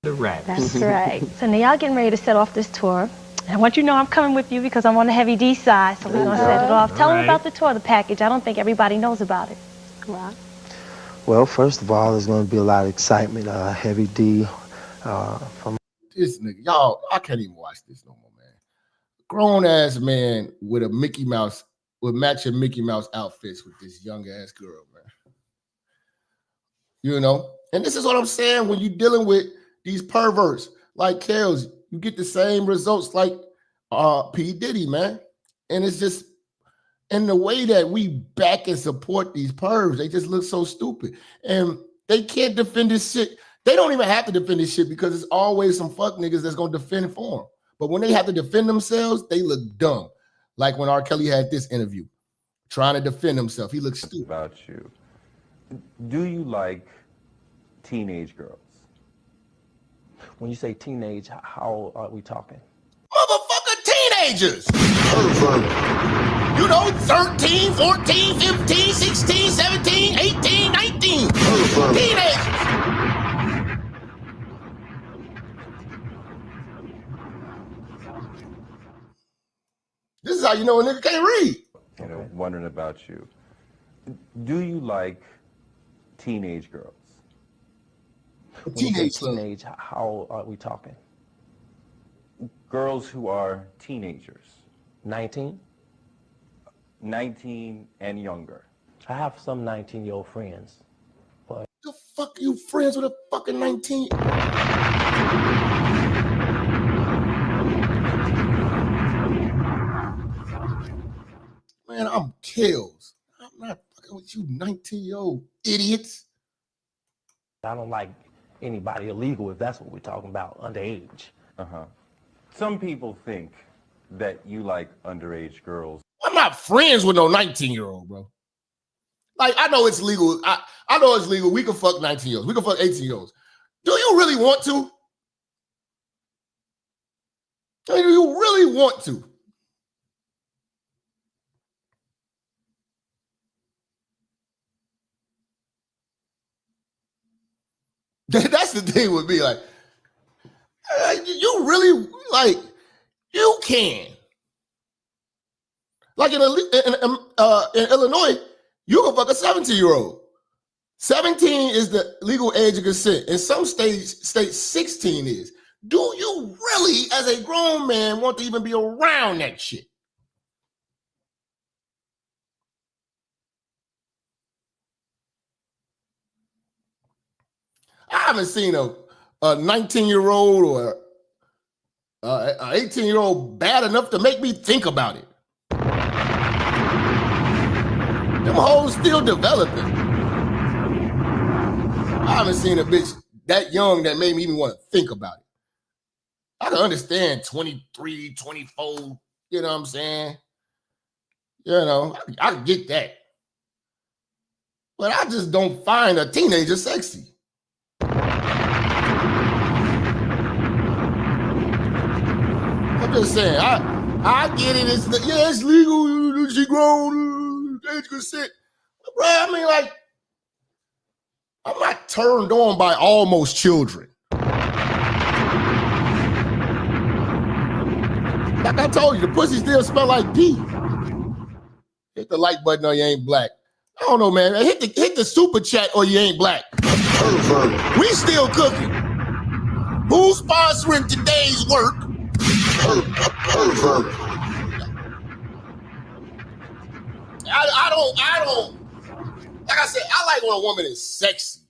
The rat. That's right. So now y'all getting ready to set off this tour. And I want you to know I'm coming with you because I'm on the heavy D side, so we're going to set it off. Tell them about the tour, the package. I don't think everybody knows about it. Wow. Well, first of all, there's going to be a lot of excitement. Heavy D from This nigga, y'all, I can't even watch this no more, man. Grown ass man with a Mickey Mouse, with matching Mickey Mouse outfits with this young ass girl, man. You know, and this is what I'm saying when you're dealing with these perverts like Kels, you get the same results like P. Diddy, man. And it's just, and the way that we back and support these pervs, they just look so stupid. And they can't defend this shit. They don't even have to defend this shit because it's always some fuck niggas that's going to defend for them. But when they have to defend themselves, they look dumb. Like when R. Kelly had this interview, trying to defend himself. He looks stupid. About you. Do you like teenage girls? When you say teenage, how old are we talking? Motherfucker, teenagers. You know, 13, 14, 15, 16, 17, 18, 19. Teenagers. This is how you know a nigga can't read. You know, wondering about you. Do you like teenage girls? Teenage, how old are we talking? Girls who are teenagers. 19? 19 and younger. I have some 19-year-old friends, but... The fuck you friends with a fucking 19? Man, I'm Kills. I'm not fucking with you 19-year-old idiots. I don't like anybody illegal if that's what we're talking about, underage. Uh-huh. Some people think that you like underage girls. I'm not friends with no 19-year-old, bro. Like, I know it's legal. I know it's legal. We can fuck 19-year-olds. We can fuck 18-year-olds. Do you really want to? Do you really want to? That's the thing with me. Like, you really, like, you can. Like in Illinois, you can fuck a 17-year-old. 17 is the legal age of consent. In some states 16 is. Do you really, as a grown man, want to even be around that shit? I haven't seen a 19-year-old or an 18-year-old bad enough to make me think about it. Them hoes still developing. I haven't seen a bitch that young that made me even want to think about it. I can understand 23, 24, you know what I'm saying? You know, I get that. But I just don't find a teenager sexy. I'm just saying, I get it. It's legal. She grown, age consent. Bro, I mean, like, I'm not turned on by almost children. Like I told you, the pussy still smell like pee. Hit the like button or you ain't black. I don't know, man. Hit the super chat or you ain't black. We still cooking. Who's sponsoring today's work? I don't. Like I said, I like when a woman is sexy.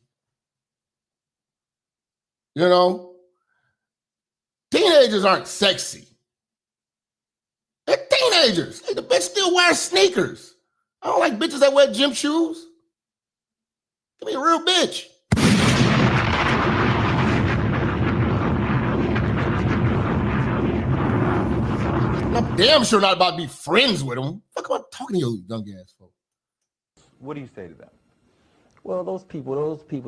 You know? Teenagers aren't sexy. They're teenagers. Like, the bitch still wears sneakers. I don't like bitches that wear gym shoes. Give me a real bitch. I'm damn sure not about to be friends with them. Fuck am I talking to you young ass folks? What do you say to that? Well, those people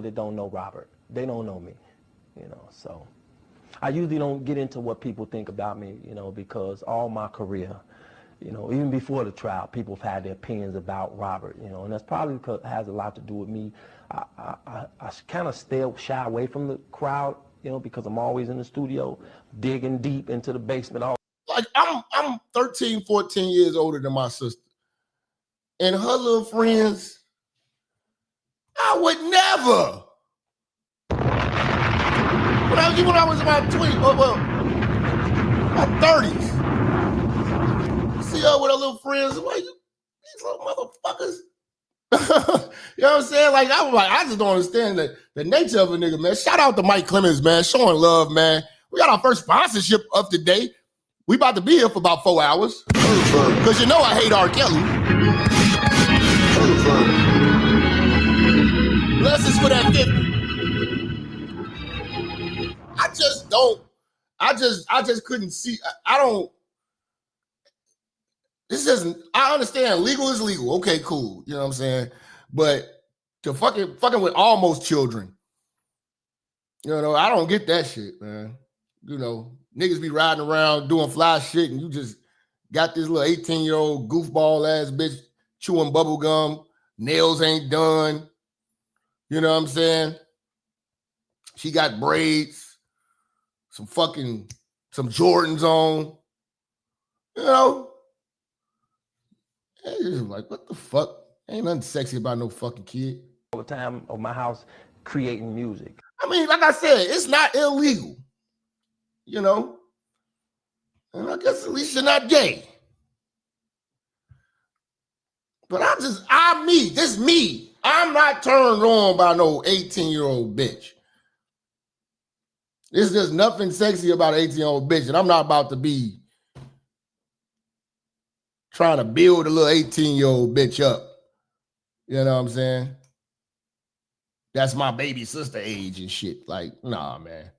that don't know Robert, they don't know me, so I usually don't get into what people think about me, because all my career, even before the trial, people have had their opinions about Robert, and that's probably because it has a lot to do with me. I kind of shy away from the crowd, because I'm always in the studio, digging deep into the basement. Like, I'm 13, 14 years older than my sister. And her little friends, I would never. When I was about 20, my 30s. See her with her little friends, I'm like, these little motherfuckers. You know what I'm saying? Like, I just don't understand the nature of a nigga, man. Shout out to Mike Clemens, man, showing love, man. We got our first sponsorship of the day. We about to be here for about 4 hours. Because I hate R. Kelly. Bless us for that 50. I just couldn't see. I understand legal is legal. Okay, cool. You know what I'm saying? But to fucking with almost children, I don't get that shit, man. Niggas be riding around doing fly shit, and you just got this little 18-year-old goofball ass bitch chewing bubble gum, nails ain't done. You know what I'm saying? She got braids, some Jordans on. It's just like, what the fuck? Ain't nothing sexy about no fucking kid. All the time of my house creating music. I mean, like I said, it's not illegal. And I guess at least you're not gay. But this me. I'm not turned on by no 18-year-old bitch. There's just nothing sexy about an 18-year-old bitch, and I'm not about to be trying to build a little 18-year-old bitch up. You know what I'm saying? That's my baby sister age and shit. Like, nah, man.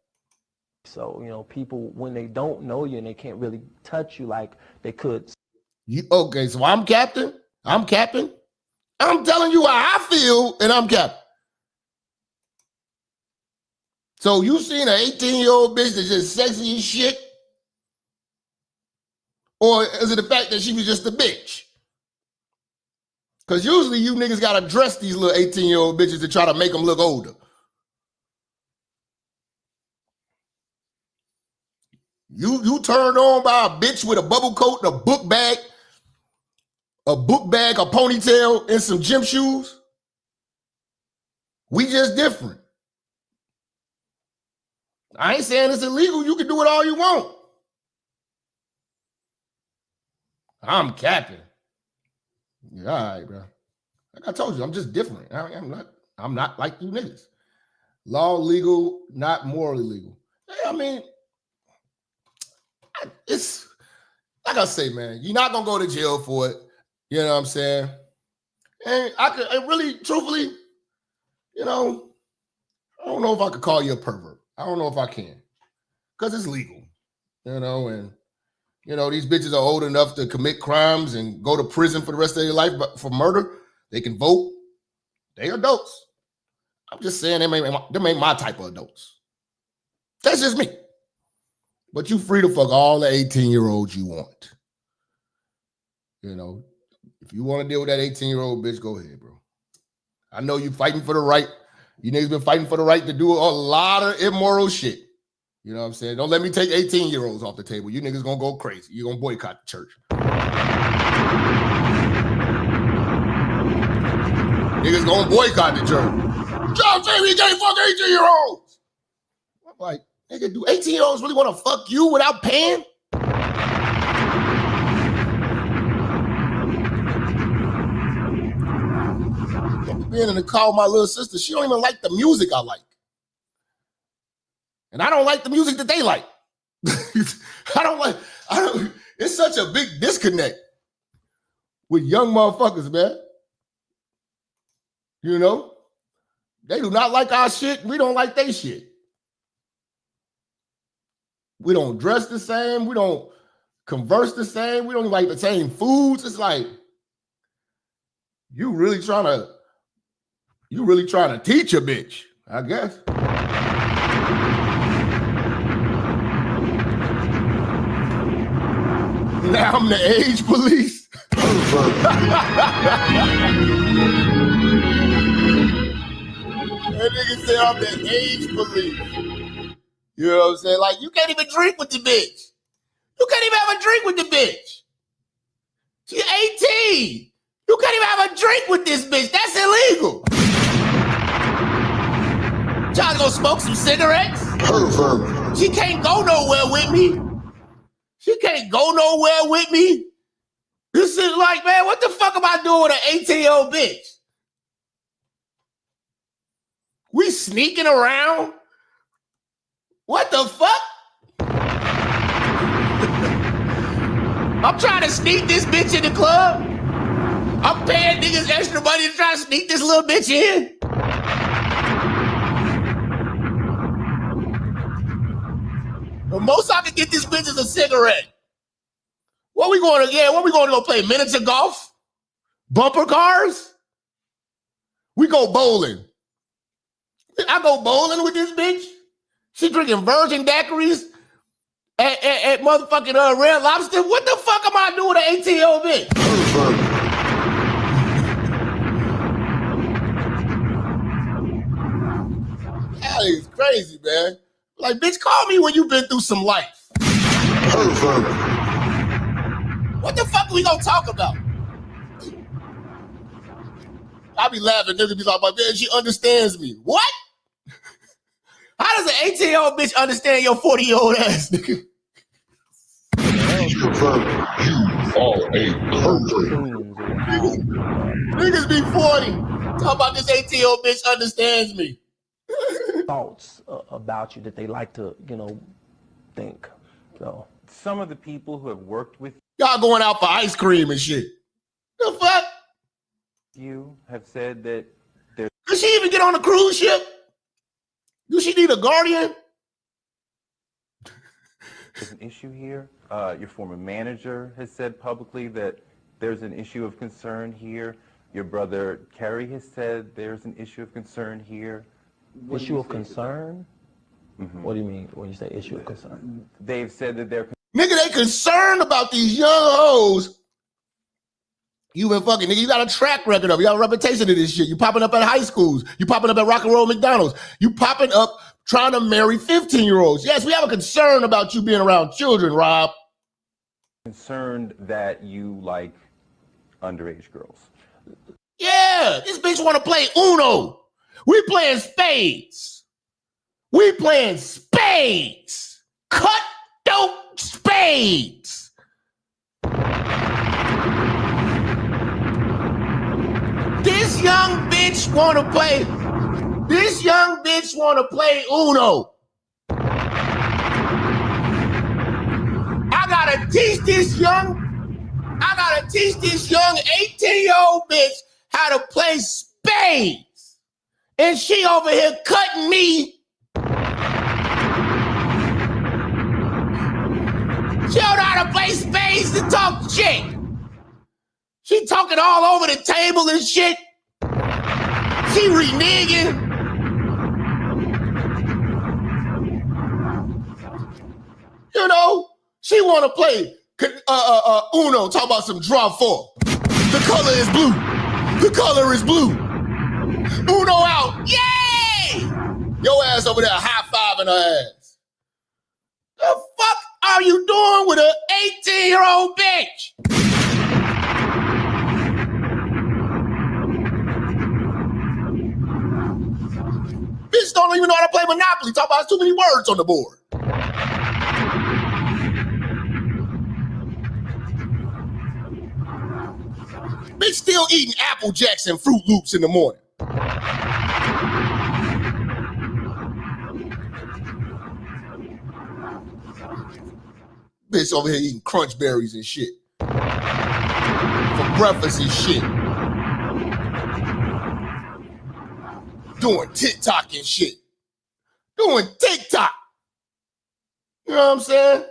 So, people, when they don't know you and they can't really touch you like they could. Okay, so I'm capping. I'm telling you how I feel, and I'm capping. So you seen an 18-year-old bitch that's just sexy as shit? Or is it the fact that she was just a bitch? Because usually you niggas got to dress these little 18-year-old bitches to try to make them look older. You turned on by a bitch with a bubble coat and a book bag, a ponytail, and some gym shoes? We just different. I ain't saying it's illegal. You can do it all you want. I'm capping. Yeah, all right, bro. Like I told you, I'm just different. I'm not like you niggas. Law legal, not morally legal. I mean, it's like I say, man, you're not gonna go to jail for it. You know what I'm saying? And I really, truthfully, I don't know if I could call you a pervert. I don't know if I can. Because it's legal. And these bitches are old enough to commit crimes and go to prison for the rest of their life, but for murder, they can vote. They adults. I'm just saying they ain't my type of adults. That's just me. But you free to fuck all the 18-year-olds you want. If you want to deal with that 18-year-old bitch, go ahead, bro. I know you fighting for the right. You niggas been fighting for the right to do a lot of immoral shit. You know what I'm saying? Don't let me take 18-year-olds off the table. You niggas gonna go crazy. You're gonna boycott the church. Niggas gonna boycott the church. John saying we can't fuck 18-year-olds. I'm like, nigga, do 18-year-olds really want to fuck you without paying? Being in the car with my little sister, she don't even like the music I like. And I don't like the music that they like. It's such a big disconnect with young motherfuckers, man. You know? They do not like our shit. We don't like their shit. We don't dress the same. We don't converse the same. We don't even like the same foods. It's like, you really trying to teach a bitch, I guess. Now I'm the age police. That nigga say I'm the age police. You know what I'm saying? Like, you can't even drink with the bitch. You can't even have a drink with the bitch. She's 18. You can't even have a drink with this bitch. That's illegal. Trying to go smoke some cigarettes? She can't go nowhere with me. She can't go nowhere with me. This is like, man, what the fuck am I doing with an 18-year-old bitch? We sneaking around? What the fuck? I'm trying to sneak this bitch in the club. I'm paying niggas extra money to try to sneak this little bitch in. The most I can get this bitch is a cigarette. What we going to get? What we going to go play? Miniature golf? Bumper cars? We go bowling. I go bowling with this bitch. She drinking virgin daiquiris at motherfucking Red Lobster. What the fuck am I doing with an 18-year-old bitch? That is crazy, man. Like, bitch, call me when you've been through some life. What the fuck are we gonna talk about? I be laughing, niggas be like, man, she understands me. What? How does an 18-year-old bitch understand your 40-year-old ass, nigga? You are a pervert. Niggas be 40. Talk about this 18-year-old bitch understands me. Thoughts about you that they like to, think. So some of the people who have worked with y'all going out for ice cream and shit. The fuck? You have said that there's... Could she even get on a cruise ship? Do she need a guardian? There's an issue here. Your former manager has said publicly that there's an issue of concern here. Your brother Kerry has said there's an issue of concern here. Issue of concern? Mm-hmm. What do you mean when you say issue of concern? They've said that they're... Nigga, they concerned about these young hoes. You been fucking, nigga, you got a track record of it. You got a reputation of this shit. You popping up at high schools. You popping up at Rock and Roll McDonald's. You popping up trying to marry 15-year-olds. Yes, we have a concern about you being around children, Rob. Concerned that you like underage girls. Yeah, this bitch want to play Uno. We playing spades. We playing spades. Cut dope spades. This young bitch want to play. This young bitch want to play Uno. I gotta teach this young 18-year-old bitch how to play spades. And she over here cutting me. She don't know how to play spades to talk shit. She talking all over the table and shit. She reneging. You know, she want to play Uno, talk about some draw four. The color is blue. The color is blue. Uno out. Yay! Your ass over there high-fiving her ass. The fuck are you doing with an 18-year-old bitch? Bitch don't even know how to play Monopoly. Talk about too many words on the board. Bitch still eating Apple Jacks and Fruit Loops in the morning. Bitch over here eating crunch berries and shit. For breakfast and shit. Doing TikTok and shit. Doing TikTok. You know what I'm saying?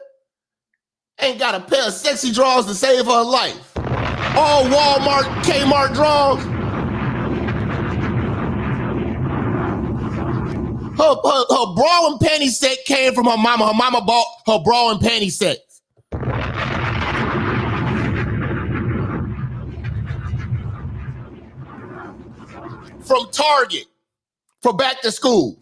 Ain't got a pair of sexy drawers to save her life. All Walmart, Kmart drawers. Her bra and panty set came from her mama. Her mama bought her bra and panty sets. From Target for back to school.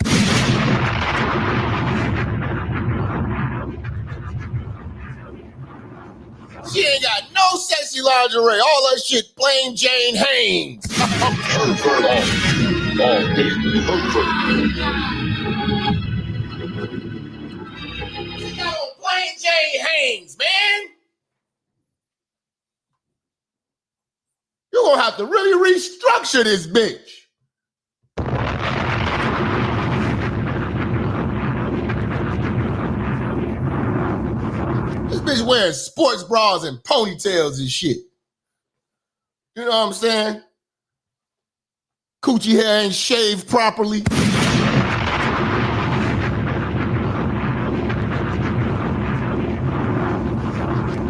She ain't got no sexy lingerie. All her shit plain Jane Hanes. Pervert on. Oh, hey, pervert. She got on plain Jane Hanes, man. You're gonna have to really restructure this bitch. This bitch wearing sports bras and ponytails and shit. You know what I'm saying? Coochie hair ain't shaved properly.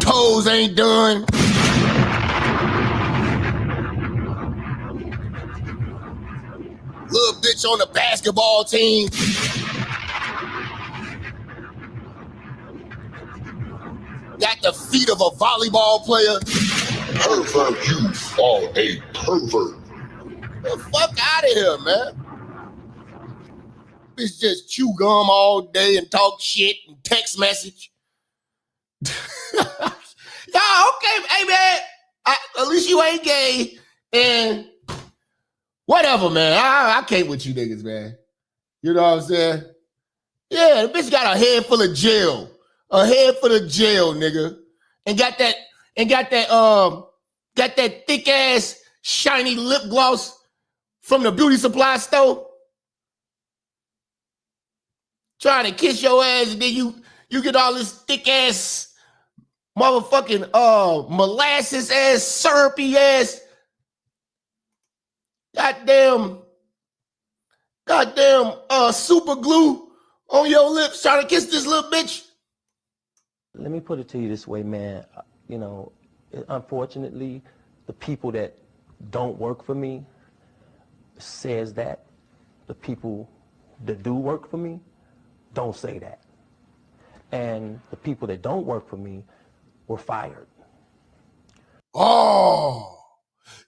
Toes ain't done. Little bitch on the basketball team. Got the feet of a volleyball player. Pervert, you are a pervert. Get the fuck out of here, man. Bitch just chew gum all day and talk shit and text message. Yeah, okay, hey man. At least you ain't gay. And whatever, man. I can't with you niggas, man. You know what I'm saying? Yeah, the bitch got a head full of gel. A head full of gel, nigga. And got that thick ass shiny lip gloss from the beauty supply store. Trying to kiss your ass, and then you get all this thick ass motherfucking molasses ass, syrupy ass. Goddamn super glue on your lips trying to kiss this little bitch. Let me put it to you this way, man. You know, unfortunately, the people that don't work for me says that. The people that do work for me don't say that. And the people that don't work for me were fired. Oh,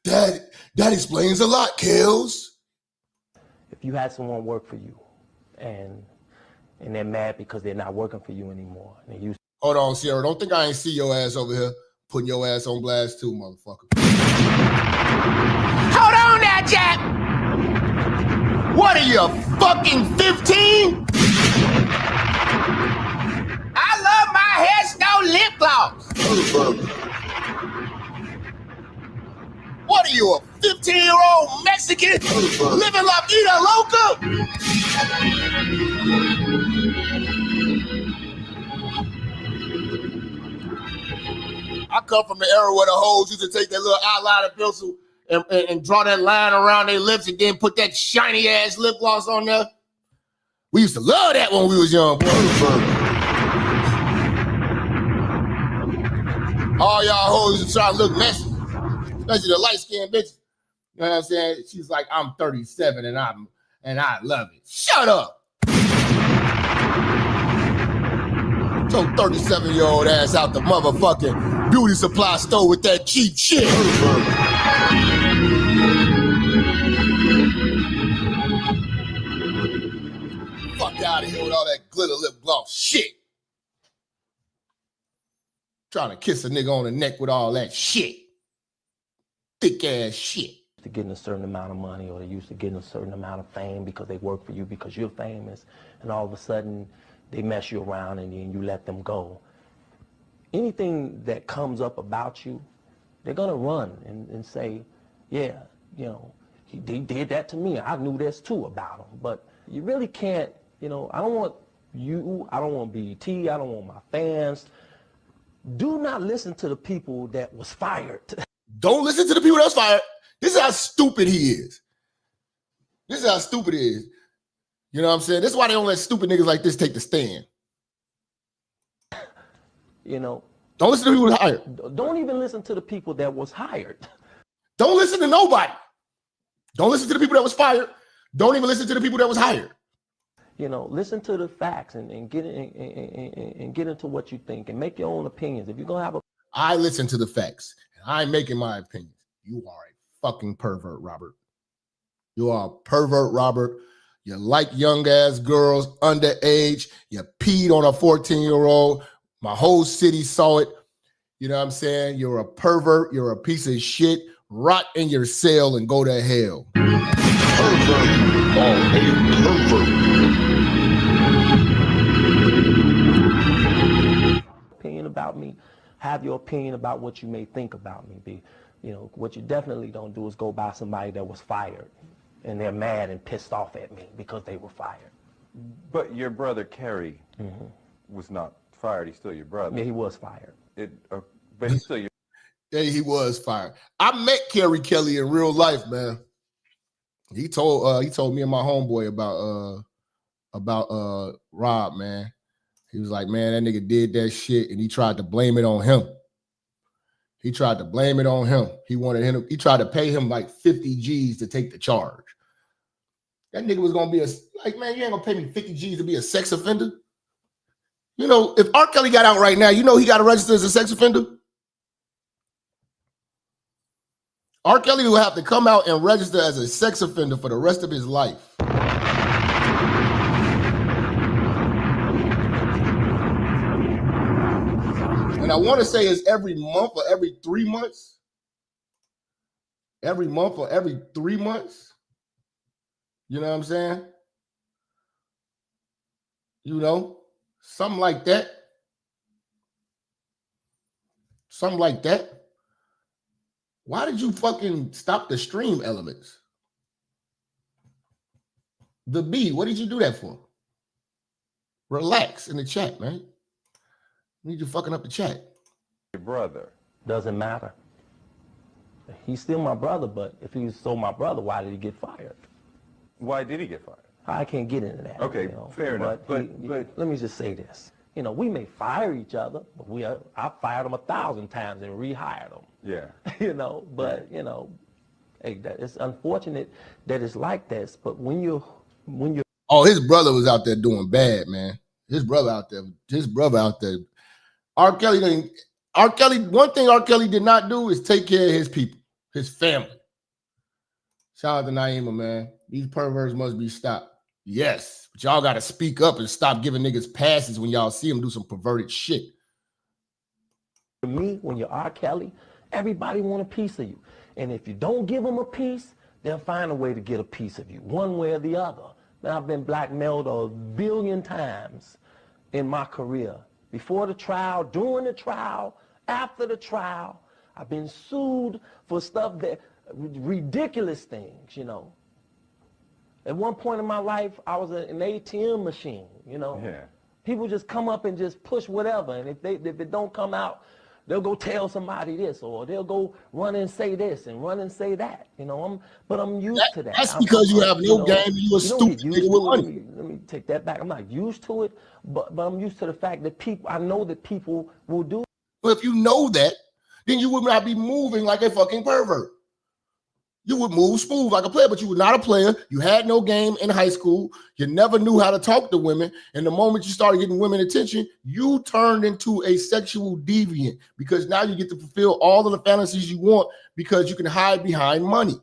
that explains a lot, Kels. If you had someone work for you and they're mad because they're not working for you anymore, and they used. Hold on, Sierra. Don't think I ain't see your ass over here putting your ass on blast too, motherfucker. Hold on now, Jap. What are you, fucking 15? I love my hairstyle lip gloss. What are you, a 15-year-old Mexican living La Vida Loca? I come from the era where the hoes used to take that little eyeliner pencil and draw that line around their lips and then put that shiny ass lip gloss on there. We used to love that when we was young, boy. All y'all hoes used to try to look messy, especially the light-skinned bitches. You know what I'm saying? She's like, I'm 37 and I love it. Shut up. Your 37-year-old ass out the motherfucking beauty supply store with that cheap shit. Fuck out of here with all that glitter lip gloss shit. Trying to kiss a nigga on the neck with all that shit. Thick ass shit. To getting a certain amount of money, or they're used to getting a certain amount of fame because they work for you because you're famous, and all of a sudden they mess you around and then you let them go. Anything that comes up about you, they're gonna run and say, yeah, you know, he did that to me. I knew this too about him. But you really can't, you know, I don't want you, I don't want BET, I don't want my fans Do not listen to the people that was fired. Don't listen to the people that was fired. This is how stupid he is. This is how stupid he is. You know what I'm saying? This is why they don't let stupid niggas like this take the stand. You know. Don't listen to the people that hired. Don't even listen to the people that was hired. Don't listen to nobody. Don't listen to the people that was fired. Don't even listen to the people that was hired. You know, listen to the facts and get into what you think and make your own opinions. If you're gonna have a, I listen to the facts. I ain't making my opinions. You are a fucking pervert, Robert. You are a pervert, Robert. You like young ass girls underage. You peed on a 14-year-old. My whole city saw it. You know what I'm saying? You're a pervert. You're a piece of shit. Rot in your cell and go to hell. Pervert. Oh, a pervert. Opinion about me, have your opinion about what you may think about me. You know, what you definitely don't do is go by somebody that was fired and they're mad and pissed off at me because they were fired. But your brother Kerry was not fired. He's still your brother. Yeah, he was fired. But he's still your. Yeah, he was fired. I met Kerry Kelly in real life, man. He told me and my homeboy about Rob, man. He was like, man, that nigga did that shit, and he tried to blame it on him. He tried to blame it on him. He tried to pay him like 50 G's to take the charge. That nigga was gonna be man, you ain't gonna pay me 50 G's to be a sex offender. You know, if R. Kelly got out right now, you know he got to register as a sex offender. R. Kelly will have to come out and register as a sex offender for the rest of his life. And I want to say it's every month or every 3 months. Every month or every 3 months. You know what I'm saying? You know, something like that. Something like that. Why did you fucking stop the stream elements? The B, what did you do that for? Relax in the chat, man. You fucking up the chat. Your brother. Doesn't matter. He's still my brother, but if he's still my brother, why did he get fired? Why did he get fired? I can't get into that. Okay, fair enough. But let me just say this. You know, we may fire each other, but I fired him 1,000 times and rehired him. Yeah. You know, but you know, it's unfortunate that it's like this. But when you're oh, his brother was out there doing bad, man. His brother out there. R. Kelly, one thing R. Kelly did not do is take care of his people, his family. Shout out to Naima, man. These perverts must be stopped. Yes, but y'all got to speak up and stop giving niggas passes when y'all see them do some perverted shit. For me, when you're R. Kelly, everybody want a piece of you. And if you don't give them a piece, they'll find a way to get a piece of you, one way or the other. Man, I've been blackmailed 1 billion times in my career. Before the trial, during the trial, after the trial. I've been sued for stuff that, ridiculous things, you know. At one point in my life, I was an ATM machine, you know. Yeah. People just come up and just push whatever, and if it don't come out, they'll go tell somebody this, or they'll go run and say this and run and say that, you know. I'm used to that. That's because you have no game and you a stupid nigga with money. Let me take that back. I'm not used to it, but I'm used to the fact that I know that people will do it. Well, if you know that, then you would not be moving like a fucking pervert. You would move smooth like a player, but you were not a player. You had no game in high school. You never knew how to talk to women. And the moment you started getting women attention, you turned into a sexual deviant because now you get to fulfill all of the fantasies you want because you can hide behind money.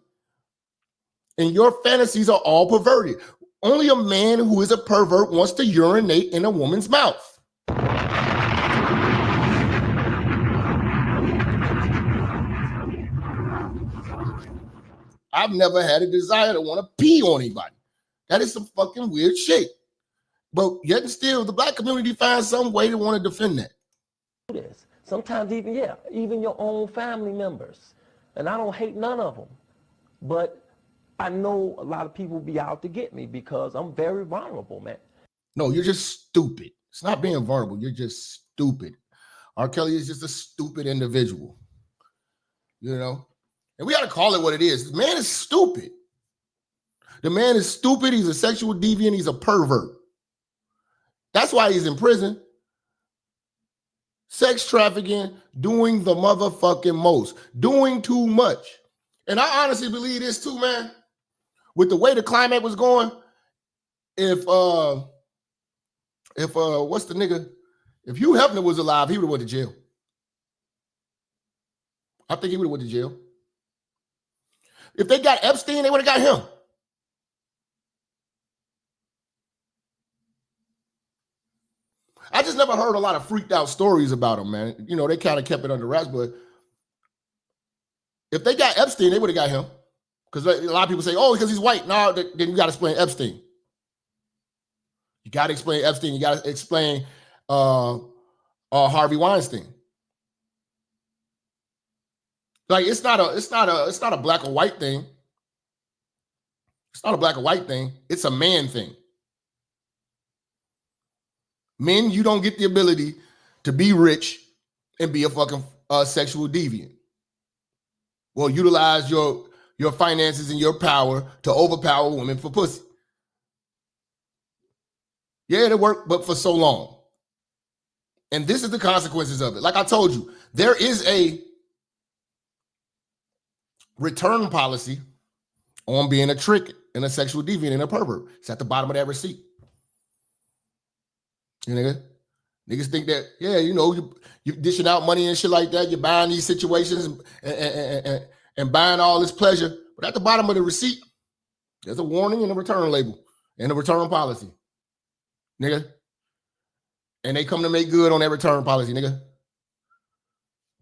And your fantasies are all perverted. Only a man who is a pervert wants to urinate in a woman's mouth. I've never had a desire to want to pee on anybody. That is some fucking weird shit. But yet and still, the black community finds some way to want to defend that. Sometimes even your own family members. And I don't hate none of them. But I know a lot of people be out to get me because I'm very vulnerable, man. No, you're just stupid. It's not being vulnerable. You're just stupid. R. Kelly is just a stupid individual, you know? And we got to call it what it is. The man is stupid. The man is stupid. He's a sexual deviant. He's a pervert. That's why he's in prison. Sex trafficking, doing the motherfucking most, doing too much. And I honestly believe this too, man. With the way the climate was going, if what's the nigga? If Hugh Hefner was alive, he would have went to jail. I think he would have went to jail. If they got Epstein, they would have got him. I just never heard a lot of freaked out stories about him, man. You know, they kind of kept it under wraps, but if they got Epstein, they would have got him. Because a lot of people say, oh, because he's white. No, then you got to explain Epstein. You got to explain Epstein. You got to explain Harvey Weinstein. Like it's not a black or white thing. It's not a black or white thing. It's a man thing. Men, you don't get the ability to be rich and be a fucking sexual deviant. Well, utilize your finances and your power to overpower women for pussy. Yeah, it worked, but for so long. And this is the consequences of it. Like I told you, there is a return policy on being a trick and a sexual deviant and a pervert. It's at the bottom of that receipt. You nigga? Niggas think that, yeah, you know, you dishing out money and shit like that. You're buying these situations and buying all this pleasure. But at the bottom of the receipt, there's a warning and a return label and a return policy. Nigga. And they come to make good on that return policy, nigga.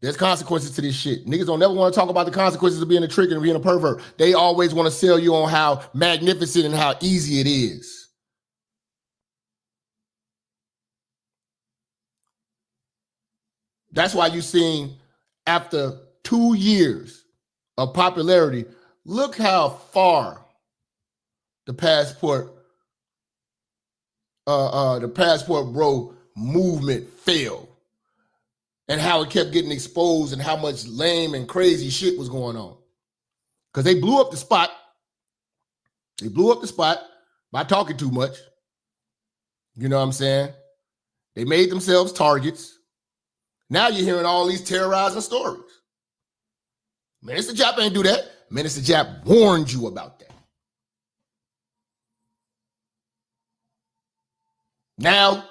There's consequences to this shit. Niggas don't never want to talk about the consequences of being a trick and being a pervert. They always want to sell you on how magnificent and how easy it is. That's why you're seeing after 2 years of popularity, look how far the passport bro movement failed and how it kept getting exposed and how much lame and crazy shit was going on. Because they blew up the spot. They blew up the spot by talking too much. You know what I'm saying? They made themselves targets. Now you're hearing all these terrorizing stories. Minister Jap ain't do that. Minister Jap warned you about that. Now,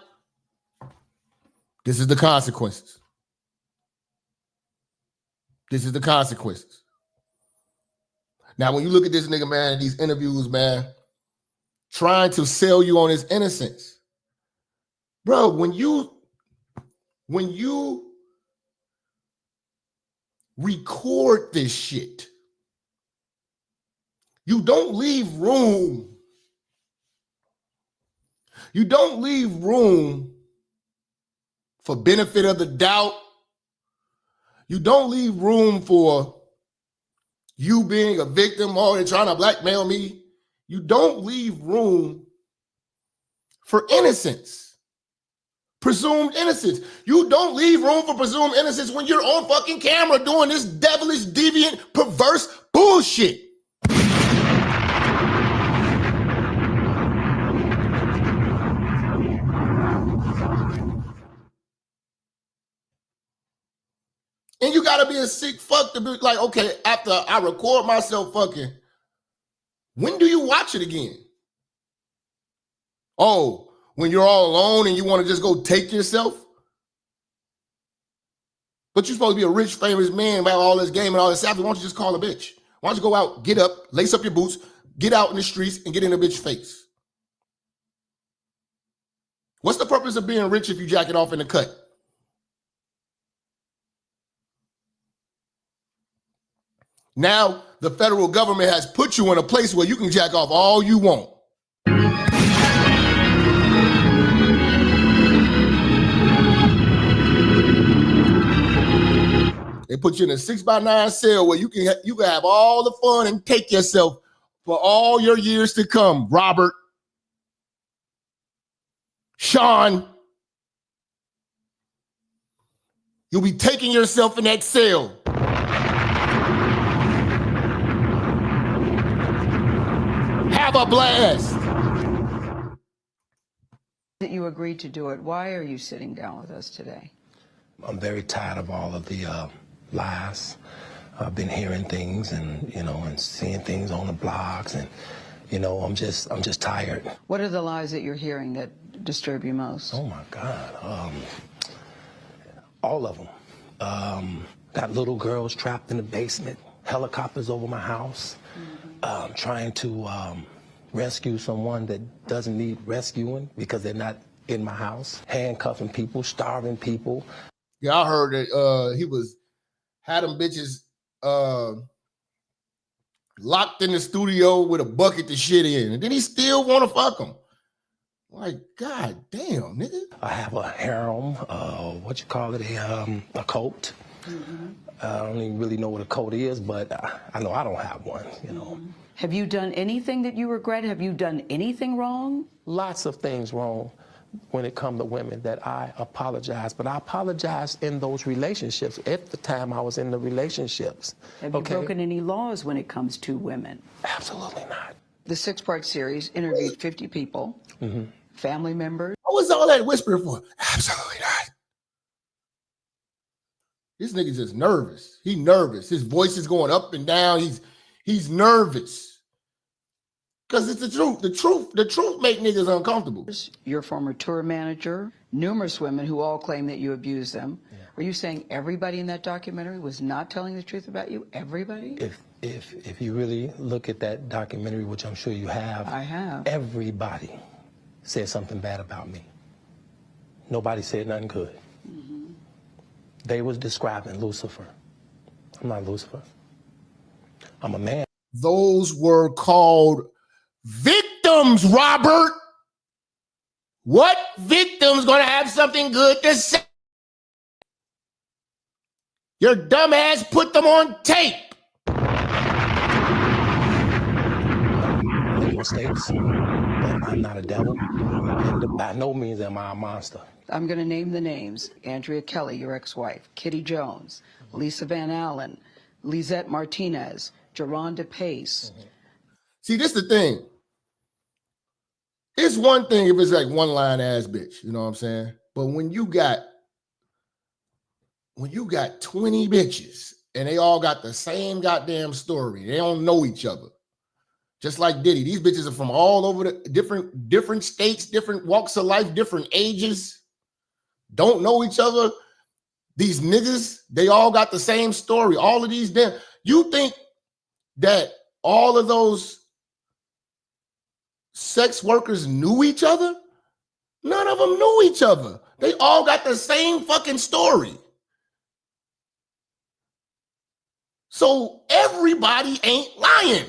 this is the consequences. This is the consequences. Now, when you look at this nigga, man, these interviews, man, trying to sell you on his innocence. Bro, when you record this shit, you don't leave room. You don't leave room for benefit of the doubt. You don't leave room for you being a victim or they're trying to blackmail me. You don't leave room for innocence. Presumed innocence. You don't leave room for presumed innocence when you're on fucking camera doing this devilish, deviant, perverse bullshit. And you gotta be a sick fuck to be like, okay, after I record myself fucking, when do you watch it again? Oh, when you're all alone and you want to just go take yourself? But you're supposed to be a rich, famous man about all this game and all this stuff. Why don't you just call a bitch? Why don't you go out, get up, lace up your boots, get out in the streets and get in a bitch's face? What's the purpose of being rich if you jack it off in the cut? Now, the federal government has put you in a place where you can jack off all you want. They put you in a 6x9 cell where you can have all the fun and take yourself for all your years to come. Robert, Sean, You'll be taking yourself in that cell. Have a blast. That you agreed to do it. Why are you sitting down with us today? I'm very tired of all of the lies. I've been hearing things and, and seeing things on the blogs and, I'm just tired. What are the lies that you're hearing that disturb you most? Oh my God. All of them. Got little girls trapped in the basement, helicopters over my house, trying to rescue someone that doesn't need rescuing because they're not in my house, handcuffing people, starving people. Yeah, I heard that he had them bitches locked in the studio with a bucket to shit in, and then he still want to fuck them. Like, God damn, nigga. I have a harem, a coat. I don't even really know what a coat is, but I know I don't have one, Have you done anything that you regret? Have you done anything wrong? Lots of things wrong when it comes to women that I apologize, but I apologize in those relationships at the time I was in the relationships. Have you broken any laws when it comes to women? Absolutely not. The 6-part series interviewed 50 people, family members. What was all that whispering for? Absolutely not. This nigga's just nervous. He nervous. His voice is going up and down. He's nervous. Because it's the truth. The truth make niggas uncomfortable. Your former tour manager, numerous women who all claim that you abused them. Yeah. Are you saying everybody in that documentary was not telling the truth about you? Everybody? If you really look at that documentary, which I'm sure you have. I have. Everybody said something bad about me. Nobody said nothing good. They was describing Lucifer. I'm not Lucifer. I'm a man. Those were called victims, Robert. What victim's gonna have something good to say? Your dumb ass put them on tape. Make mistakes, but I'm not a devil, and by no means am I a monster. I'm going to name the names. Andrea Kelly, your ex-wife, Kitty Jones, Lisa Van Allen, Lisette Martinez, Geronda Pace. See, this is the thing. It's one thing if it's like one line ass bitch, you know what I'm saying? But when you got 20 bitches and they all got the same goddamn story, they don't know each other. Just like Diddy, these bitches are from all over the different states, different walks of life, different ages, don't know each other. These niggas, they all got the same story. All of these damn. You think that all of those sex workers knew each other? None of them knew each other. They all got the same fucking story. So everybody ain't lying.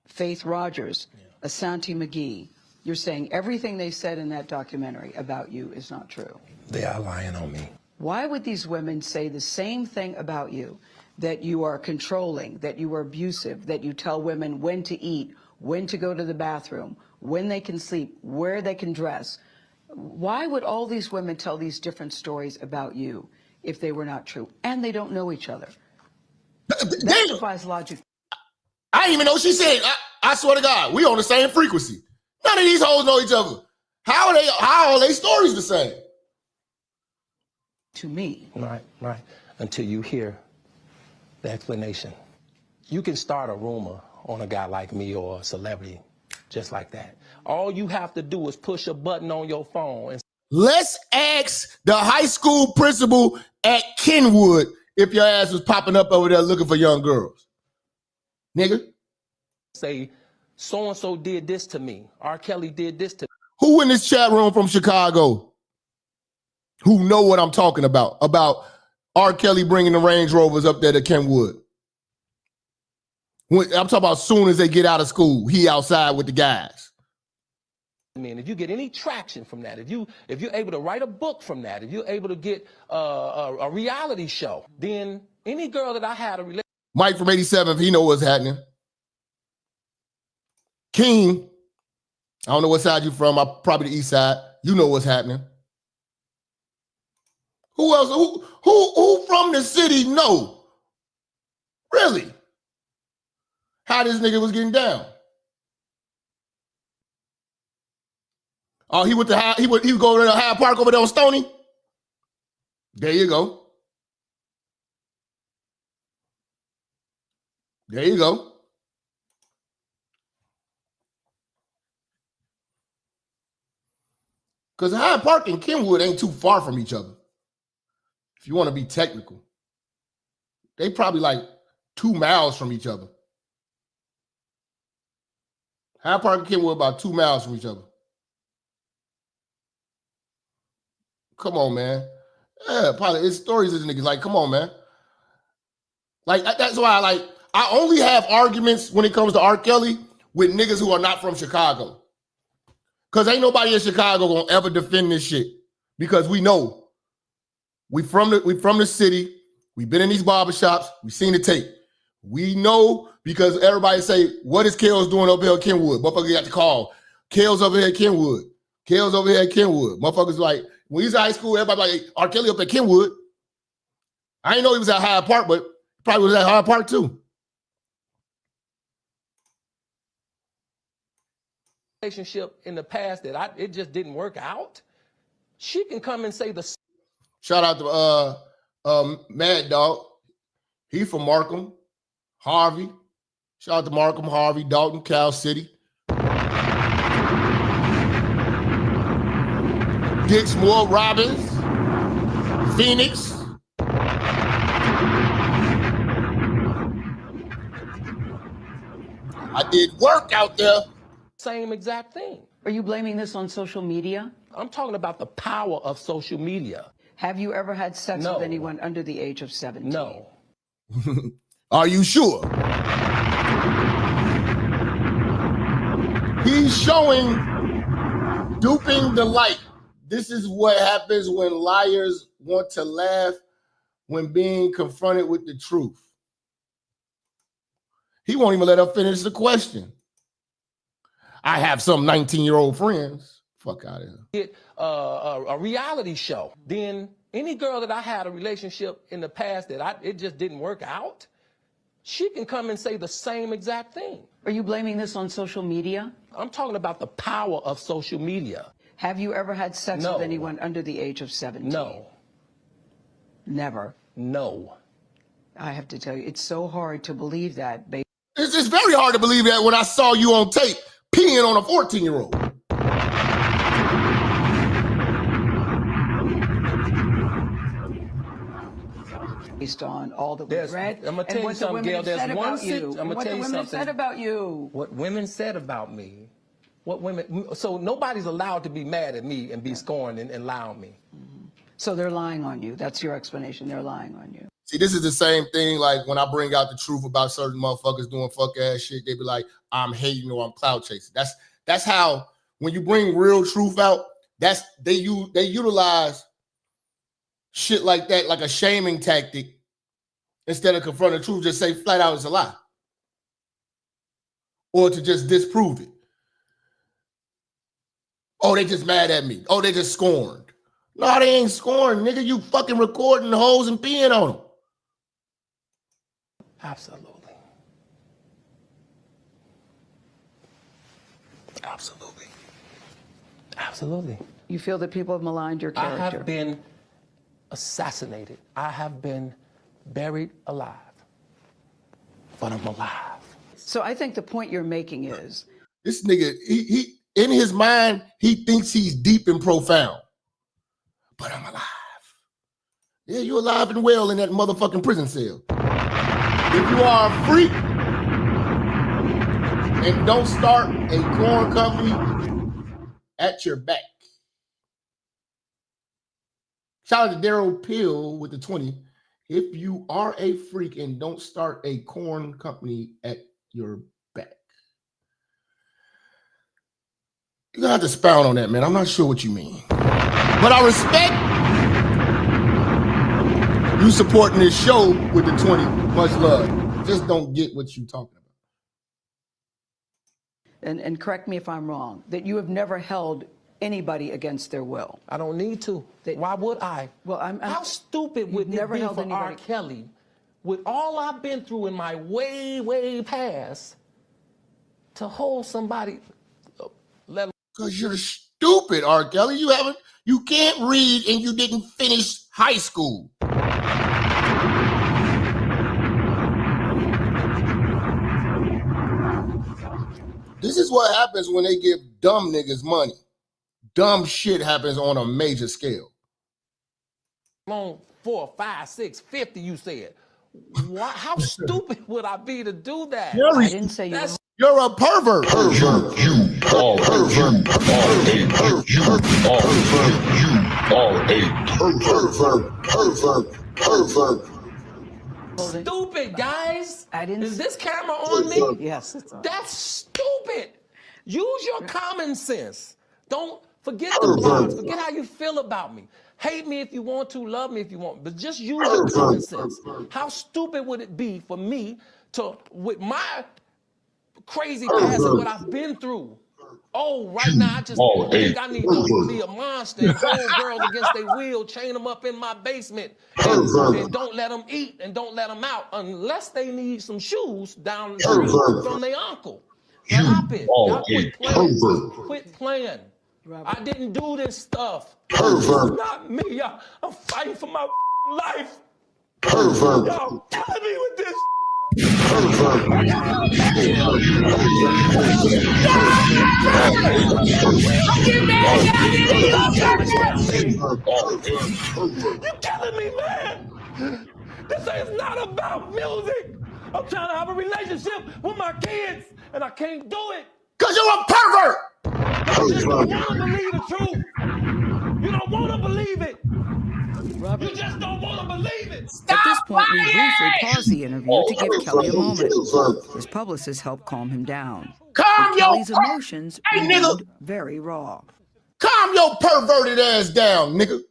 Faith Rogers, Asante McGee. You're saying everything they said in that documentary about you is not true. They are lying on me. Why would these women say the same thing about you? That you are controlling, that you are abusive, that you tell women when to eat, when to go to the bathroom, when they can sleep, where they can dress. Why would all these women tell these different stories about you if they were not true? And they don't know each other. That defies logic. I didn't even know she said, I swear to God, we on the same frequency. None of these hoes know each other. How are they stories the same? To me. Right. Until you hear the explanation. You can start a rumor on a guy like me or a celebrity just like that. All you have to do is push a button on your phone. And let's ask the high school principal at Kenwood if your ass was popping up over there looking for young girls. Nigga. Say, so-and-so did this to me. R. Kelly did this to me. Who in this chat room from Chicago who know what I'm talking about R. Kelly bringing the Range Rovers up there to Kenwood? I'm talking about soon as they get out of school, he outside with the guys. I mean, if you get any traction from that, if you're able to write a book from that, if you're able to get a reality show, then any girl that I had a relationship. Mike from 87, he know what's happening. King, I don't know what side you from. I'm probably the east side. You know what's happening. Who else? Who from the city know? Really? How this nigga was getting down? Oh, he would go to the Hyde Park over there on Stony. There you go. There you go. Because Hyde Park and Kenwood ain't too far from each other. If you want to be technical, they probably like 2 miles from each other. Hyde Park and Kenwood about 2 miles from each other. Come on, man. Yeah, probably it's stories of niggas. Like, come on, man. Like, that's why I only have arguments when it comes to R. Kelly with niggas who are not from Chicago. Because ain't nobody in Chicago gonna ever defend this shit. Because we know. We from the city. We've been in these barbershops. We've seen the tape. We know because everybody say, what is Kels doing up here at Kenwood? Motherfuckers got to call. Kels over here at Kenwood. Kels over here at Kenwood. Motherfuckers like, when he's in high school, everybody like, R. Kelly up at Kenwood. I didn't know he was at Hyde Park, but probably was at Hyde Park too. Relationship in the past that it just didn't work out. She can come and say the. Shout out to Mad Dog. He from Markham, Harvey. Shout out to Markham, Harvey, Dalton, Cal City. Dixmoor, Robbins, Phoenix. I did work out there. Same exact thing. Are you blaming this on social media? I'm talking about the power of social media. Have you ever had sex with anyone under the age of 17? No. Are you sure? He's showing duping the light. This is what happens when liars want to laugh when being confronted with the truth. He won't even let her finish the question. I have some 19-year-old friends. Fuck out of here. A reality show. Then any girl that I had a relationship in the past that it just didn't work out, she can come and say the same exact thing. Are you blaming this on social media? I'm talking about the power of social media. Have you ever had sex with anyone under the age of 17? No. Never? No. I have to tell you, it's so hard to believe that. It's very hard to believe that when I saw you on tape peeing on a 14-year-old. Based on all that we've read, I'm gonna tell you something, Gail. There's one thing. I'm gonna tell you something. What the women said about you. What women said about me. What women. So nobody's allowed to be mad at me and be scorned and lie on me. Mm-hmm. So they're lying on you. That's your explanation. They're lying on you. See, this is the same thing. Like when I bring out the truth about certain motherfuckers doing fuck ass shit, they be like, "I'm hating" or "I'm clout chasing." That's how when you bring real truth out. That's they utilize shit like that, like a shaming tactic. Instead of confronting the truth, just say flat out it's a lie. Or to just disprove it. Oh, they just mad at me. Oh, they just scorned. No, they ain't scorned, nigga. You fucking recording the hoes and peeing on them. Absolutely. Absolutely. Absolutely. You feel that people have maligned your character? I have been assassinated. I have been buried alive. But I'm alive. So I think the point you're making is this nigga, he in his mind, he thinks he's deep and profound. But I'm alive. Yeah, you're alive and well in that motherfucking prison cell. If you are a freak and don't start a corn company at your back. Shout out to Daryl Peel with the 20. If you are a freak and don't start a corn company at your back. You're gonna have to expound on that, man. I'm not sure what you mean. But I respect you supporting this show with the 20. Much love. Just don't get what you're talking about. And correct me if I'm wrong, that you have never held anybody against their will. I don't need to. Why would I? Well, How stupid would it never be held for anybody. R. Kelly, with all I've been through in my way, way past, to hold somebody, let Because you're stupid, R. Kelly. You can't read and you didn't finish high school. This is what happens when they give dumb niggas money. Dumb shit happens on a major scale. on 4, 5, 6, 50, you said. Why, how stupid would I be to do that? I didn't say you. You're a pervert. Pervert. You are a pervert. You are a pervert. Stupid, guys. I didn't. Is this camera on me? Yes, it's on. That's stupid. Use your common sense. Don't forget the blogs. Forget how you feel about me. Hate me if you want to, love me if you want, but just use your common sense. How stupid would it be for me to, with my crazy past and what I've been through? Oh, right now I just think I need to be a monster and hold girls against their will, chain them up in my basement, and don't let them eat and don't let them out unless they need some shoes down the street from their uncle. Stop it. Y'all quit playing. Quit playing. I didn't do this stuff. This is not me. I'm fighting for my life. Y'all killing me with this. You're killing me, man. This is not about music. I'm trying to have a relationship with my kids, and I can't do it. Because you're a pervert. You just don't want to believe the truth. You don't want to believe it. Robert. You just don't want to believe it. At this point, we briefly paused the interview to give Kelly a moment. His publicist helped calm him down. Calm your Kelly's emotions remained very raw. Calm your perverted ass down, nigga.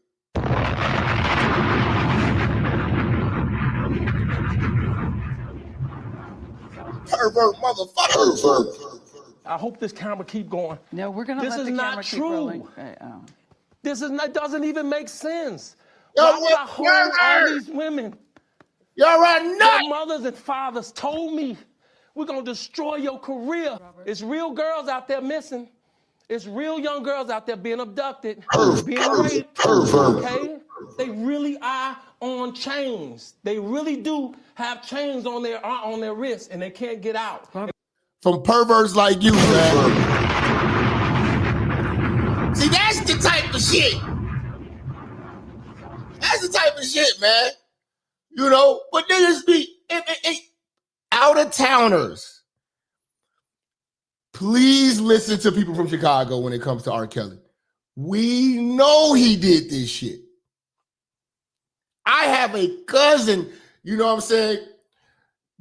Pervert motherfucker. I hope this camera keep going. No, we're gonna This let is the not camera keep true. rolling. This is not, doesn't even make sense. Yo, Why would I hold all these women? You're a nut. Their mothers and fathers told me, we're gonna destroy your career. It's real girls out there missing. It's real young girls out there being abducted, being raped. Okay? They really are on chains. They really do have chains on their wrists, and they can't get out. From perverts like you, man. See, that's the type of shit. That's the type of shit, man. You know, but niggas be out of towners. Please listen to people from Chicago when it comes to R. Kelly. We know he did this shit. I have a cousin, you know what I'm saying?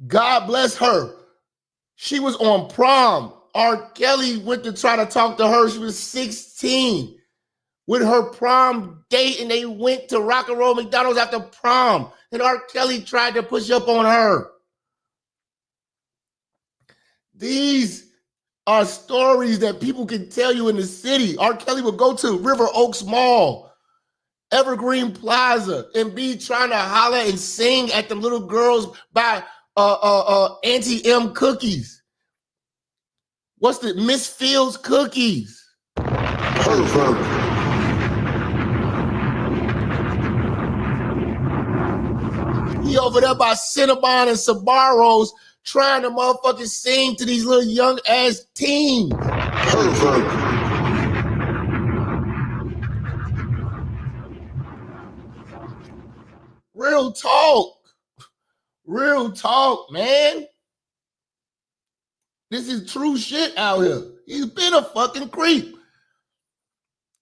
God bless her. She was on prom. R. Kelly went to try to talk to her. She was 16 with her prom date, and they went to Rock and Roll McDonald's after prom. And R. Kelly tried to push up on her. These are stories that people can tell you in the city. R. Kelly would go to River Oaks Mall, Evergreen Plaza, and be trying to holler and sing at the little girls by Auntie M cookies. What's the Miss Fields cookies? He over there by Cinnabon and Sabaros trying to motherfucking sing to these little young ass teens. Real talk. Real talk, man. This is true shit out here. He's been a fucking creep.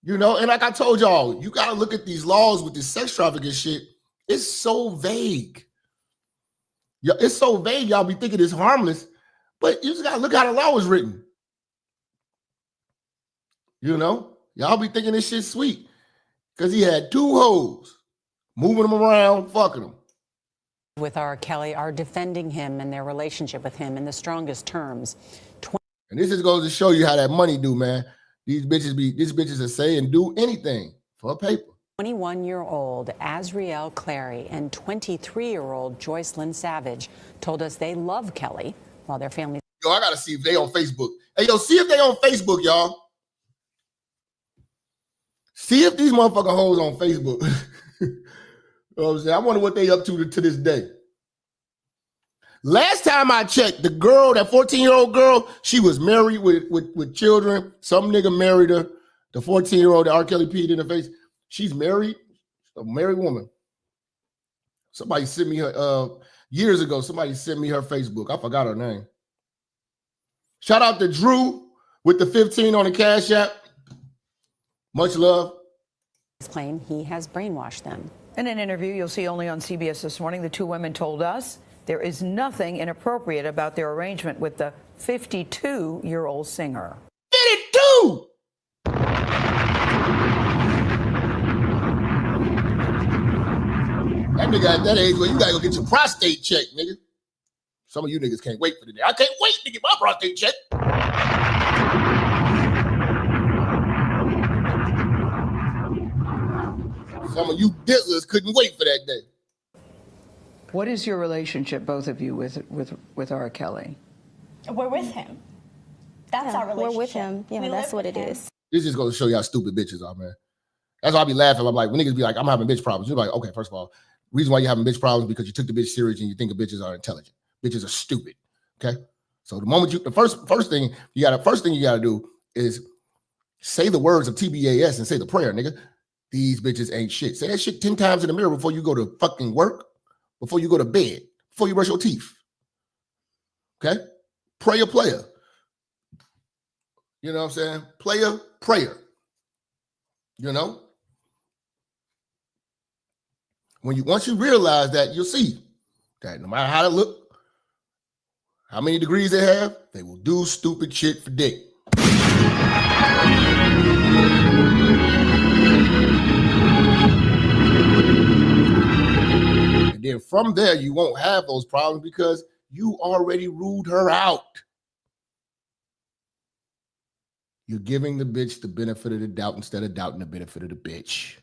You know, and like I told y'all, you gotta look at these laws with this sex trafficking shit. It's so vague. Yeah, it's so vague, y'all be thinking it's harmless, but you just gotta look how the law was written. You know, y'all be thinking this shit's sweet because he had 2 hoes moving them around, fucking them. With R. Kelly are defending him and their relationship with him in the strongest terms. And this just goes to show you how that money do, man. These bitches that say and do anything for a paper. 21-year-old Azriel Clary and 23-year-old Joyce Lynn Savage told us they love Kelly while their families. Yo, I gotta see if they on Facebook. Hey, yo, see if they on Facebook, y'all. See if these motherfucking hoes on Facebook. You know what I'm saying? I wonder what they up to this day. Last time I checked, the girl, that 14-year-old girl, she was married with children. Some nigga married her. The 14-year-old that R. Kelly peed in the face. She's married, a married woman. Somebody sent me her, years ago, somebody sent me her Facebook. I forgot her name. Shout out to Drew with the 15 on the Cash App. Much love. Claim he has brainwashed them. In an interview you'll see only on CBS this morning, the two women told us there is nothing inappropriate about their arrangement with the 52-year-old singer. 52! That nigga at that age where you gotta go get your prostate checked, nigga. Some of you niggas can't wait for the day. I can't wait to get my prostate checked. Some of you diddlers couldn't wait for that day. What is your relationship, both of you, with R. Kelly? We're with him. That's our relationship. We're with him. Yeah, that's what it is. This just goes to show you how stupid bitches are, man. That's why I be laughing. I'm like, when niggas be like, I'm having bitch problems. You're like, okay, first of all, reason why you're having bitch problems is because you took the bitch serious and you think the bitches are intelligent. Bitches are stupid. Okay. So the moment the first thing you gotta do is say the words of TBAS and say the prayer, nigga. These bitches ain't shit. Say that shit 10 times in the mirror before you go to fucking work, before you go to bed, before you brush your teeth. Okay? Pray a player. You know what I'm saying? Player, prayer. You know? Once you realize that, you'll see that no matter how they look, how many degrees they have, they will do stupid shit for dick. And then from there, you won't have those problems because you already ruled her out. You're giving the bitch the benefit of the doubt instead of doubting the benefit of the bitch.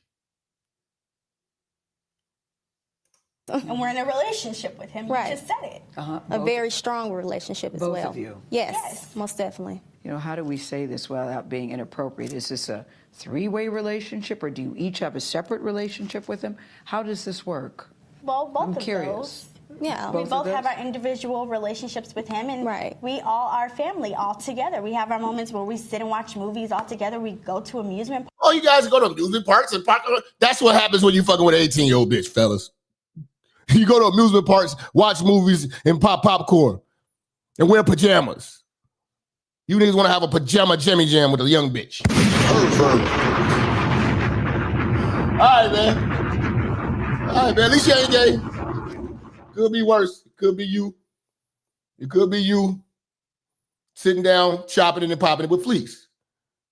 And we're in a relationship with him. Right. You just said it. A very strong relationship as well. Both of you. Yes, most definitely. You know, how do we say this without being inappropriate? Is this a three-way relationship, or do you each have a separate relationship with him? How does this work? Well, both I'm of curious. those. Yeah. We Both both of have those? our individual relationships with him, and we all are family all together. We have our moments where we sit and watch movies all together. We go to amusement parks. Oh, you guys go to amusement parks and park. That's what happens when you fucking with an 18-year-old bitch, fellas. You go to amusement parks, watch movies, and pop popcorn, and wear pajamas. You niggas want to have a pajama jimmy jam with a young bitch. All right, man. At least you ain't gay. Could be worse. It could be you. It could be you sitting down, chopping it and popping it with fleece.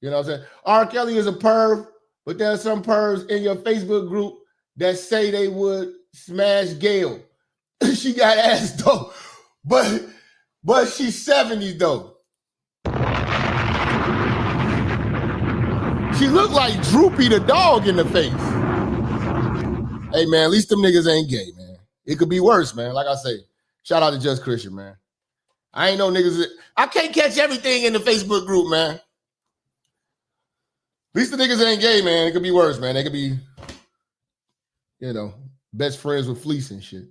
You know what I'm saying? R. Kelly is a perv, but there are some pervs in your Facebook group that say they would smash Gail. She got ass though, but she's 70 though. She looked like Droopy the dog in the face. Hey man, at least them niggas ain't gay, man. It could be worse, man. Like I say, shout out to Just Christian, man. I ain't no niggas. I can't catch everything in the Facebook group, man. At least the niggas ain't gay, man. It could be worse, man. They could be, you know, best friends with fleece and shit.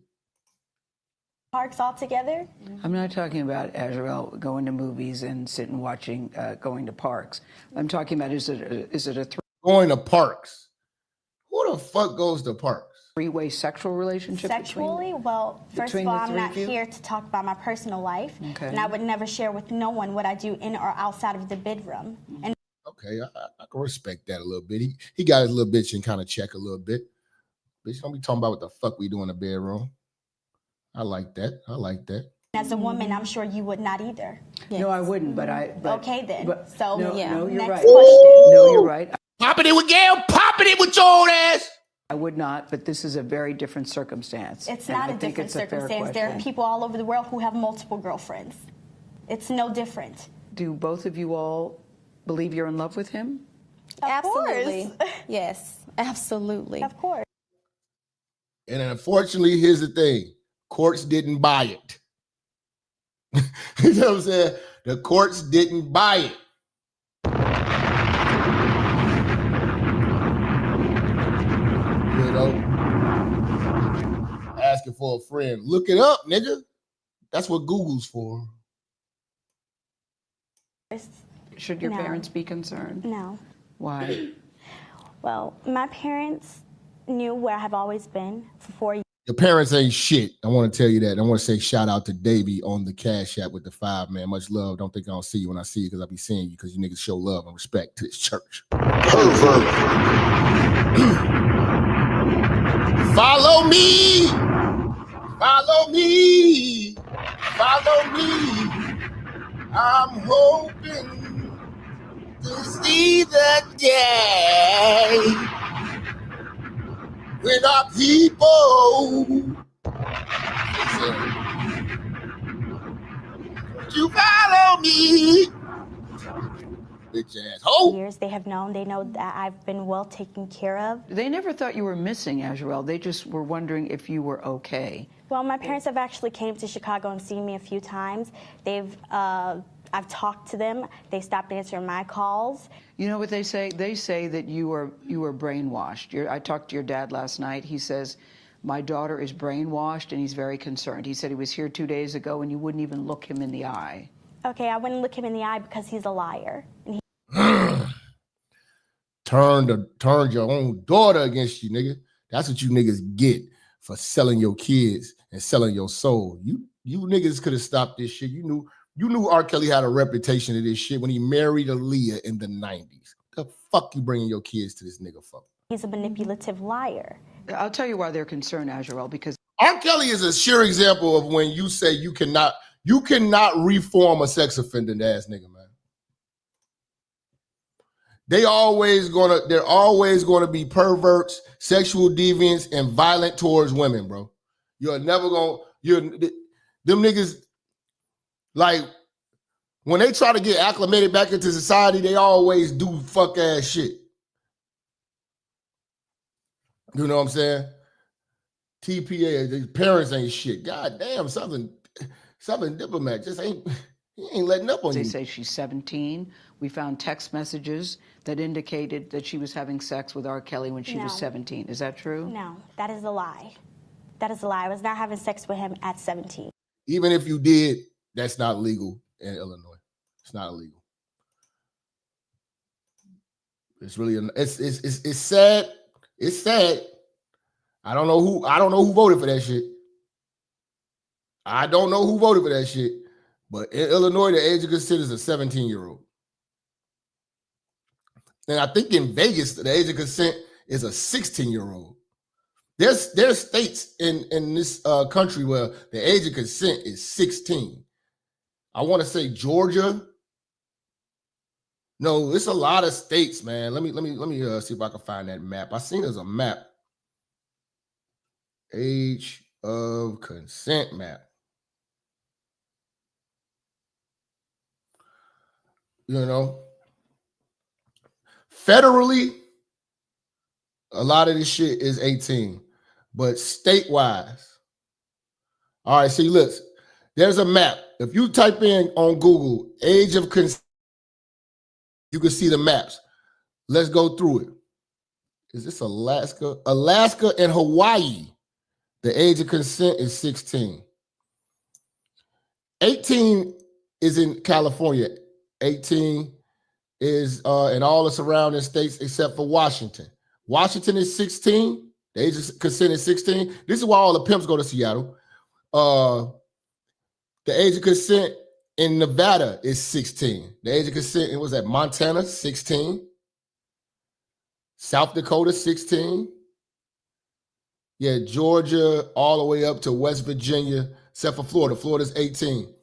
Parks all together. I'm not talking about Azriel going to movies and sitting watching, going to parks. I'm talking about is it a going to parks? Who the fuck goes to parks? Three-way sexual relationship? Sexually? Well, first of between all, the I'm three not of you? here to talk about my personal life. Okay. And I would never share with no one what I do in or outside of the bedroom. And Okay, I can respect that a little bit. He got his little bitch in kind of check a little bit. Bitch, don't be talking about what the fuck we do in the bedroom. I like that. I like that. as a woman, I'm sure you would not either. No, I wouldn't, but okay then. So no, you're next right. question. No, you're right. Popping it with Gail, popping it with your old ass. I would not, but this is a very different circumstance. It's and not I a think different it's a fair circumstance. There are question. people all over the world who have multiple girlfriends. It's no different. Do both of you all believe you're in love with him? Absolutely. Yes, absolutely. Of course. And unfortunately, here's the thing. Courts didn't buy it. You know what I'm saying? The courts didn't buy it. You know? Asking for a friend. Look it up, nigga. That's what Google's for. Should your No. parents be concerned? No. Why? Well, my parents knew where I have always been for 4 years. Your parents ain't shit. I want to tell you that. I want to say shout out to Davey on the Cash App with the 5, man. Much love. Don't think I don't see you when I see you because I'll be seeing you because you niggas show love and respect to this church. Pervert. Follow me. Follow me. Follow me. I'm hoping to see the day when our people you follow me. Bitch ass hoe. Years they have known. They know that I've been well taken care of. They never thought you were missing, Azrael. They just were wondering if you were okay. Well, my parents have actually came to Chicago and seen me a few times. I've talked to them. They stopped answering my calls. You know what they say? They say that you were brainwashed. I talked to your dad last night. He says, my daughter is brainwashed, and he's very concerned. He said he was here 2 days ago, and you wouldn't even look him in the eye. Okay, I wouldn't look him in the eye because he's a liar. And he Turned your own daughter against you, nigga. That's what you niggas get for selling your kids and selling your soul. You niggas could have stopped this shit. You knew R. Kelly had a reputation of this shit when he married Aaliyah in the 90s. The fuck you bringing your kids to this nigga for? He's a manipulative liar. I'll tell you why they're concerned, Azrael, because R. Kelly is a sure example of when you say you cannot reform a sex offending ass nigga, man. They're always gonna be perverts, sexual deviants, and violent towards women, bro. Them niggas, like, when they try to get acclimated back into society, they always do fuck ass shit. You know what I'm saying? TPA, the parents ain't shit. God damn, Southern Diplomat just ain't letting up on you. they say she's 17. We found text messages that indicated that she was having sex with R. Kelly when she was 17. Is that true? No, that is a lie. That is a lie. I was not having sex with him at 17. Even if you did, that's not legal in Illinois. It's not illegal. It's really it's sad. It's sad. I don't know who voted for that shit. I don't know who voted for that shit. But in Illinois, the age of consent is a 17-year-old. And I think in Vegas, the age of consent is a 16-year-old. There's states in this country where the age of consent is 16. I want to say Georgia. No, it's a lot of states, man. Let me see if I can find that map. I seen there's a map. Age of consent map. You know, federally, a lot of this shit is 18, but state-wise. All right, see, look, there's a map. If you type in on Google, age of consent, you can see the maps. Let's go through it. Is this Alaska? Alaska and Hawaii, the age of consent is 16. 18 is in California. 18 is in all the surrounding states except for Washington. Washington is 16. The age of consent is 16. This is why all the pimps go to Seattle. The age of consent in Nevada is 16. The age of consent, it was at Montana, 16. South Dakota, 16. Yeah, Georgia, all the way up to West Virginia, except for Florida. Florida's 18.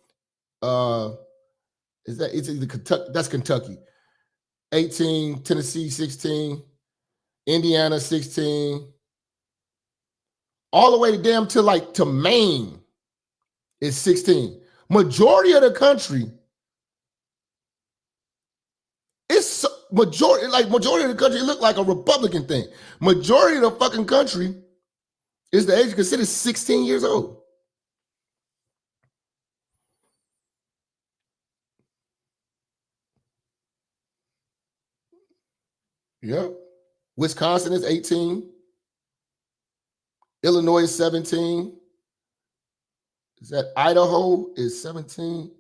It's either Kentucky, that's Kentucky. 18, Tennessee, 16, Indiana, 16. All the way damn to Maine is 16. Majority of the country is majority of the country, it looked like a Republican thing. Majority of the fucking country is the age considered 16 years old. Yeah. Wisconsin is 18. Illinois is 17. Is that Idaho is 17?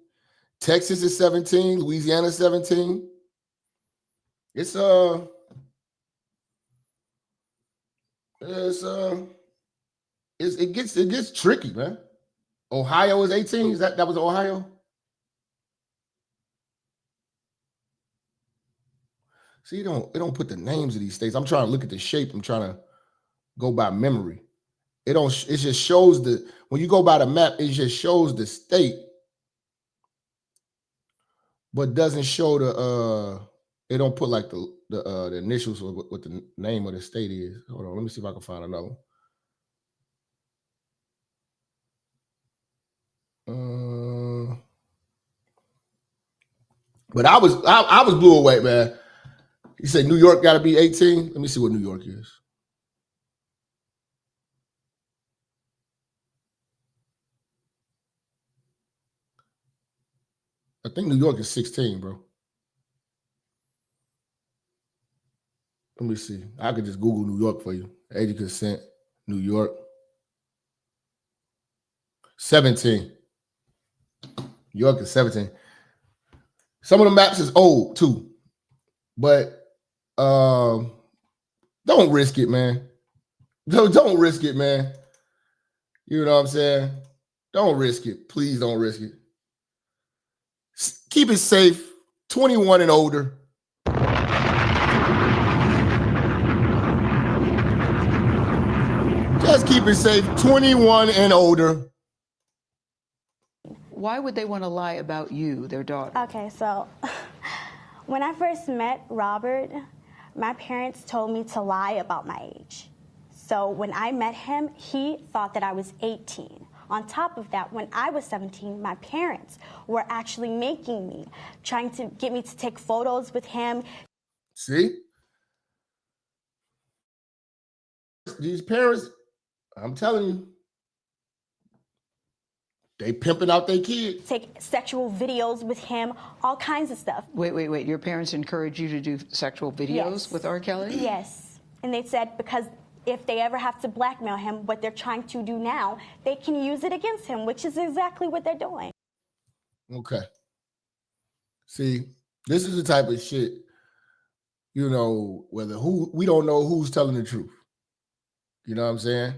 Texas is 17. Louisiana is 17. It gets tricky, man. Ohio is 18. That was Ohio? See, it don't put the names of these states. I'm trying to look at the shape. I'm trying to go by memory. It just shows when you go by the map, it just shows the state, but doesn't show it don't put like the initials of what the name of the state is. Hold on, let me see if I can find another one. But I was blew away, man. You said New York got to be 18. Let me see what New York is. I think New York is 16, bro. Let me see. I could just Google New York for you. 80%. New York. 17. New York is 17. Some of the maps is old too. But don't risk it, man. Don't risk it, man. You know what I'm saying? Don't risk it. Please don't risk it. Keep it safe. 21 and older. Just keep it safe. 21 and older. Why would they want to lie about you, their daughter? Okay, so when I first met Robert, my parents told me to lie about my age. So when I met him, he thought that I was 18. On top of that, when I was 17, my parents were actually making me, trying to get me to take photos with him. See? These parents, I'm telling you, they pimping out their kids. Take sexual videos with him, all kinds of stuff. Wait. Your parents encourage you to do sexual videos with R. Kelly? Yes. And they said because if they ever have to blackmail him, what they're trying to do now, they can use it against him, which is exactly what they're doing. Okay. See, this is the type of shit, you know, we don't know who's telling the truth. You know what I'm saying?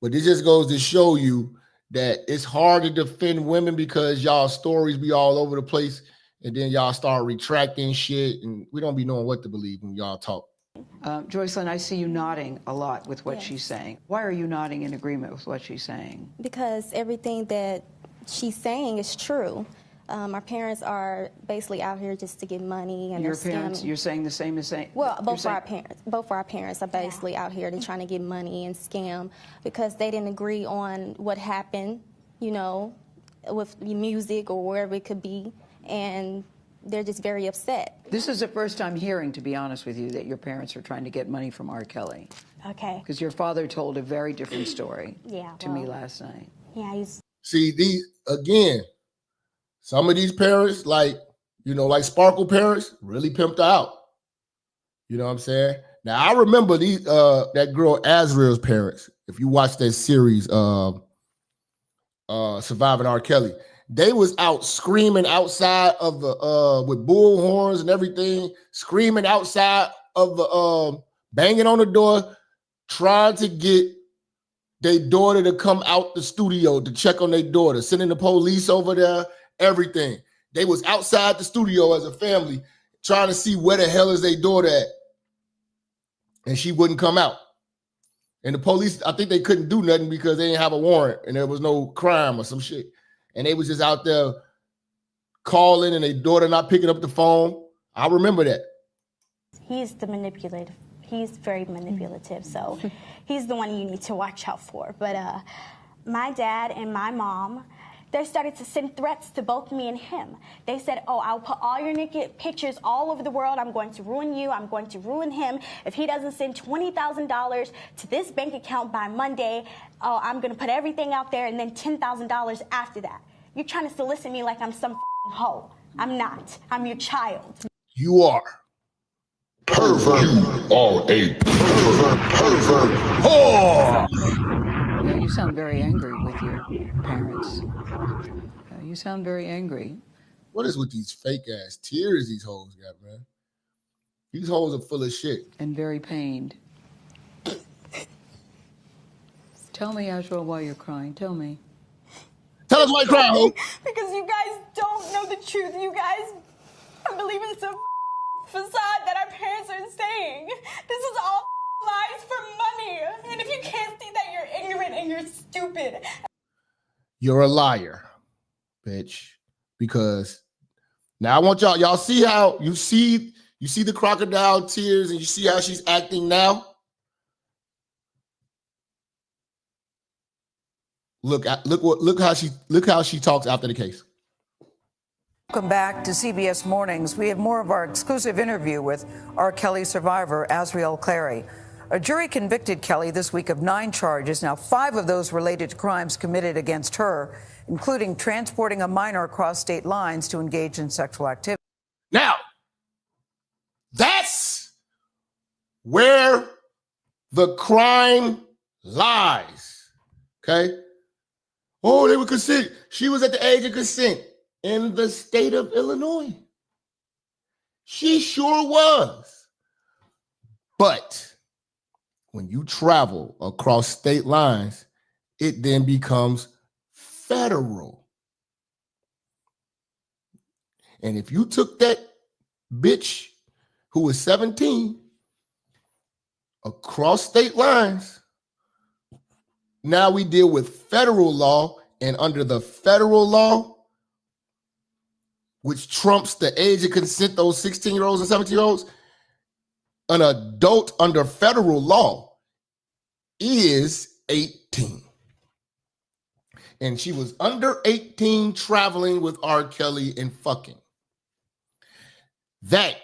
But it just goes to show you that it's hard to defend women because y'all stories be all over the place and then y'all start retracting shit and we don't be knowing what to believe when y'all talk. Joycelyn, I see you nodding a lot with what she's saying. Why are you nodding in agreement with what she's saying? Because everything that she's saying is true. Our parents are basically out here just to get money and your parents, you're saying the same as saying. Well, both of our parents are basically out here. They're trying to get money and scam because they didn't agree on what happened, you know, with music or wherever it could be, and they're just very upset. This is the first time hearing, to be honest with you, that your parents are trying to get money from R. Kelly. Okay. Because your father told a very different story to me last night. Yeah, See, again, some of these parents, like Sparkle parents, really pimped out. You know what I'm saying? Now, I remember that girl Azriel's parents. If you watch that series, Surviving R. Kelly, they was out screaming outside of the with bullhorns and everything, screaming outside of the banging on the door, trying to get their daughter to come out the studio to check on their daughter, sending the police over there. Everything. They was outside the studio as a family trying to see where the hell is their daughter at. And she wouldn't come out. And the police, I think they couldn't do nothing because they didn't have a warrant and there was no crime or some shit. And they was just out there calling and their daughter not picking up the phone. I remember that. He's the manipulative. He's very manipulative. So he's the one you need to watch out for. But my dad and my mom, They started to send threats to both me and him. They said, oh, I'll put all your naked pictures all over the world. I'm going to ruin you. I'm going to ruin him. If he doesn't send $20,000 to this bank account by Monday, oh, I'm going to put everything out there and then $10,000 after that. You're trying to solicit me like I'm some hoe. I'm not. I'm your child. You are. Pervert. You are a pervert. Whore. Yeah, you sound very angry with your parents. You sound very angry. What is with these fake ass tears these hoes got, man? These hoes are full of shit. And very pained. Tell me, Azrael, why you're crying. Tell me. Tell us why you cry, ho. Because you guys don't know the truth. You guys are believing some facade that our parents are saying. This is all lies for money. And if you can't see that, you're ignorant and you're stupid. You're a liar, bitch. Because now I want y'all see how you see the crocodile tears and you see how she's acting now. Look how she talks after the case. Welcome back to CBS Mornings. We have more of our exclusive interview with R. Kelly survivor Azriel Clary. A jury convicted Kelly this week of 9 charges. Now, 5 of those related to crimes committed against her, including transporting a minor across state lines to engage in sexual activity. Now, that's where the crime lies. Okay? Oh, they were consent. She was at the age of consent in the state of Illinois. She sure was. But when you travel across state lines, it then becomes federal. And if you took that bitch who was 17 across state lines, now we deal with federal law, and under the federal law, which trumps the age of consent, those 16-year-olds and 17-year-olds, an adult under federal law is 18. And she was under 18 traveling with R. Kelly and fucking. That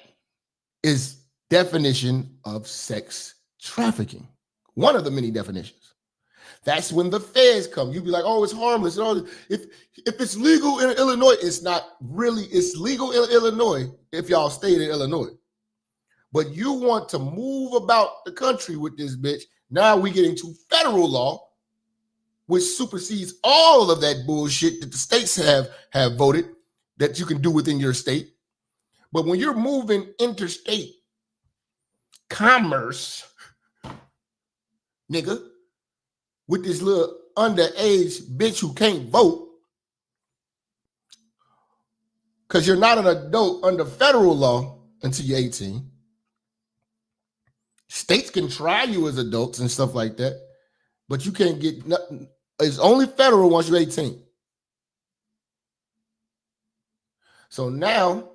is definition of sex trafficking. One of the many definitions. That's when the feds come. You'd be like, oh, it's harmless. If it's legal in Illinois, it's not really. It's legal in Illinois if y'all stayed in Illinois. But you want to move about the country with this bitch. Now we get into federal law, which supersedes all of that bullshit that the states have voted that you can do within your state. But when you're moving interstate commerce, nigga, with this little underage bitch who can't vote, because you're not an adult under federal law until you're 18. States can try you as adults and stuff like that, but you can't get nothing. It's only federal once you're 18. So now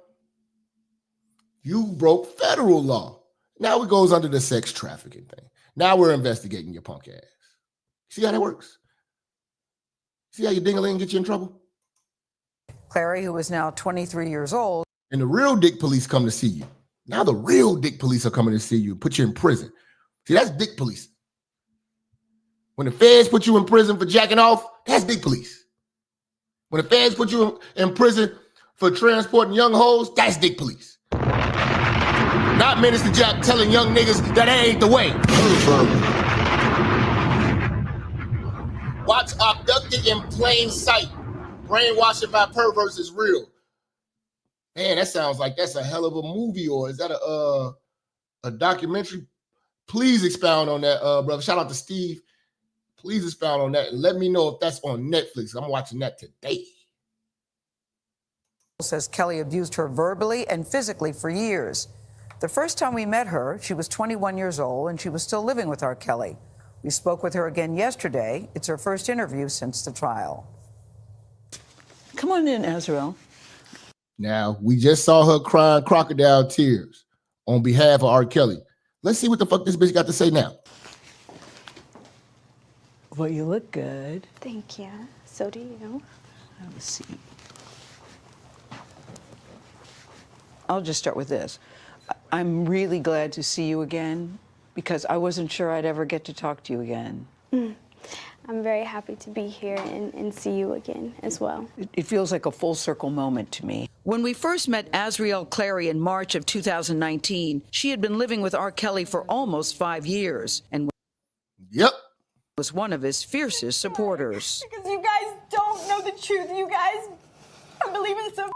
you broke federal law. Now it goes under the sex trafficking thing. Now we're investigating your punk ass. See how that works? See how your ding-a-ling get you in trouble? Clary, who is now 23 years old. And the real dick police come to see you. Now the real dick police are coming to see you, put you in prison. See, that's dick police. When the feds put you in prison for jacking off, that's dick police. When the feds put you in prison for transporting young hoes, that's dick police. Not Minister Jap telling young niggas that ain't the way. Watch Abducted in Plain Sight. Brainwashing by perverts is real. Man, that sounds like that's a hell of a movie, or is that a documentary? Please expound on that, brother. Shout out to Steve. Please expound on that and let me know if that's on Netflix. I'm watching that today. Says Kelly abused her verbally and physically for years. The first time we met her, she was 21 years old and she was still living with R. Kelly. We spoke with her again yesterday. It's her first interview since the trial. Come on in, Azrael. Now, we just saw her crying crocodile tears on behalf of R. Kelly. Let's see what the fuck this bitch got to say now. Well, you look good. Thank you. So do you. Have a seat. I'll just start with this. I'm really glad to see you again because I wasn't sure I'd ever get to talk to you again. I'm very happy to be here and see you again as well. It feels like a full circle moment to me. When we first met Azriel Clary in March of 2019, she had been living with R. Kelly for almost 5 years and was one of his fiercest supporters. Because you guys don't know the truth. You guys are believing some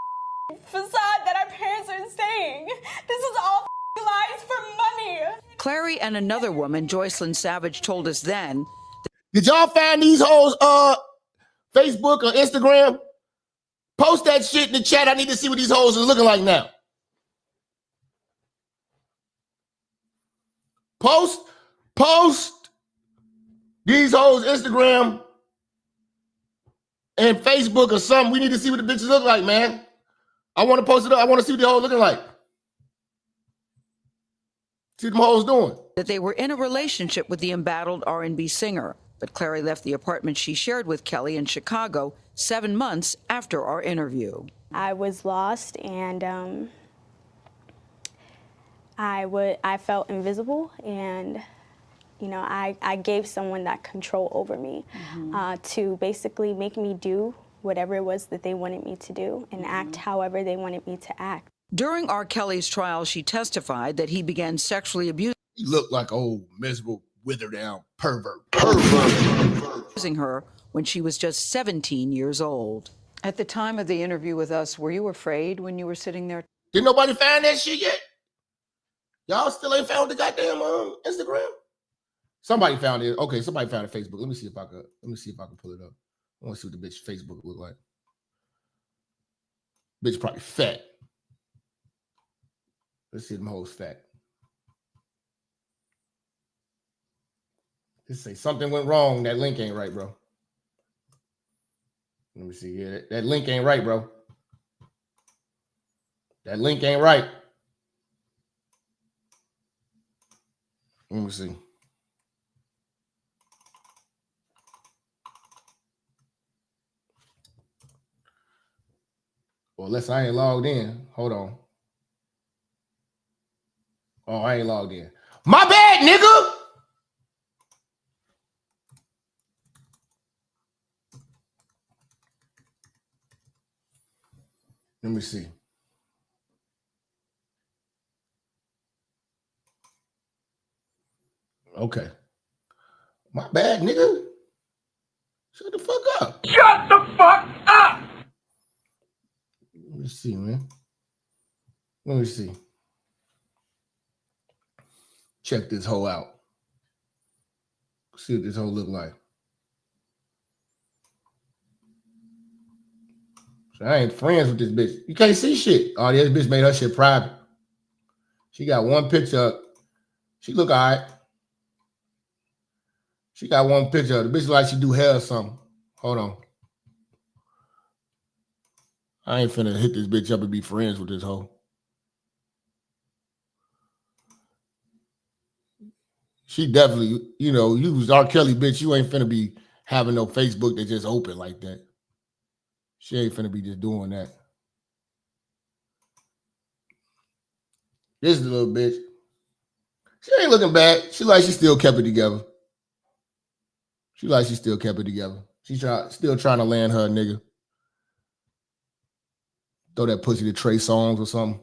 facade that our parents are saying. This is all lies for money. Clary and another woman, Joycelyn Savage, told us then. Did y'all find these hoes Facebook or Instagram? Post that shit in the chat. I need to see what these hoes are looking like now. Post these hoes Instagram and Facebook or something. We need to see what the bitches look like, man. I want to post it up. I want to see what the hoes looking like. See what the hoes doing. That they were in a relationship with the embattled R&B singer. But Clary left the apartment she shared with Kelly in Chicago 7 months after our interview. I was lost and I felt invisible, and you know, I gave someone that control over me to basically make me do whatever it was that they wanted me to do and act however they wanted me to act. During R. Kelly's trial, she testified that he began sexually abusing. He looked like old miserable, withered down pervert. Using her when she was just 17 years old. At the time of the interview with us, were you afraid when you were sitting there? Did nobody find that shit yet? Y'all still ain't found the goddamn Instagram? Somebody found it. Okay, somebody found it Facebook. Let me see if I can pull it up. I want to see what the bitch Facebook look like. Bitch probably fat. Let's see them hoes fat. Just say something went wrong. That link ain't right, bro. Let me see. Yeah, that link ain't right, bro. That link ain't right. Let me see. Well, unless I ain't logged in. Hold on. Oh, I ain't logged in. My bad, nigga. Let me see. Okay. My bad, nigga. Shut the fuck up. Shut the fuck up! Let me see, man. Let me see. Check this hoe out. See what this hoe look like. So I ain't friends with this bitch. You can't see shit. Oh, this bitch made her shit private. She got one picture up. She look all right. She got one picture of the bitch like she do hair or something. Hold on. I ain't finna hit this bitch up and be friends with this hoe. She definitely, you know, you was R. Kelly, bitch. You ain't finna be having no Facebook that just open like that. She ain't finna be just doing that. This is a little bitch. She ain't looking bad. She like she still kept it together. She like she still kept it together. She still trying to land her nigga. Throw that pussy to Trey Songz or something.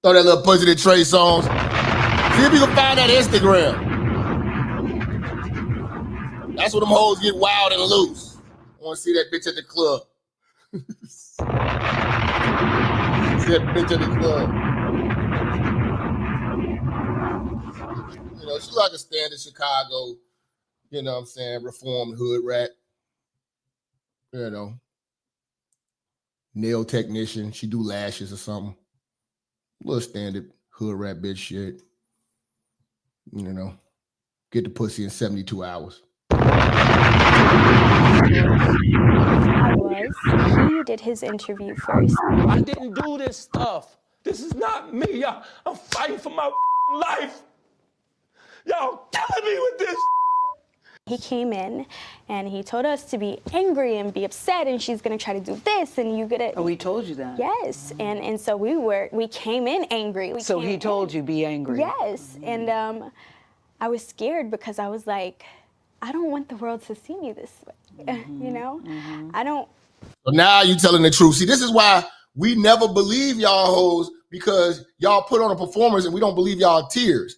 Throw that little pussy to Trey Songz. See if you can find that Instagram. That's where them hoes get wild and loose. I want to see that bitch at the club. See that bitch at the club. You know, she like a standard Chicago, you know what I'm saying, reformed hood rat. You know, nail technician. She do lashes or something. Little standard hood rat bitch shit. You know, get the pussy in 72 hours. I was. He did his interview first. I didn't do this stuff. This is not me. I'm fighting for my life. Y'all killing me with this. He came in and he told us to be angry and be upset, and she's gonna try to do this, and you gonna. Oh, he told you that? Yes, and so we came in angry. So he told you be angry? Yes, and I was scared because I was like, I don't want the world to see me this way, you know? I don't. So now you telling the truth. See, this is why we never believe y'all hoes, because y'all put on a performance and we don't believe y'all tears.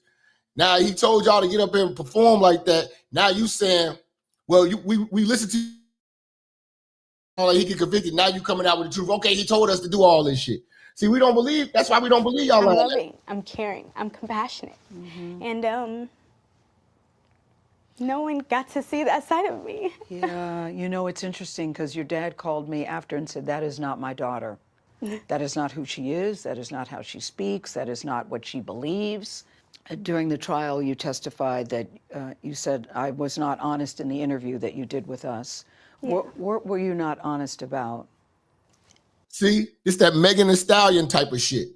Now he told y'all to get up and perform like that. Now you saying, well, we listened to you, like he get convicted. Now you coming out with the truth. Okay, he told us to do all this shit. See, we don't believe. That's why we don't believe y'all. I'm loving. I'm caring. I'm compassionate. And no one got to see that side of me. Yeah, you know, it's interesting because your dad called me after and said, that is not my daughter. That is not who she is. That is not how she speaks. That is not what she believes. During the trial, you testified that you said, I was not honest in the interview that you did with us. Yeah. What were you not honest about? See, it's that Megan Thee Stallion type of shit.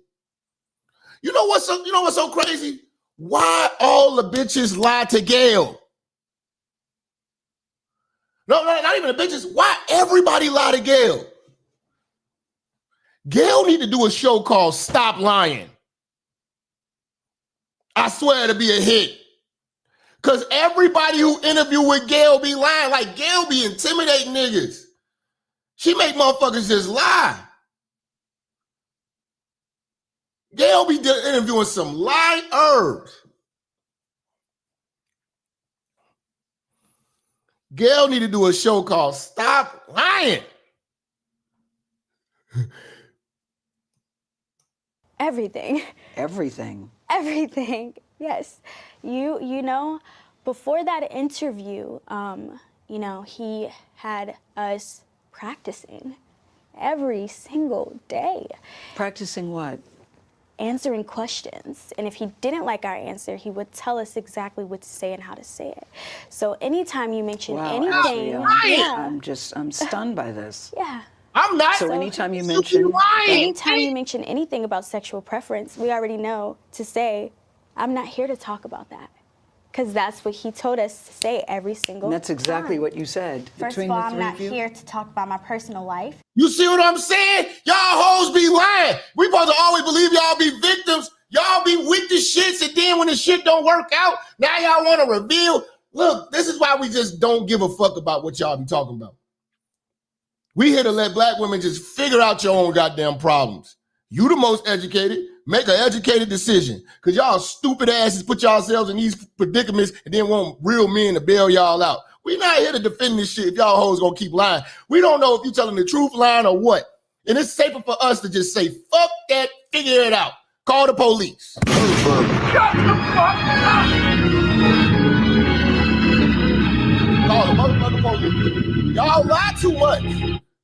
You know what's so crazy? Why all the bitches lie to Gail? No, not even the bitches. Why everybody lie to Gail? Gail need to do a show called Stop Lying. I swear it'll be a hit. Because everybody who interview with Gail be lying. Like, Gail be intimidating niggas. She make motherfuckers just lie. Gail be interviewing some liars. Gail need to do a show called Stop Lying. Everything. Everything. Everything. Yes. You know, before that interview, you know, he had us practicing every single day. Practicing what? Answering questions. And if he didn't like our answer, he would tell us exactly what to say and how to say it. So anytime you mention anything, I'm stunned by this. Yeah. I'm not. So anytime you mention anything about sexual preference, we already know to say, I'm not here to talk about that. Because that's what he told us to say every single And that's exactly time. what you said. First of all, I'm not here to talk about my personal life. You see what I'm saying? Y'all hoes be lying. We supposed to always believe y'all be victims. Y'all be with the shits, and then when the shit don't work out, now y'all want to reveal. Look, this is why we just don't give a fuck about what y'all be talking about. We here to let black women just figure out your own goddamn problems. You the most educated. Make an educated decision. Because y'all stupid asses put yourselves in these predicaments and then want real men to bail y'all out. We not here to defend this shit if y'all hoes gonna keep lying. We don't know if you telling the truth, lying, or what. And it's safer for us to just say, fuck that, figure it out. Call the police. Shut the fuck up! Call the motherfucking police. Y'all lie too much.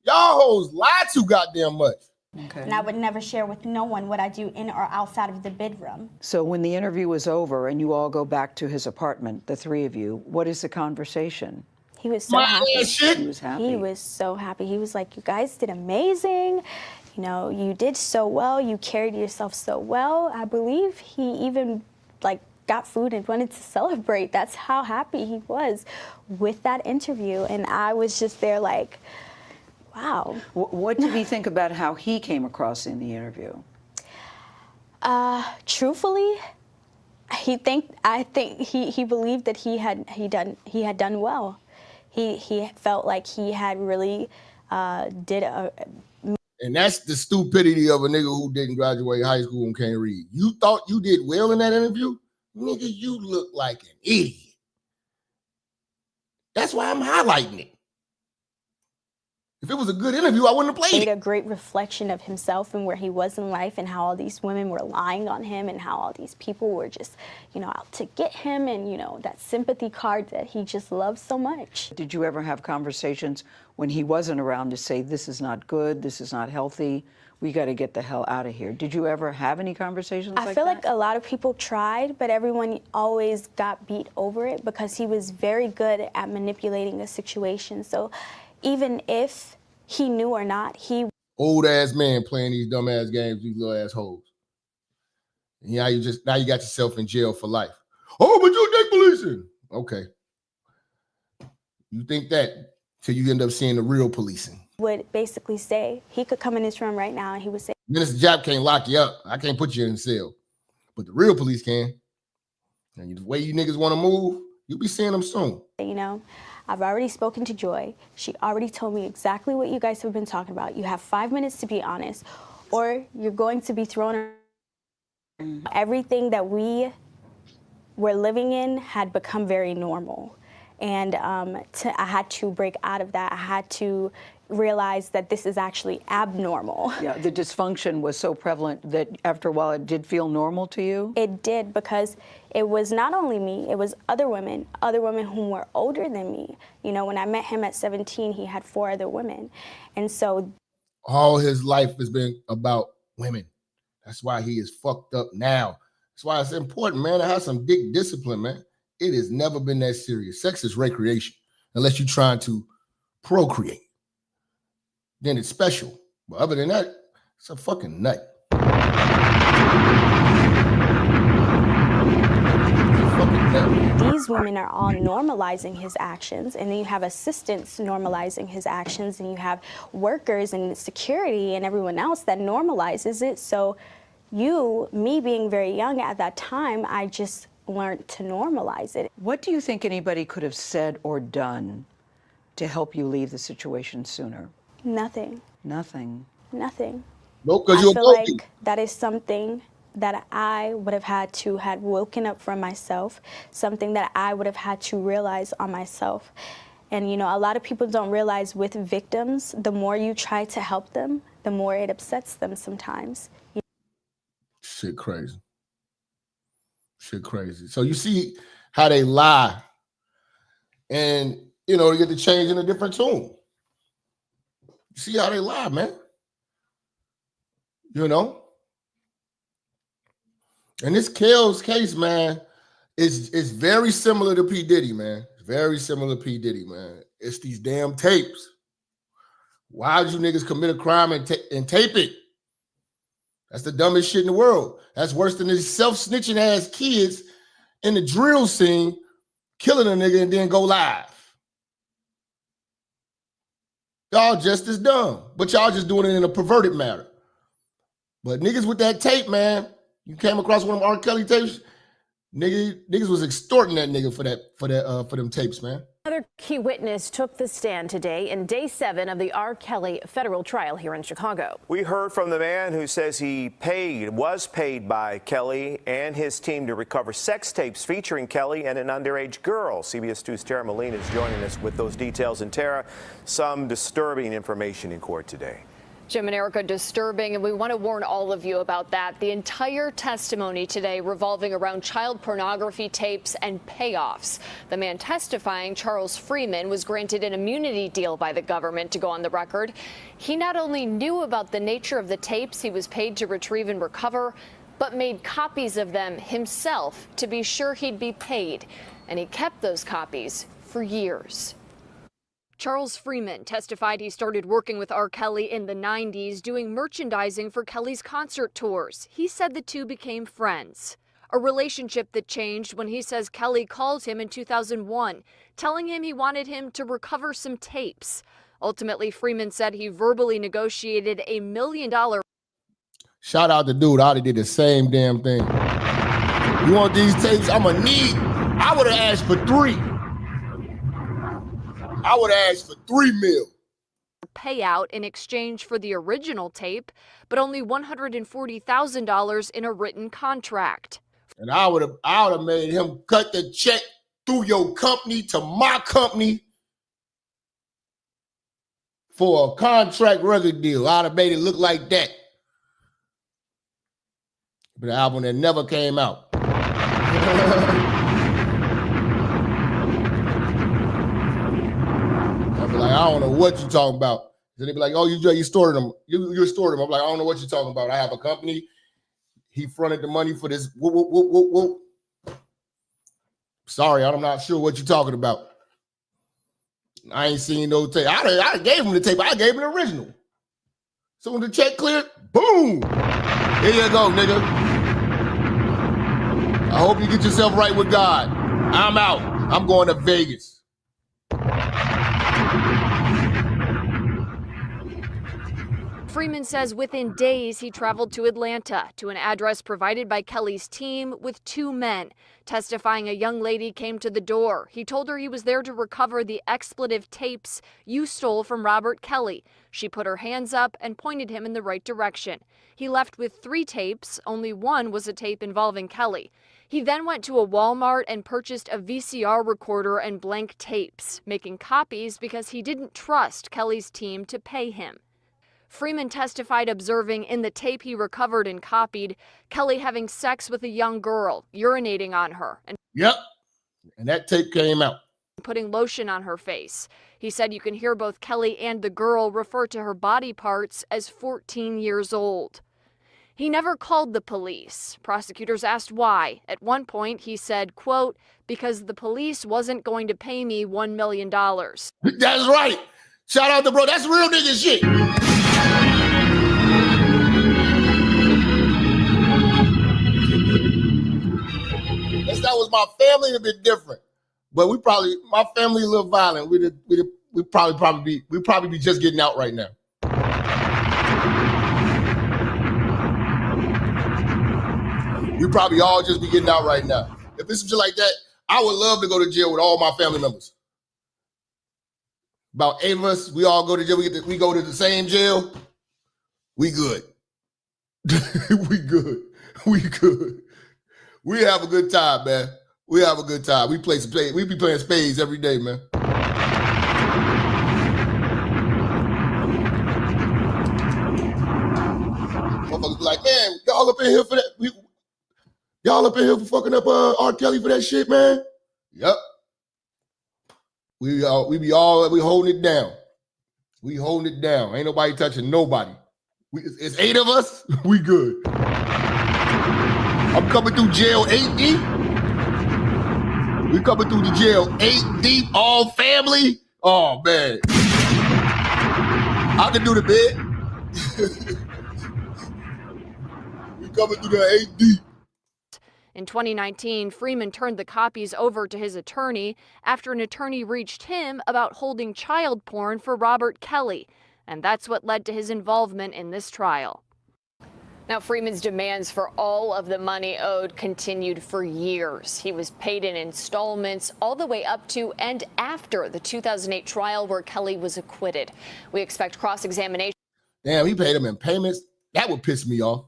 Y'all hoes lie too goddamn much. Okay. And I would never share with no one what I do in or outside of the bedroom. So when the interview was over and you all go back to his apartment, the three of you, what is the conversation? He was so happy. He was happy. He was so happy. He was like, you guys did amazing. You know, you did so well. You carried yourself so well. I believe he even got food and wanted to celebrate. That's how happy he was with that interview. And I was just there like, wow. What did he think about how he came across in the interview? Truthfully, I think he believed that he had done well. He felt like he had really did a. And that's the stupidity of a nigga who didn't graduate high school and can't read. You thought you did well in that interview? Nigga, you look like an idiot. That's why I'm highlighting it. If it was a good interview, I wouldn't have played it. Made a great reflection of himself and where he was in life and how all these women were lying on him and how all these people were just, you know, out to get him and, you know, that sympathy card that he just loves so much. Did you ever have conversations when he wasn't around to say, this is not good, this is not healthy, we got to get the hell out of here? Did you ever have any conversations like that? I feel like a lot of people tried, but everyone always got beat over it because he was very good at manipulating a situation. So even if he knew or not, he... Old ass man playing these dumb ass games, these little assholes. And now you got yourself in jail for life. Oh, but you policing. Okay. You think that till you end up seeing the real policing. Would basically say, he could come in this room right now and he would say, Minister Jap can't lock you up. I can't put you in the cell. But the real police can. And the way you niggas want to move, you'll be seeing them soon. you know, I've already spoken to Joy. She already told me exactly what you guys have been talking about. You have 5 minutes to be honest, or you're going to be thrown. Everything that we were living in had become very normal. And I had to break out of that. I had to realize that this is actually abnormal. Yeah, the dysfunction was so prevalent that after a while it did feel normal to you? It did, because it was not only me, it was other women who were older than me. You know, when I met him at 17, he had 4 other women. And so all his life has been about women. That's why he is fucked up now. That's why it's important, man, to have some dick discipline, man. It has never been that serious. Sex is recreation, unless you're trying to procreate. Then it's special. But other than that, it's a fucking nut. these women are all normalizing his actions, and then you have assistants normalizing his actions, and you have workers and security and everyone else that normalizes it. So me being very young at that time, I just learned to normalize it. What do you think anybody could have said or done to help you leave the situation sooner? Nothing. Nothing. Nothing. No, because I you're feel like that is something that I would have had to have woken up from myself, something that I would have had to realize on myself. And, you know, a lot of people don't realize with victims, the more you try to help them, the more it upsets them sometimes. Shit crazy. Shit crazy. So you see how they lie and, you know, you get to change in a different tune. You see how they lie, man. You know? And this Kel's case, man, is very similar to P. Diddy, man. Very similar to P. Diddy, man. It's these damn tapes. Why would you niggas commit a crime and tape it? That's the dumbest shit in the world. That's worse than these self-snitching ass kids in the drill scene killing a nigga and then go live. Y'all just as dumb, but y'all just doing it in a perverted manner. But niggas with that tape, man, you came across one of them R. Kelly tapes, niggas was extorting that nigga for them tapes, man. Another key witness took the stand today in day 7 of the R. Kelly federal trial here in Chicago. We heard from the man who says he was paid by Kelly and his team to recover sex tapes featuring Kelly and an underage girl. CBS 2's Tara Molina is joining us with those details. And Tara, some disturbing information in court today. Jim and Erica, disturbing, and we want to warn all of you about that. The entire testimony today revolving around child pornography tapes and payoffs. The man testifying, Charles Freeman, was granted an immunity deal by the government to go on the record. He not only knew about the nature of the tapes he was paid to retrieve and recover, but made copies of them himself to be sure he'd be paid. And he kept those copies for years. Charles Freeman testified he started working with R. Kelly in the 90s, doing merchandising for Kelly's concert tours. He said the two became friends, a relationship that changed when he says Kelly called him in 2001, telling him he wanted him to recover some tapes. Ultimately, Freeman said he verbally negotiated $1 million. Shout out to dude, I already did the same damn thing. You want these tapes? I'm gonna need. I would have asked for 3. I would have asked for $3 million. Payout in exchange for the original tape, but only $140,000 in a written contract. And I would have made him cut the check through your company to my company for a contract record deal. I'd have made it look like that. But an album that never came out. Like, I don't know what you're talking about. Then they be like, oh, you stored them. You stored them. I'm like, I don't know what you're talking about. I have a company. He fronted the money for this. Sorry, I'm not sure what you're talking about. I ain't seen no tape. I gave him the tape. I gave him the original. So when the check cleared, boom. Here you go, nigga. I hope you get yourself right with God. I'm out. I'm going to Vegas. Freeman says within days he traveled to Atlanta to an address provided by Kelly's team with 2 men. Testifying, a young lady came to the door. He told her he was there to recover the expletive tapes you stole from Robert Kelly. She put her hands up and pointed him in the right direction. He left with 3 tapes. Only one was a tape involving Kelly. He then went to a Walmart and purchased a VCR recorder and blank tapes, making copies because he didn't trust Kelly's team to pay him. Freeman testified observing in the tape he recovered and copied Kelly having sex with a young girl, urinating on her, and and that tape came out. Putting lotion on her face. He said you can hear both Kelly and the girl refer to her body parts as 14 years old. He never called the police. Prosecutors asked why. At one point, he said, quote, because the police wasn't going to pay me $1 million. That's right. Shout out to bro. That's real nigga shit. If that was my family, it'd be different. But my family a little violent. We'd probably be just getting out right now. We probably all just be getting out right now. If it's just like that, I would love to go to jail with all my family members. About 8 of us, we all go to jail. We go to the same jail. We good. We good. We good. We have a good time, man. We have a good time. We be playing spades every day, man. Motherfuckers be like, man, y'all up in here for that? Y'all up in here for fucking up R. Kelly for that shit, man? Yep. We holding it down. We holding it down. Ain't nobody touching nobody. It's 8 of us. We good. I'm coming through jail 8 deep. We coming through the jail 8 deep, all family. Oh man, I can do the bid. We coming through the 8 deep. In 2019, Freeman turned the copies over to his attorney after an attorney reached him about holding child porn for Robert Kelly. And that's what led to his involvement in this trial. Now, Freeman's demands for all of the money owed continued for years. He was paid in installments all the way up to and after the 2008 trial where Kelly was acquitted. We expect cross-examination. Damn, he paid him in payments. That would piss me off.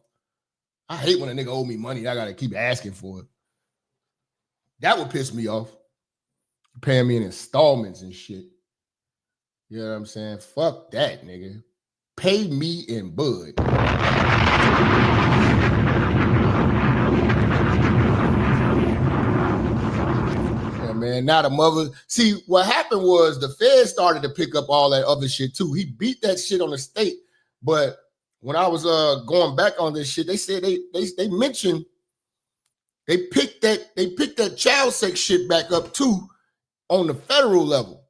I hate when a nigga owe me money. I got to keep asking for it. That would piss me off. Paying me in installments and shit. You know what I'm saying? Fuck that, nigga. Pay me in bud. Yeah, man, now the mother. See, what happened was the Fed started to pick up all that other shit too. He beat that shit on the state. But when I was going back on this shit, they said they mentioned they picked that child sex shit back up too on the federal level.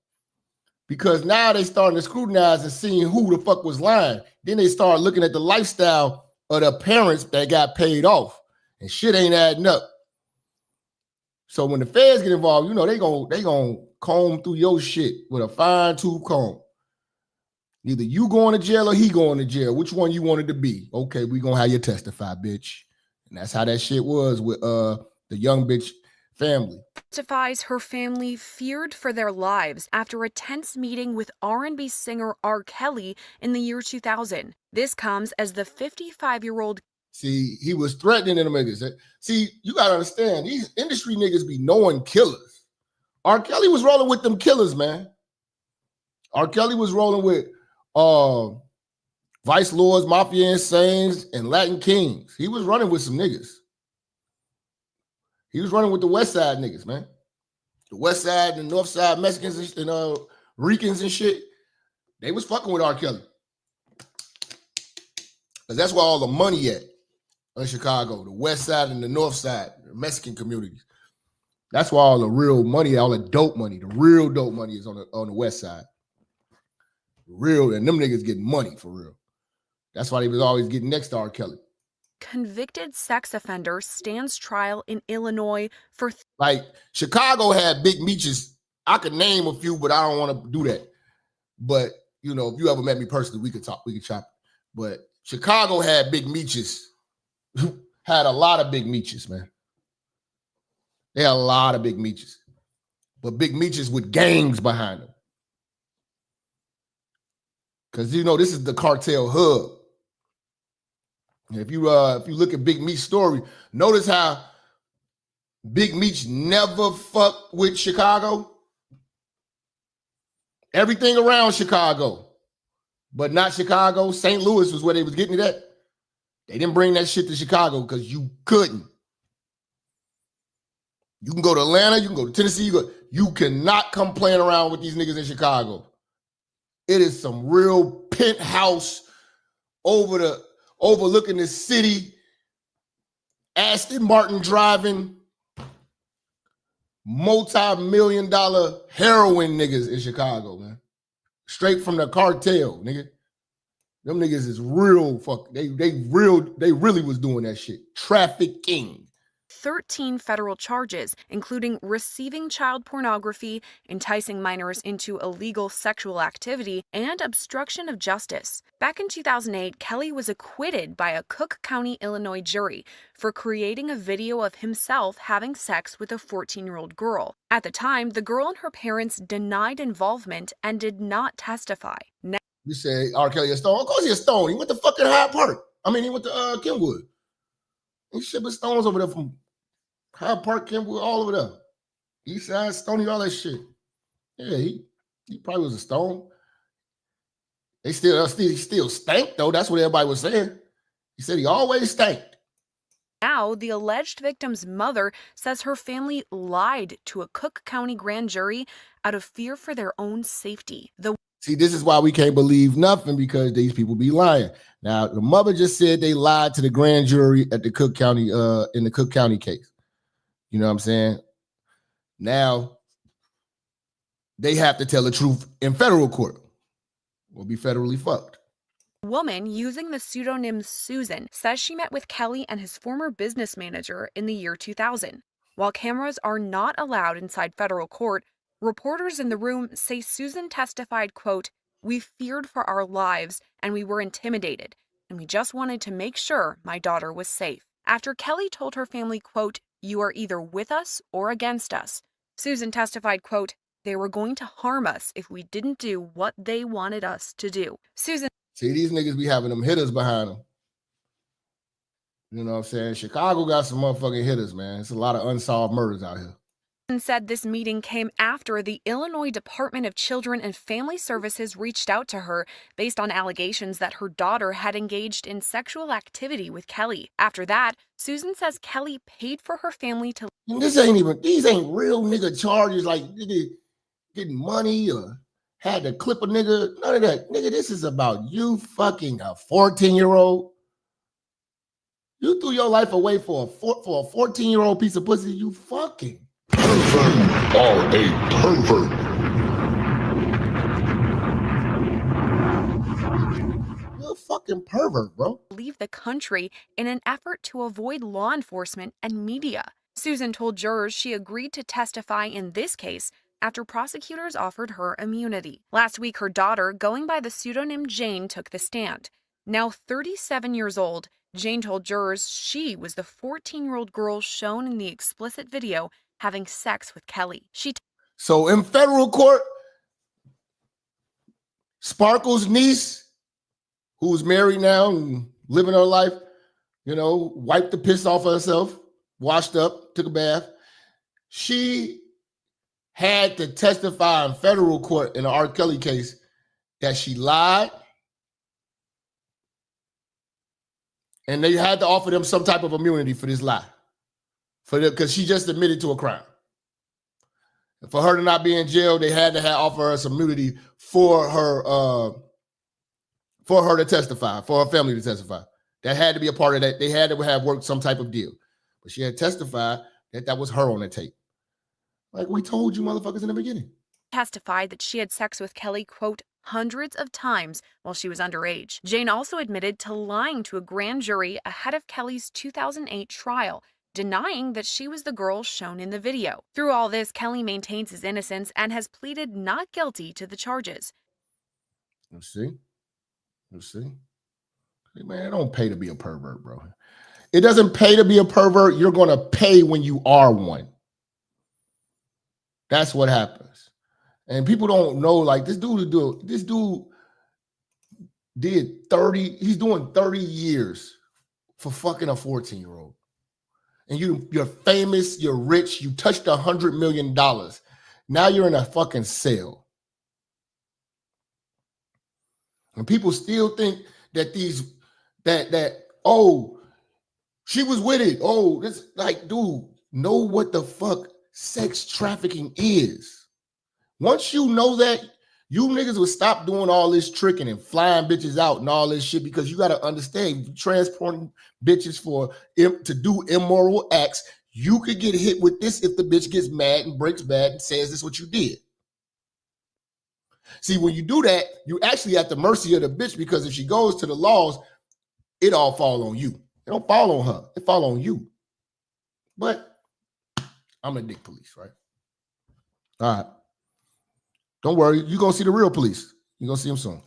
Because now they starting to scrutinize and seeing who the fuck was lying. Then they start looking at the lifestyle of the parents that got paid off. And shit ain't adding up. So when the feds get involved, you know, they gonna comb through your shit with a fine-tooth comb. Either you going to jail or he going to jail. Which one you wanted to be? Okay, we gonna have you testify, bitch. And that's how that shit was with the young bitch family. Testifies her family feared for their lives after a tense meeting with R&B singer R. Kelly in the year 2000. This comes as the 55-year-old. See, he was threatening them niggas. See, you gotta understand, these industry niggas be knowing killers. R. Kelly was rolling with them killers, man. R. Kelly was rolling with Vice Lords, Mafia Insanes, and Latin Kings. He was running with some niggas. He was running with the West Side niggas, man. The West Side and the North Side Mexicans and Ricans and shit. They was fucking with R. Kelly. Because that's where all the money at in Chicago. The West Side and the North Side, the Mexican communities. That's where all the real money, all the dope money, the real dope money is on the West Side. Real, and them niggas getting money for real. That's why they was always getting next to R. Kelly. Convicted sex offender stands trial in Illinois for like Chicago had big meaches. I could name a few, but I don't want to do that. But you know, if you ever met me personally, we could talk, we could chop. But Chicago had big meaches. Had a lot of big meaches, man. They had a lot of big meaches, but big meaches with gangs behind them. Because you know this is the cartel hub. And if you look at Big Meech's story, notice how Big Meech never fucked with Chicago. Everything around Chicago, but not Chicago. St. Louis was where they was getting it at. They didn't bring that shit to Chicago because you couldn't. You can go to Atlanta, you can go to Tennessee, you cannot come playing around with these niggas in Chicago. It is some real penthouse overlooking the city, Aston Martin driving, multi-million-dollar heroin niggas in Chicago, man. Straight from the cartel, nigga. Them niggas is real fuck. They really was doing that shit. Trafficking. 13 federal charges, including receiving child pornography, enticing minors into illegal sexual activity, and obstruction of justice. Back in 2008, Kelly was acquitted by a Cook County, Illinois jury for creating a video of himself having sex with a 14-year-old girl. At the time, the girl and her parents denied involvement and did not testify. Now, you say R. Kelly a stone? Of course he's a stone. He went to fucking Hyde Park. I mean, he went to Kenwood. He shipping stones over there from Hyde Park, Kenwood, all over there. East Side, Stony, all that shit. Yeah, he probably was a stone. He still stank, though. That's what everybody was saying. He said he always stank. Now, the alleged victim's mother says her family lied to a Cook County grand jury out of fear for their own safety. See, this is why we can't believe nothing, because these people be lying. Now, the mother just said they lied to the grand jury at the Cook County, in the Cook County case. You know what I'm saying? Now, they have to tell the truth in federal court or be federally fucked. Woman using the pseudonym Susan says she met with Kelly and his former business manager in the year 2000. While cameras are not allowed inside federal court, reporters in the room say Susan testified, quote, "We feared for our lives and we were intimidated, and we just wanted to make sure my daughter was safe." After Kelly told her family, quote, "You are either with us or against us," Susan testified, quote, "They were going to harm us if we didn't do what they wanted us to do." Susan. See, these niggas be having them hitters behind them. You know what I'm saying? Chicago got some motherfucking hitters, man. It's a lot of unsolved murders out here. Said this meeting came after the Illinois Department of Children and Family Services reached out to her based on allegations that her daughter had engaged in sexual activity with Kelly. After that, Susan says Kelly paid for her family to. These ain't real nigga charges like nigga getting money or had to clip a nigga. None of that. Nigga, this is about you fucking a 14-year-old. You threw your life away for a 14-year-old piece of pussy. You fucking. Pervert or a pervert. You're a fucking pervert, bro. Leave the country in an effort to avoid law enforcement and media. Susan told jurors she agreed to testify in this case after prosecutors offered her immunity. Last week, her daughter, going by the pseudonym Jane, took the stand. Now 37 years old, Jane told jurors she was the 14-year-old girl shown in the explicit video having sex with Kelly. So in federal court, Sparkle's niece, who's married now and living her life, you know, wiped the piss off of herself, washed up, took a bath. She had to testify in federal court in the R. Kelly case that she lied, and they had to offer them some type of immunity for this lie, because she just admitted to a crime. For her to not be in jail, they had to offer her some immunity for her to testify, for her family to testify. That had to be a part of that. They had to have worked some type of deal. But she had testified that was her on the tape. Like we told you motherfuckers in the beginning. Testified that she had sex with Kelly, quote, hundreds of times while she was underage. Jane also admitted to lying to a grand jury ahead of Kelly's 2008 trial, denying that she was the girl shown in the video. Through all this, Kelly maintains his innocence and has pleaded not guilty to the charges. You see? You see? Hey, man, it don't pay to be a pervert, bro. It doesn't pay to be a pervert. You're going to pay when you are one. That's what happens. And people don't know, like, this dude did 30, he's doing 30 years for fucking a 14-year-old. And you're famous, you're rich, you touched $100 million. Now you're in a fucking cell. And people still think that oh, she was with it. Oh, this, like, dude, know what the fuck sex trafficking is. Once you know that, you niggas will stop doing all this tricking and flying bitches out and all this shit, because you got to understand, transporting bitches to do immoral acts, you could get hit with this if the bitch gets mad and breaks bad and says this is what you did. See, when you do that, you actually at the mercy of the bitch, because if she goes to the laws, it all fall on you. It don't fall on her. It fall on you. But I'm a dick police, right? All right. Don't worry. You're going to see the real police. You're going to see them soon.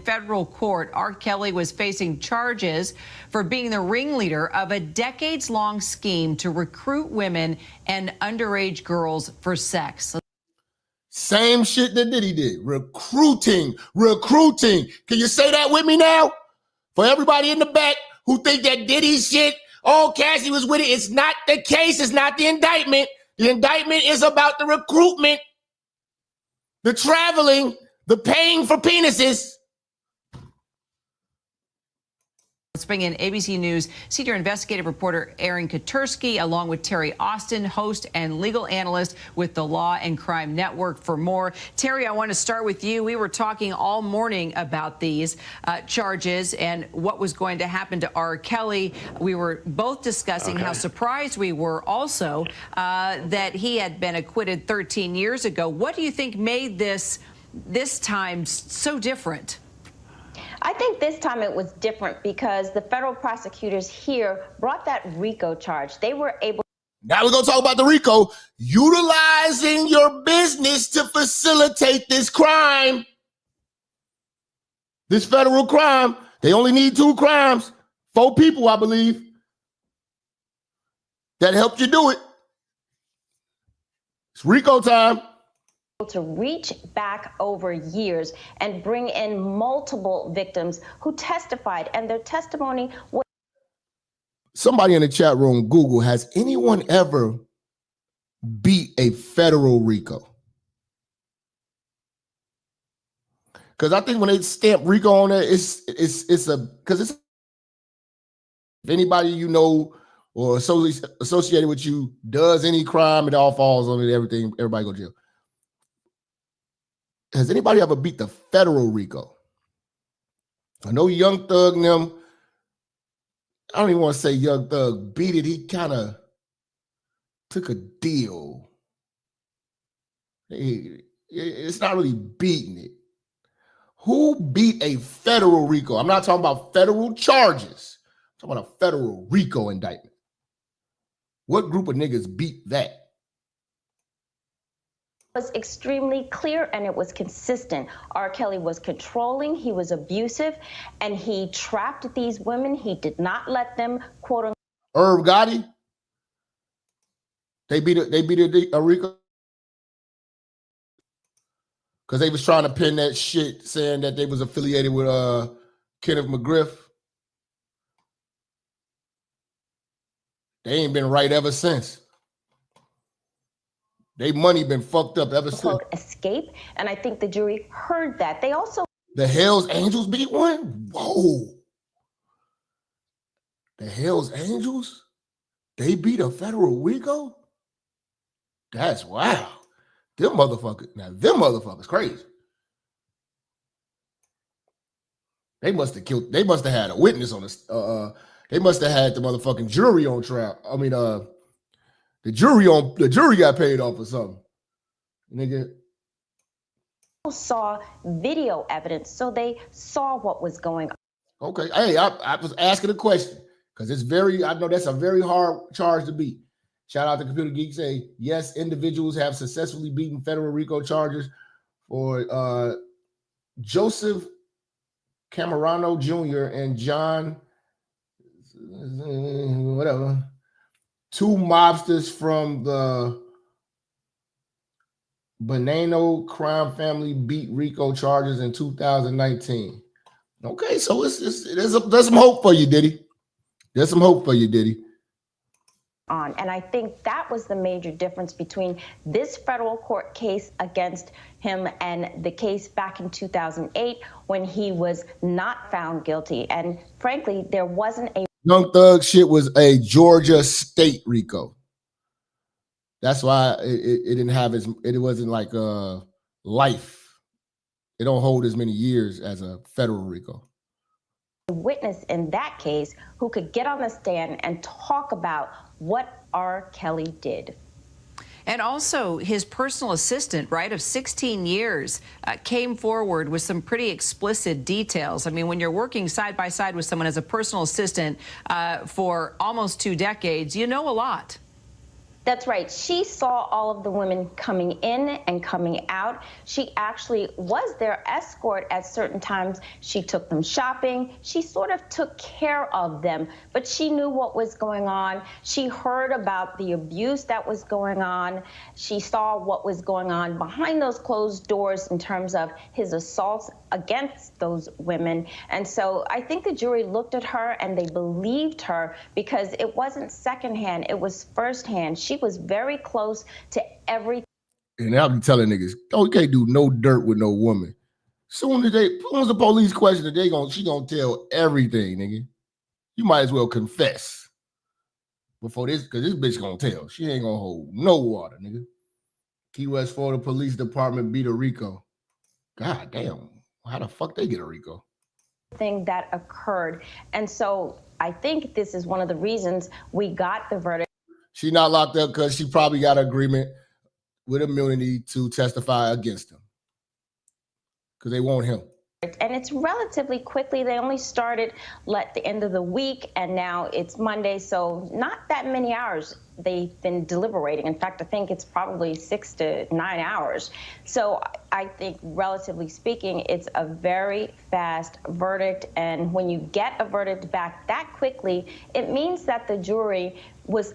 Federal court, R. Kelly was facing charges for being the ringleader of a decades-long scheme to recruit women and underage girls for sex. Same shit that Diddy did. Recruiting. Can you say that with me now? For everybody in the back who think that Diddy shit, oh, Cassie was with it. It's not the case. It's not the indictment. The indictment is about the recruitment, the traveling, the paying for penises. Let's bring in ABC News senior investigative reporter Aaron Katursky, along with Terry Austin, host and legal analyst with the Law and Crime Network, for more. Terry, I want to start with you. We were talking all morning about these charges and what was going to happen to R. Kelly. We were both discussing how surprised we were also that he had been acquitted 13 years ago. What do you think made this time so different? I think this time it was different because the federal prosecutors here brought that RICO charge. They were able. Now we're going to talk about the RICO. Utilizing your business to facilitate this crime. This federal crime. They only need 2 crimes. 4 people, I believe, that helped you do it. It's RICO time. To reach back over years and bring in multiple victims who testified, and their testimony was. Somebody in the chat room, Google, has anyone ever beat a federal RICO? Because I think when they stamp RICO on it, if anybody you know or associated with you does any crime, it all falls on it. Everybody go to jail. Has anybody ever beat the federal RICO? I know Young Thug and them, I don't even want to say Young Thug beat it. He kind of took a deal. It's not really beating it. Who beat a federal RICO? I'm not talking about federal charges. I'm talking about a federal RICO indictment. What group of niggas beat that? Was extremely clear, and it was consistent. R. Kelly was controlling, he was abusive, and he trapped these women. He did not let them, quote unquote. Irv Gotti, they beat a RICO because they was trying to pin that shit, saying that they was affiliated with Kenneth McGriff. They ain't been right ever since. They money been fucked up ever since. Escape, and I think the jury heard that. They also. The Hells Angels beat one? Whoa. The Hells Angels? They beat a federal RICO? That's wow. Them motherfuckers crazy. They must have had a witness on this. They must have had the motherfucking jury on trial. I mean, the jury got paid off or something. Nigga. saw video evidence, so they saw what was going on. Okay. Hey, I was asking a question because I know that's a very hard charge to beat. Shout out to Computer Geek. Say, yes, individuals have successfully beaten federal RICO charges for Joseph Camarano Jr. and John, whatever, two mobsters from the Bonanno crime family beat RICO charges in 2019. Okay, so there's some hope for you, Diddy. There's some hope for you, Diddy. And I think that was the major difference between this federal court case against him and the case back in 2008 when he was not found guilty. And frankly, there wasn't a Young Thug shit was a Georgia state RICO. That's why it didn't have it wasn't like life. It don't hold as many years as a federal RICO. witness in that case who could get on the stand and talk about what R. Kelly did. And also his personal assistant, right, of 16 years, came forward with some pretty explicit details. I mean, when you're working side by side with someone as a personal assistant for almost 2 decades, you know a lot. That's right. She saw all of the women coming in and coming out. She actually was their escort at certain times. She took them shopping. She sort of took care of them, but she knew what was going on. She heard about the abuse that was going on. She saw what was going on behind those closed doors in terms of his assaults against those women. And so I think the jury looked at her and they believed her because it wasn't secondhand, it was firsthand. She was very close to everything. And I'll be telling niggas, oh, you can't do no dirt with no woman. Soon as the police question it, she gonna tell everything, nigga. You might as well confess before this, because this bitch gonna tell. She ain't gonna hold no water, nigga. Key West, Florida Police Department beat a RICO. God damn. How the fuck they get a RICO? Thing that occurred. And so I think this is one of the reasons we got the verdict. She not locked up because she probably got an agreement with immunity to testify against him. Because they want him. And it's relatively quickly. They only started at the end of the week, and now it's Monday, so not that many hours they've been deliberating. In fact, I think it's probably 6 to 9 hours. So I think, relatively speaking, it's a very fast verdict, and when you get a verdict back that quickly, it means that the jury was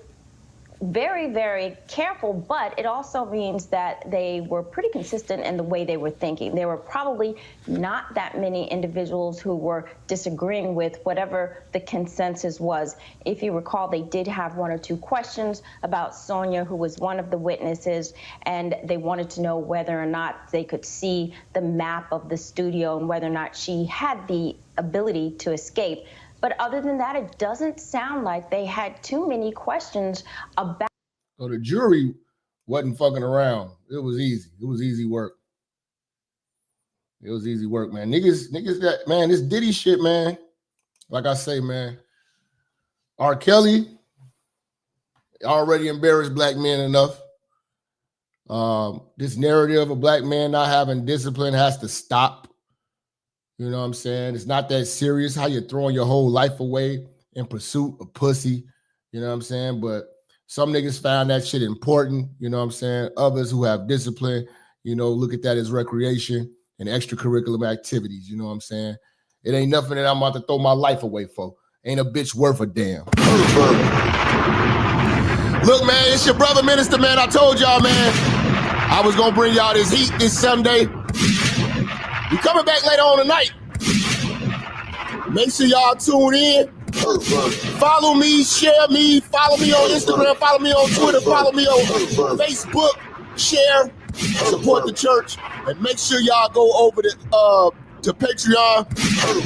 very, very careful, but it also means that they were pretty consistent in the way they were thinking. There were probably not that many individuals who were disagreeing with whatever the consensus was. If you recall, they did have 1 or 2 questions about Sonia, who was one of the witnesses, and they wanted to know whether or not they could see the map of the studio and whether or not she had the ability to escape. But other than that, it doesn't sound like they had too many questions about. So the jury wasn't fucking around. It was easy. It was easy work. It was easy work, man. Niggas that, man, this Diddy shit, man. Like I say, man, R. Kelly already embarrassed black men enough. This narrative of black men not having discipline has to stop. You know what I'm saying? It's not that serious how you're throwing your whole life away in pursuit of pussy. You know what I'm saying? But some niggas found that shit important. You know what I'm saying? Others who have discipline, you know, look at that as recreation and extracurricular activities. You know what I'm saying? It ain't nothing that I'm about to throw my life away for. Ain't a bitch worth a damn. Look, man, it's your brother Minister, man. I told y'all, man, I was going to bring y'all this heat this Sunday. We coming back later on tonight. Make sure y'all tune in. Follow me, share me, follow me on Instagram, follow me on Twitter, follow me on Facebook, share, support the church, and make sure y'all go over to Patreon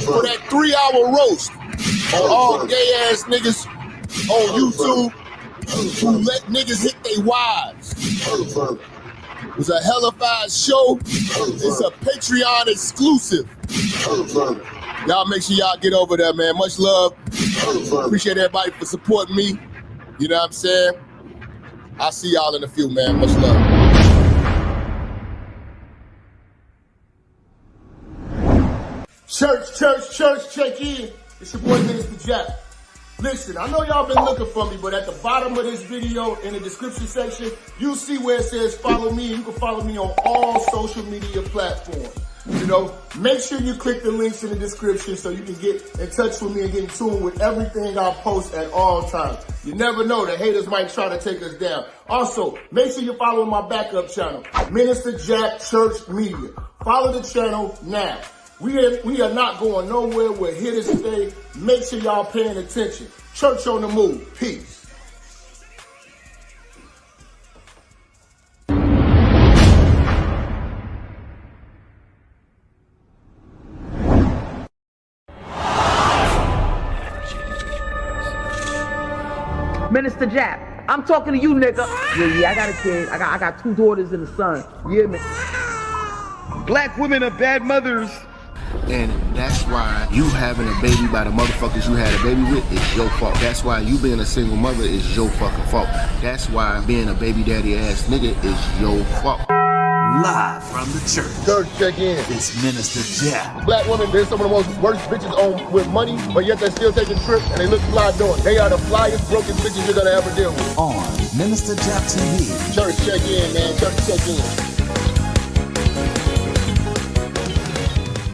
for that 3-hour roast on all gay ass niggas on YouTube who let niggas hit their wives. It was a hellified show. It's a Patreon exclusive. Y'all make sure y'all get over there, man. Much love. Appreciate everybody for supporting me. You know what I'm saying? I'll see y'all in a few, man. Much love. Church, check in. It's your boy, Minister Jap. Listen, I know y'all been looking for me, but at the bottom of this video, in the description section, you'll see where it says follow me. You can follow me on all social media platforms. You know, make sure you click the links in the description so you can get in touch with me and get in tune with everything I post at all times. You never know, the haters might try to take us down. Also, make sure you're following my backup channel, Minister Jap Church Media. Follow the channel now. We are not going nowhere. We're here to stay. Make sure y'all paying attention. Church on the move. Peace. Minister Jap, I'm talking to you, nigga. Yeah, I got a kid. I got 2 daughters and a son. Yeah, man. Black women are bad mothers. And that's why you having a baby by the motherfuckers you had a baby with is your fault. That's why you being a single mother is your fucking fault. That's why being a baby daddy ass nigga is your fault. Live from the church. Church, check in. It's Minister Jap. Black women, they're some of the most worst bitches on with money, but yet they're still taking trips and they look fly doing. They are the flyest broken bitches you're gonna ever deal with. On Minister Jap TV. Church, check in, man. Church, check in.